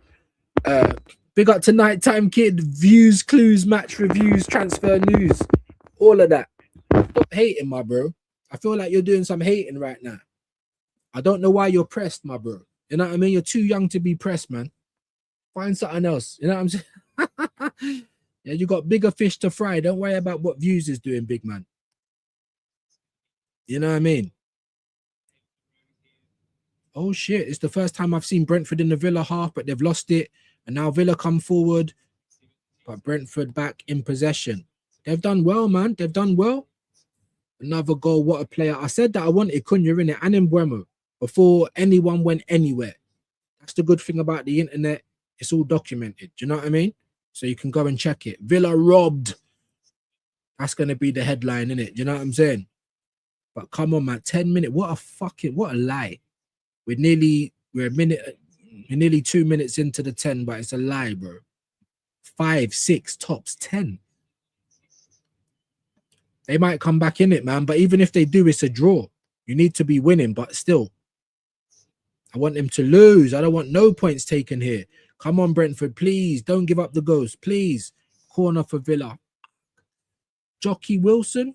Speaker 1: Big up to Nighttime Kid. Views, clues, match reviews, transfer news. All of that. Stop hating, my bro. I feel like you're doing some hating right now. I don't know why you're pressed, my bro. You know what I mean? You're too young to be pressed, man. Find something else. You know what I'm saying? Yeah, you got bigger fish to fry. Don't worry about what Views is doing, big man. You know what I mean? Oh, shit. It's the first time I've seen Brentford in the Villa half, but they've lost it. And now Villa come forward, but Brentford back in possession. They've done well, man. They've done well. Another goal. What a player. I said that I wanted Cunha in it and Mbeumo before anyone went anywhere. That's the good thing about the internet. It's all documented. Do you know what I mean? So you can go and check it. Villa robbed. That's going to be the headline, innit? You know what I'm saying? But come on, man. 10 minutes. What a lie. We're nearly 2 minutes into the 10, but it's a lie, bro. 5, 6, tops 10. They might come back in it, man. But even if they do, it's a draw. You need to be winning, but still. I want them to lose. I don't want no points taken here. Come on, Brentford, please. Don't give up the ghost, please. Corner for Villa. Jockey Wilson.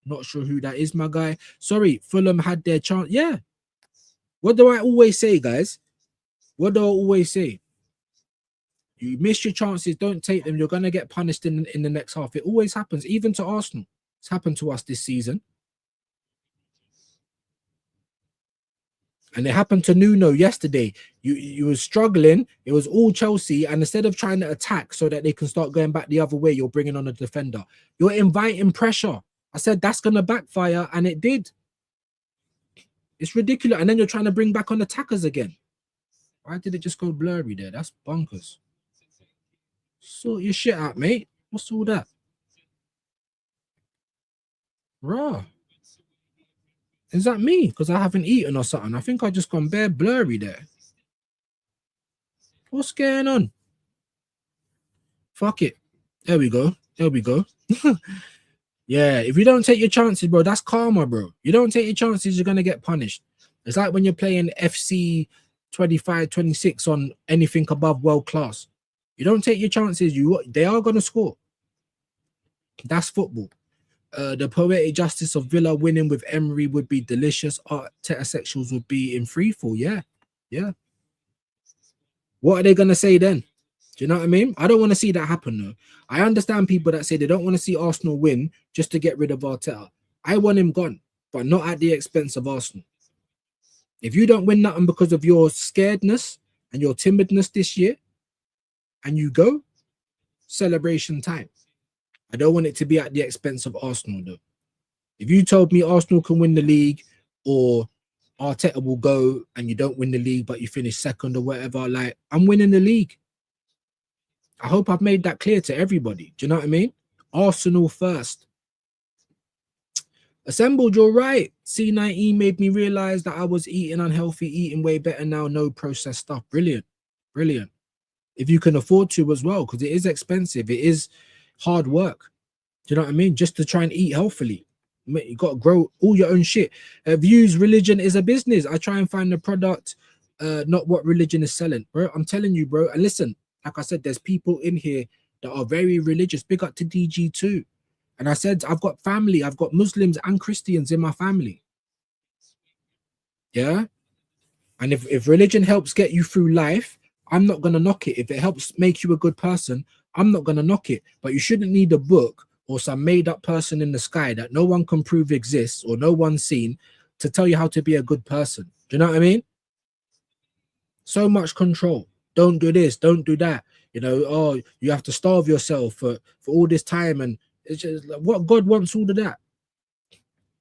Speaker 1: Not sure who that is, my guy. Sorry, Fulham had their chance. Yeah. What do I always say, guys? What do I always say? You miss your chances, don't take them. You're gonna get punished in the next half. It always happens, even to Arsenal. It's happened to us this season. And it happened to Nuno yesterday. You were struggling. It was all Chelsea. And instead of trying to attack so that they can start going back the other way, you're bringing on a defender. You're inviting pressure. I said that's going to backfire. And it did. It's ridiculous. And then you're trying to bring back on attackers again. Why did it just go blurry there? That's bonkers. Sort your shit out, mate. What's all that? Raw. Is that me? Because I haven't eaten or something. I think I just gone bare blurry there. What's going on? Fuck it. There we go. There we go. Yeah, if you don't take your chances, bro, that's karma, bro. You don't take your chances, you're going to get punished. It's like when you're playing FC 25, 26 on anything above world class. You don't take your chances, they are going to score. That's football. The poetic justice of Villa winning with Emery would be delicious. Heterosexuals would be in free fall. Yeah. Yeah. What are they going to say then? Do you know what I mean? I don't want to see that happen, though. I understand people that say they don't want to see Arsenal win just to get rid of Arteta. I want him gone, but not at the expense of Arsenal. If you don't win nothing because of your scaredness and your timidness this year, and you go, celebration time. I don't want it to be at the expense of Arsenal, though. If you told me Arsenal can win the league or Arteta will go and you don't win the league, but you finish second or whatever, like, I'm winning the league. I hope I've made that clear to everybody. Do you know what I mean? Arsenal first. Assembled, you're right. C19 made me realize that I was eating unhealthy, eating way better now, no processed stuff. Brilliant. Brilliant. If you can afford to as well, because it is expensive. It is hard work. Do you know what I mean? Just to try and eat healthily. You got to grow all your own shit. Views, religion is a business. I try and find the product, not what religion is selling. Bro, I'm telling you, bro. And listen, like I said, there's people in here that are very religious. Big up to DG too. And I said, I've got family. I've got Muslims and Christians in my family. Yeah? And if religion helps get you through life, I'm not going to knock it. If it helps make you a good person, I'm not going to knock it. But you shouldn't need a book or some made-up person in the sky that no one can prove exists or no one's seen to tell you how to be a good person. Do you know what I mean? So much control. Don't do this. Don't do that. You know, oh, you have to starve yourself for all this time. And it's just like, what God wants all of that?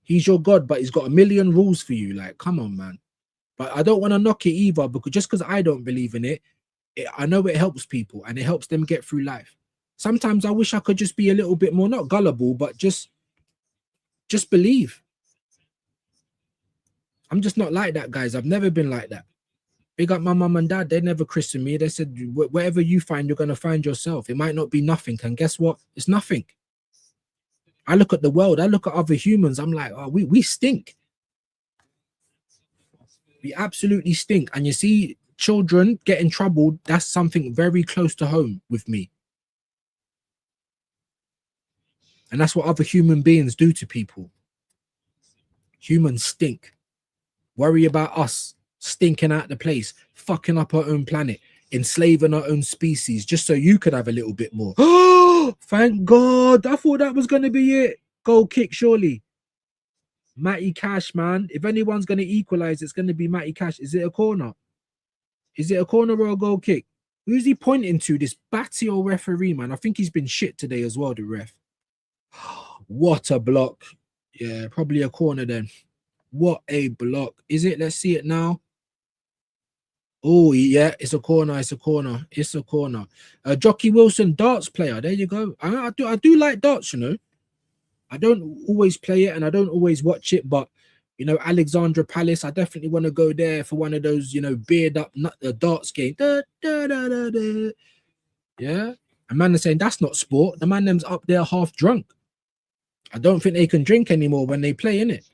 Speaker 1: He's your God, but he's got a million rules for you. Like, come on, man. But I don't want to knock it either, because just because I don't believe in it, I know it helps people and it helps them get through life. Sometimes I wish I could just be a little bit more, not gullible, but just believe. I'm just not like that, guys. I've never been like that. Big up my mum and dad. They never christened me. They said, whatever you find, you're going to find yourself. It might not be nothing. And guess what? It's nothing. I look at the world. I look at other humans. I'm like, oh, we stink. We absolutely stink. And you see children getting troubled. That's something very close to home with me. And that's what other human beings do to people. Humans stink. Worry about us stinking out the place, fucking up our own planet, enslaving our own species, just so you could have a little bit more. Oh, thank God. I thought that was going to be it. Goal kick, surely. Matty Cash, man. If anyone's going to equalize, it's going to be Matty Cash. Is it a corner? Is it a corner or a goal kick? Who's he pointing to? This Batty or referee, man? I think he's been shit today as well, the ref. What a block. Yeah, probably a corner then. What a block. Is it? Let's see it now. Oh, yeah, it's a corner. It's a corner. It's a corner. Jockey Wilson, darts player. There you go. I do like darts, you know. I don't always play it and I don't always watch it, but, you know, Alexandra Palace, I definitely want to go there for one of those, you know, beard up darts game. Yeah. A man is saying that's not sport. The man them's up there half drunk. I don't think they can drink anymore when they play, innit?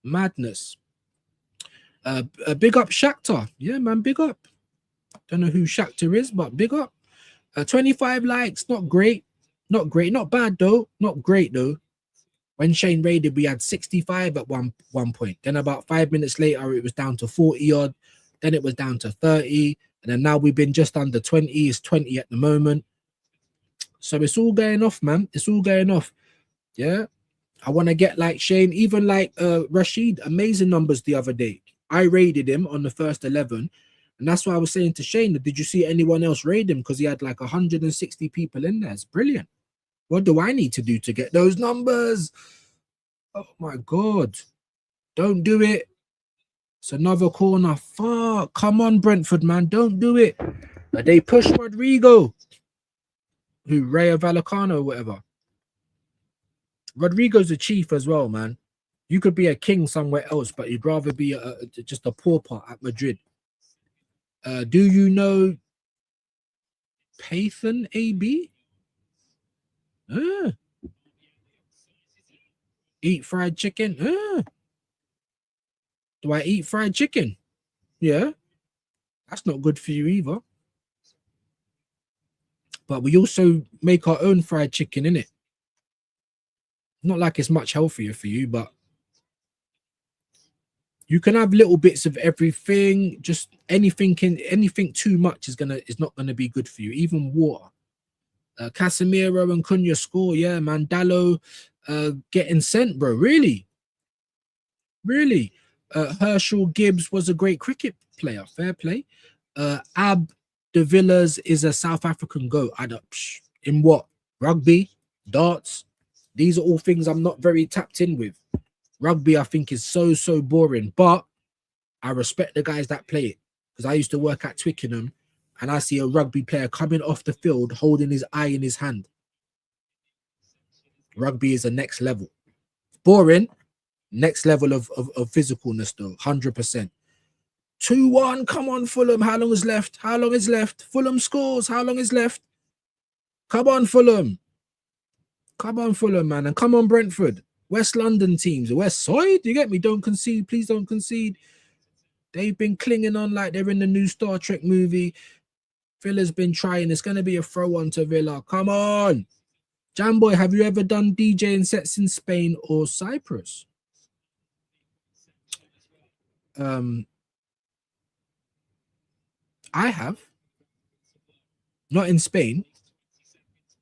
Speaker 1: Madness. Big up Shakhtar. Yeah, man, big up. Don't know who Shakhtar is, but big up. 25 likes, not great. Not great, not bad though. Not great though. When Shane raided, we had 65 at one point. Then about 5 minutes later, it was down to 40 odd. Then it was down to 30. And then now we've been just under 20. It's 20 at the moment. So it's all going off, man. It's all going off. Yeah. I want to get like Shane, even like Rashid, amazing numbers the other day. I raided him on the first 11. And that's why I was saying to Shane, did you see anyone else raid him? Because he had like 160 people in there. It's brilliant. What do I need to do to get those numbers? Oh my God. Don't do it. It's another corner. Fuck. Come on, Brentford, man. Don't do it. But they push Rodrigo. Who, Rayo Vallecano or whatever. Rodrigo's a chief as well, man. You could be a king somewhere else, but you'd rather be just a pauper at Madrid. Do you know Pathan AB? Eat fried chicken? Do I eat fried chicken? Yeah. That's not good for you either. But we also make our own fried chicken, innit? Not like it's much healthier for you, but you can have little bits of everything. Just anything too much is not gonna be good for you. Even water. Casemiro and Cunha score, yeah, man. Dallo getting sent, bro. Really? Herschel Gibbs was a great cricket player. Fair play. Ab de Villas is a South African goat. In what? Rugby, darts. These are all things I'm not very tapped in with. Rugby, I think, is so boring, but I respect the guys that play it because I used to work at Twickenham and I see a rugby player coming off the field holding his eye in his hand. Rugby is a next level. Boring, next level of physicalness, though, 100%. 2-1, come on, Fulham. How long is left? How long is left? Fulham scores. How long is left? Come on, Fulham. Come on, Fulham, man. And come on, Brentford. West London teams. West Side, you get me? Don't concede. Please don't concede. They've been clinging on like they're in the new Star Trek movie. Villa's been trying. It's going to be a throw-on to Villa. Come on. Jamboy, have you ever done DJing sets in Spain or Cyprus? I have. Not in Spain,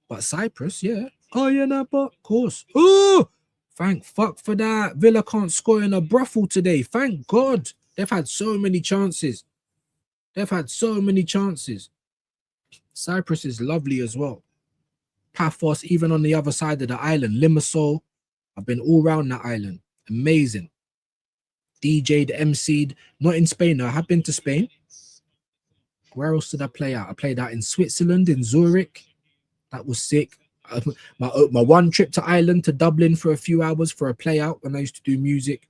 Speaker 1: but Cyprus, yeah. Oh, yeah, no, but of course. Oh, thank fuck for that. Villa can't score in a brothel today. Thank God. They've had so many chances. Cyprus is lovely as well. Paphos, even on the other side of the island. Limassol. I've been all around that island. Amazing. DJ'd, MC'd. Not in Spain, though. I have been to Spain. Where else did I play out? I played out in Switzerland, in Zurich. That was sick. My one trip to Ireland, to Dublin for a few hours for a play out when I used to do music.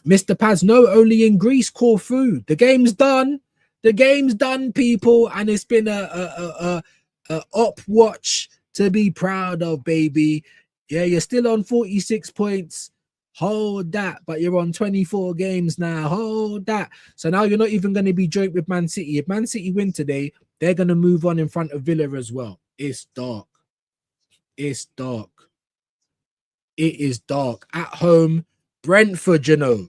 Speaker 1: Mr. Paz, no, only in Greece, Corfu. The game's done. The game's done, people. And it's been a Opp Watch to be proud of, baby. Yeah, you're still on 46 points. Hold that. But you're on 24 games now. Hold that. So now you're not even going to be joint with Man City. If Man City win today, they're going to move on in front of Villa as well. It's dark. It's dark. It is dark. At home, Brentford, you know.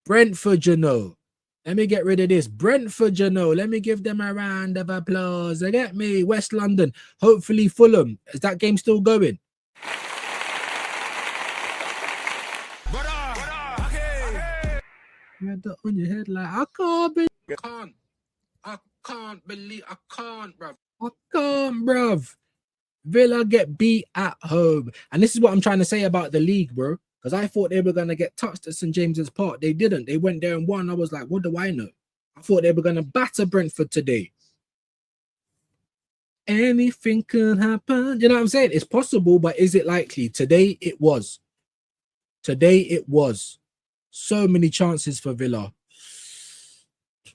Speaker 1: Brentford, you know. Let me get rid of this. Brentford, you know. Let me give them a round of applause. They get me. West London. Hopefully Fulham. Is that game still going? You had that on your head like, I can't, bruv. I can't, bruv. Villa get beat at home. And this is what I'm trying to say about the league, bro. Because I thought they were going to get touched at St. James's Park. They didn't. They went there and won. I was like, what do I know? I thought they were going to batter Brentford today. Anything could happen. You know what I'm saying? It's possible, but is it likely? Today, it was. Today, it was. So many chances for Villa.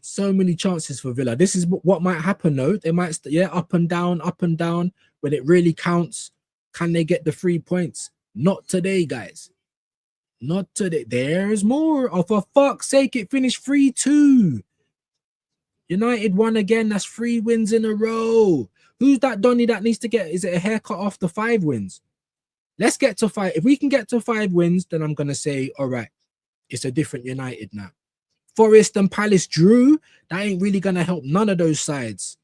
Speaker 1: So many chances for Villa. This is what might happen, though. They might, up and down. When it really counts, can they get the 3 points? Not today, guys. Not today. There's more. Oh, for fuck's sake, it finished 3-2. United won again. That's 3 wins in a row. Who's that Donny that needs to get? Is it a haircut after 5 wins? Let's get to 5. If we can get to 5 wins, then I'm going to say, all right, it's a different United now. Forest and Palace drew. That ain't really gonna help none of those sides.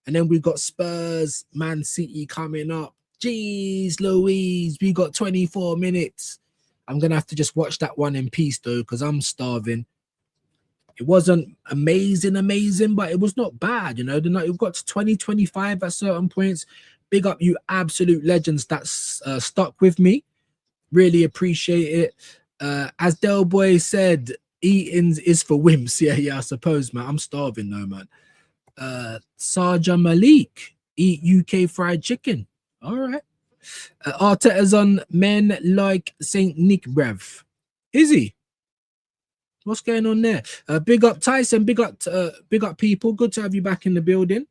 Speaker 1: And then we got Spurs, Man City coming up. Jeez Louise, we got 24 minutes. I'm gonna have to just watch that one in peace though, because I'm starving. It wasn't amazing, but it was not bad, you know. It got to 2025 at certain points. Big up you absolute legends that stuck with me. Really appreciate it. As Del Boy said, eating is for wimps. Yeah, I suppose, man. I'm starving though, man. Sarja Malik, eat UK fried chicken. All right. Arteta's on men like Saint Nick Brev. Is he? What's going on there? Big up Tyson, big up people. Good to have you back in the building.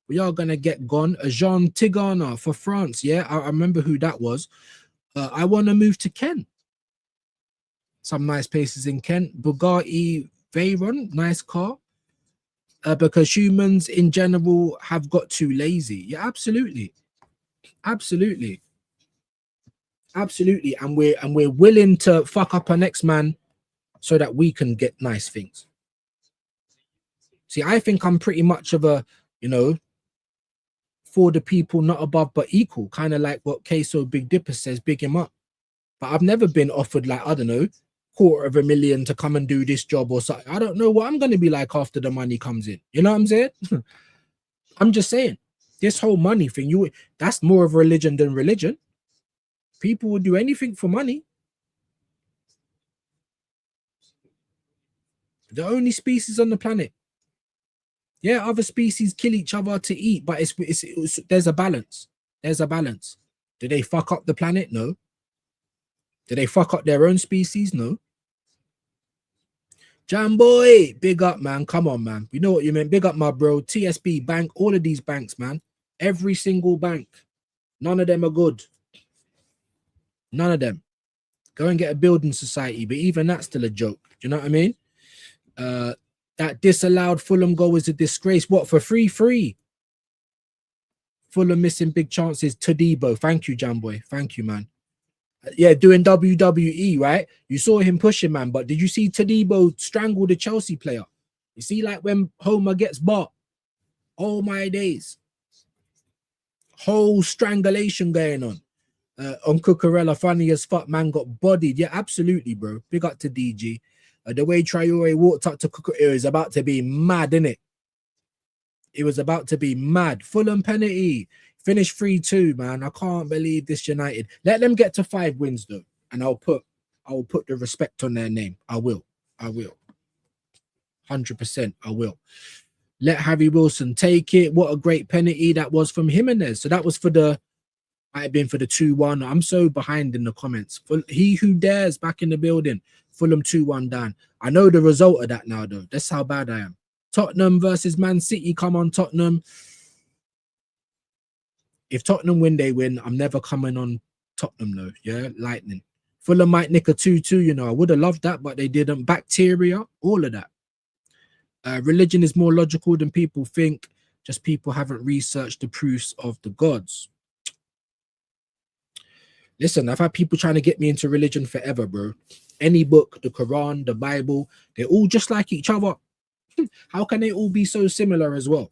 Speaker 1: We are gonna get gone. Jean Tigana for France. Yeah, I remember who that was. I want to move to Kent. Some nice places in Kent. Bugatti Veyron, nice car. Because humans in general have got too lazy. Yeah, absolutely. And we're willing to fuck up our next man so that we can get nice things. See, I think I'm pretty much of a, you know, for the people, not above but equal, kind of like what Queso Big Dipper says, big him up. But I've never been offered, like, I don't know, $250,000 to come and do this job or something. I don't know what I'm going to be like after the money comes in. You know what I'm saying? I'm just saying, this whole money thing, that's more of religion than religion. People will do anything for money. The only species on the planet. Yeah, other species kill each other to eat, but there's a balance. There's a balance. Do they fuck up the planet? No. Do they fuck up their own species? No. Jamboy, big up, man. Come on, man. We know what you meant. Big up, my bro. TSB Bank, all of these banks, man. Every single bank. None of them are good. None of them. Go and get a building society, but even that's still a joke. Do you know what I mean? That disallowed Fulham goal is a disgrace. What, for free? Fulham missing big chances. Todibo. Thank you, Jamboy. Thank you, man. Yeah, doing WWE, right? You saw him pushing, man. But did you see Todibo strangle the Chelsea player? You see, like when Homer gets bought. Oh my days. Whole strangulation going on. On Cucurella, funny as fuck, man, got bodied. Yeah, absolutely, bro. Big up to DG. The way Traore walked up to Cucurella, it was about to be mad, innit? It was about to be mad. Fulham penalty. Finished 3-2, man. I can't believe this United. Let them get to 5 wins, though. And I'll put the respect on their name. I will. 100%, I will. Let Harry Wilson take it. What a great penalty that was from Jimenez. So that was might have been for the 2-1. I'm so behind in the comments. He who dares back in the building. Fulham 2-1 down. I know the result of that now, though. That's how bad I am. Tottenham versus Man City. Come on, Tottenham. If Tottenham win, they win. I'm never coming on Tottenham, though. Yeah, lightning. Fulham might nick a 2-2, you know. I would have loved that, but they didn't. Bacteria, all of that. Religion is more logical than people think. Just people haven't researched the proofs of the gods. Listen, I've had people trying to get me into religion forever, bro. Any book, the Quran, the Bible, they're all just like each other. How can they all be so similar as well?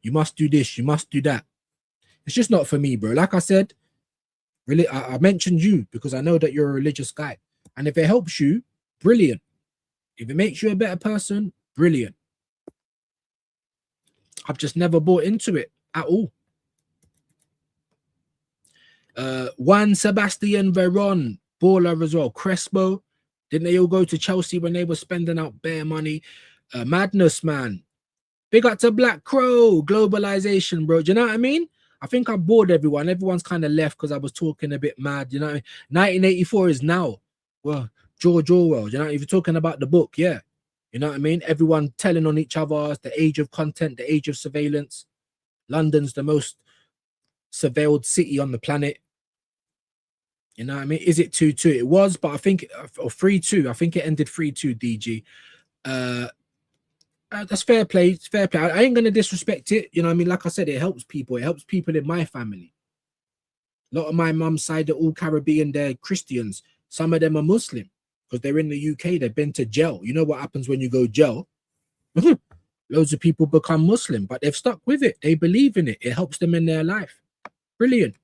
Speaker 1: You must do this, you must do that. It's just not for me, bro. Like I said, really, I mentioned you because I know that you're a religious guy. And if it helps you, brilliant. If it makes you a better person, brilliant. I've just never bought into it at all. Juan Sebastian Veron, baller as well. Crespo, didn't they all go to Chelsea when they were spending out bare money? Madness, man. Big up to Black Crow, globalization, bro. Do you know what I mean? I think I bored everyone. Everyone's kind of left because I was talking a bit mad. You know, 1984 is now. Well, George Orwell. You know, if you're talking about the book, yeah. You know what I mean? Everyone telling on each other. The age of content, the age of surveillance. London's the most surveilled city on the planet. You know what I mean? Is it 2-2? It was, but I think, or 3-2. I think it ended 3-2, DG. That's fair play. It's fair play. I ain't going to disrespect it. You know what I mean? Like I said, it helps people. It helps people in my family. A lot of my mum's side are all Caribbean. They're Christians. Some of them are Muslim. because they're in the UK. They've been to jail. You know what happens when you go jail? Loads of people become Muslim, but they've stuck with it. They believe in it. It helps them in their life. Brilliant.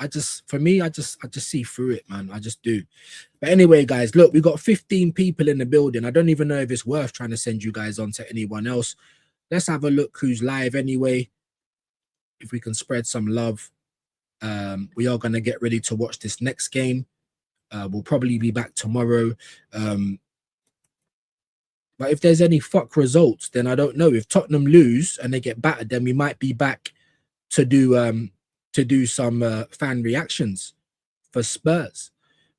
Speaker 1: I just see through it, man. I just do. But anyway, guys, look, we got 15 people in the building. I don't even know if it's worth trying to send you guys on to anyone else. Let's have a look who's live anyway. If we can spread some love. We are going to get ready to watch this next game. We'll probably be back tomorrow. But if there's any fuck results, then I don't know. If Tottenham lose and they get battered, then we might be back to do some fan reactions for Spurs.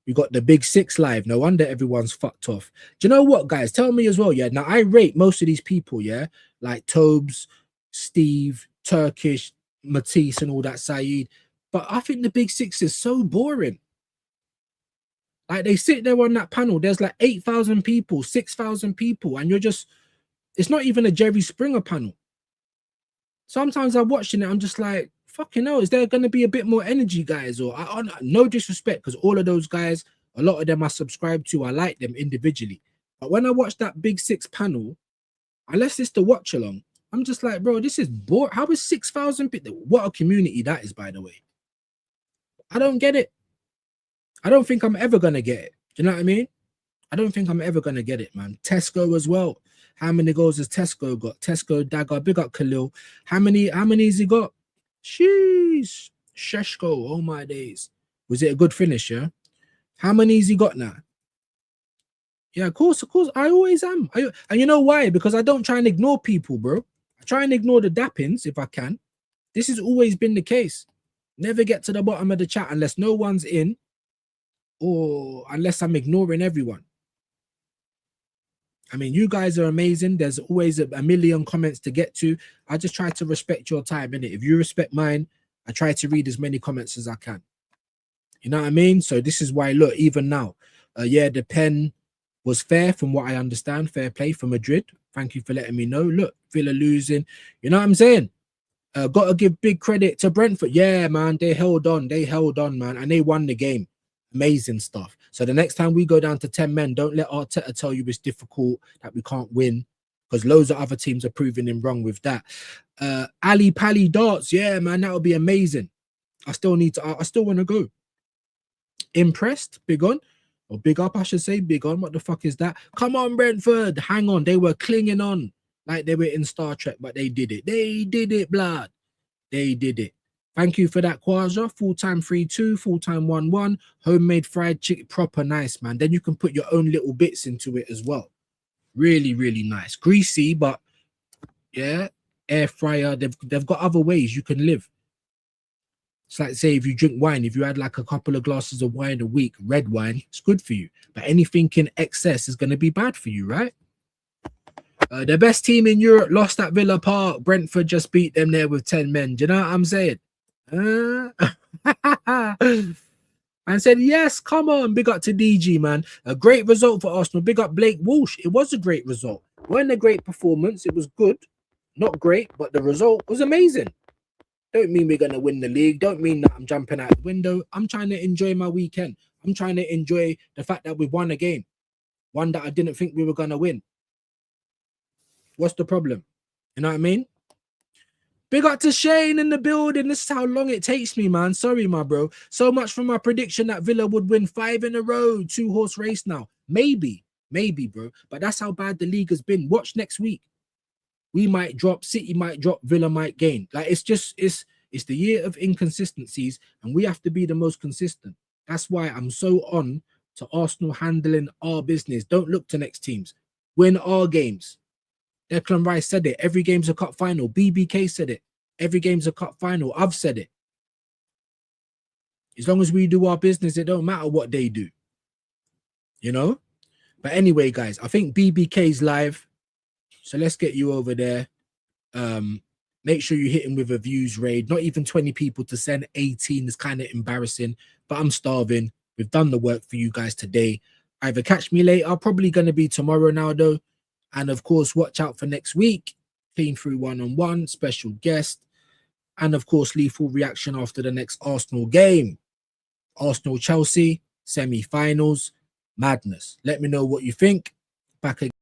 Speaker 1: We got the Big Six live. No wonder everyone's fucked off. Do you know what, guys? Tell me as well, yeah? Now, I rate most of these people, yeah? Like Tobes, Steve, Turkish, Matisse and all that, Saeed. But I think the Big Six is so boring. Like, they sit there on that panel. There's like 8,000 people, 6,000 people, and you're just... It's not even a Jerry Springer panel. Sometimes I'm watching it, I'm just like, fucking hell, is there going to be a bit more energy, guys? Or no disrespect, because all of those guys, a lot of them I subscribe to, I like them individually. But when I watch that Big Six panel, unless it's the watch along, I'm just like, bro, this is boring. How is 6,000 people? What a community that is, by the way. I don't get it. I don't think I'm ever going to get it. Do you know what I mean? I don't think I'm ever going to get it, man. Tesco as well. How many goals has Tesco got? Tesco, Dagger, big up Khalil. How many has he got? Sheesh. Sheshko, oh my days. Was it a good finish, yeah? How many has he got now? Yeah, of course. I always am. And you know why? Because I don't try and ignore people, bro. I try and ignore the dappings if I can. This has always been the case. Never get to the bottom of the chat unless no one's in or unless I'm ignoring everyone. I mean, you guys are amazing. There's always a million comments to get to. I just try to respect your time, innit? If you respect mine, I try to read as many comments as I can. You know what I mean? So this is why, look, even now, yeah, the pen was fair from what I understand. Fair play for Madrid. Thank you for letting me know. Look, Villa losing. You know what I'm saying? Got to give big credit to Brentford. Yeah, man, they held on. They held on, man, and they won the game. Amazing stuff. So the next time we go down to 10 men, don't let Arteta tell you it's difficult, that we can't win, because loads of other teams are proving him wrong with that. Ali Pally darts, yeah, man, that would be amazing. I still want to go. Impressed, big on, or big up, I should say, big on. What the fuck is that? Come on, Brentford, hang on. They were clinging on like they were in Star Trek, but they did it. They did it, blood. They did it. Thank you for that, Quasha. Full-time 3-2, full-time 1-1. Homemade fried chicken, proper nice, man. Then you can put your own little bits into it as well. Really, really nice. Greasy, but yeah, air fryer. They've got other ways you can live. It's like, say, if you drink wine, if you had like a couple of glasses of wine a week, red wine, it's good for you. But anything in excess is going to be bad for you, right? The best team in Europe lost at Villa Park. Brentford just beat them there with 10 men. Do you know what I'm saying? And said, yes, come on, big up to DG, man. A great result for Arsenal. Big up Blake Walsh. It was a great result. It wasn't a great performance. It was good. Not great, but the result was amazing. Don't mean we're going to win the league. Don't mean that I'm jumping out the window. I'm trying to enjoy my weekend. I'm trying to enjoy the fact that we've won a game. One that I didn't think we were going to win. What's the problem? You know what I mean? Big up to Shane in the building. This is how long it takes me, man. Sorry, my bro. So much for my prediction that Villa would win 5 in a row. 2-horse race now. Maybe, bro. But that's how bad the league has been. Watch next week. We might drop. City might drop. Villa might gain. Like, it's the year of inconsistencies, and we have to be the most consistent. That's why I'm so on to Arsenal handling our business. Don't look to next teams. Win our games. Declan Rice said it. Every game's a cup final. BBK said it. Every game's a cup final. I've said it. As long as we do our business, it don't matter what they do. You know? But anyway, guys, I think BBK's live. So let's get you over there. Make sure you hit him with a views raid. Not even 20 people to send. 18 is kind of embarrassing. But I'm starving. We've done the work for you guys today. Either catch me later. Probably going to be tomorrow now, though. And of course, watch out for next week. Clean through one-on-one, special guest. And of course, lethal reaction after the next Arsenal game. Arsenal-Chelsea, semi-finals. Madness. Let me know what you think. Back again.